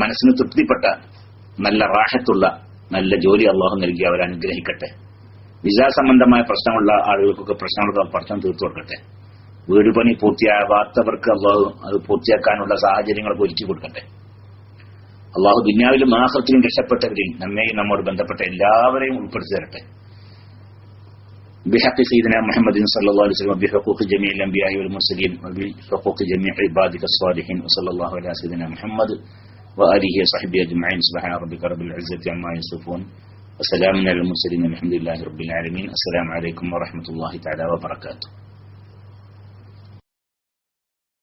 മനസ്സിന് തൃപ്തിപ്പെട്ട നല്ല റാഹത്തുള്ള നല്ല ജോലി അള്ളാഹു നൽകി അവരെ അനുഗ്രഹിക്കട്ടെ. വിസ സംബന്ധമായ പ്രശ്നമുള്ള ആളുകൾക്കൊക്കെ പ്രശ്നങ്ങളൊക്കെ പ്രശ്നം തീർത്തു കൊടുക്കട്ടെ. വീട് പണി പൂർത്തിയാവാത്തവർക്ക് അള്ളാഹു അത് പൂർത്തിയാക്കാനുള്ള സാഹചര്യങ്ങളൊക്കെ ഒരുക്കി കൊടുക്കട്ടെ. അള്ളാഹു ദുനിയാവിലും ആഖിറത്തിലും രക്ഷപ്പെട്ടവരിൽ നമ്മെയും നമ്മോട് ബന്ധപ്പെട്ട എല്ലാവരെയും ഉൾപ്പെടുത്തി തരട്ടെ. بحق سيدنا محمد صلى الله عليه وسلم بحقوق جميع الأنبياء والمرسلين وبحقوق جميع عبادك الصالحين وصلى الله على سيدنا محمد وآله وصحبه أجمعين. سبحان ربك رب العزة عما يصفون وسلام على المرسلين والحمد لله رب العالمين. السلام عليكم ورحمة الله تعالى وبركاته.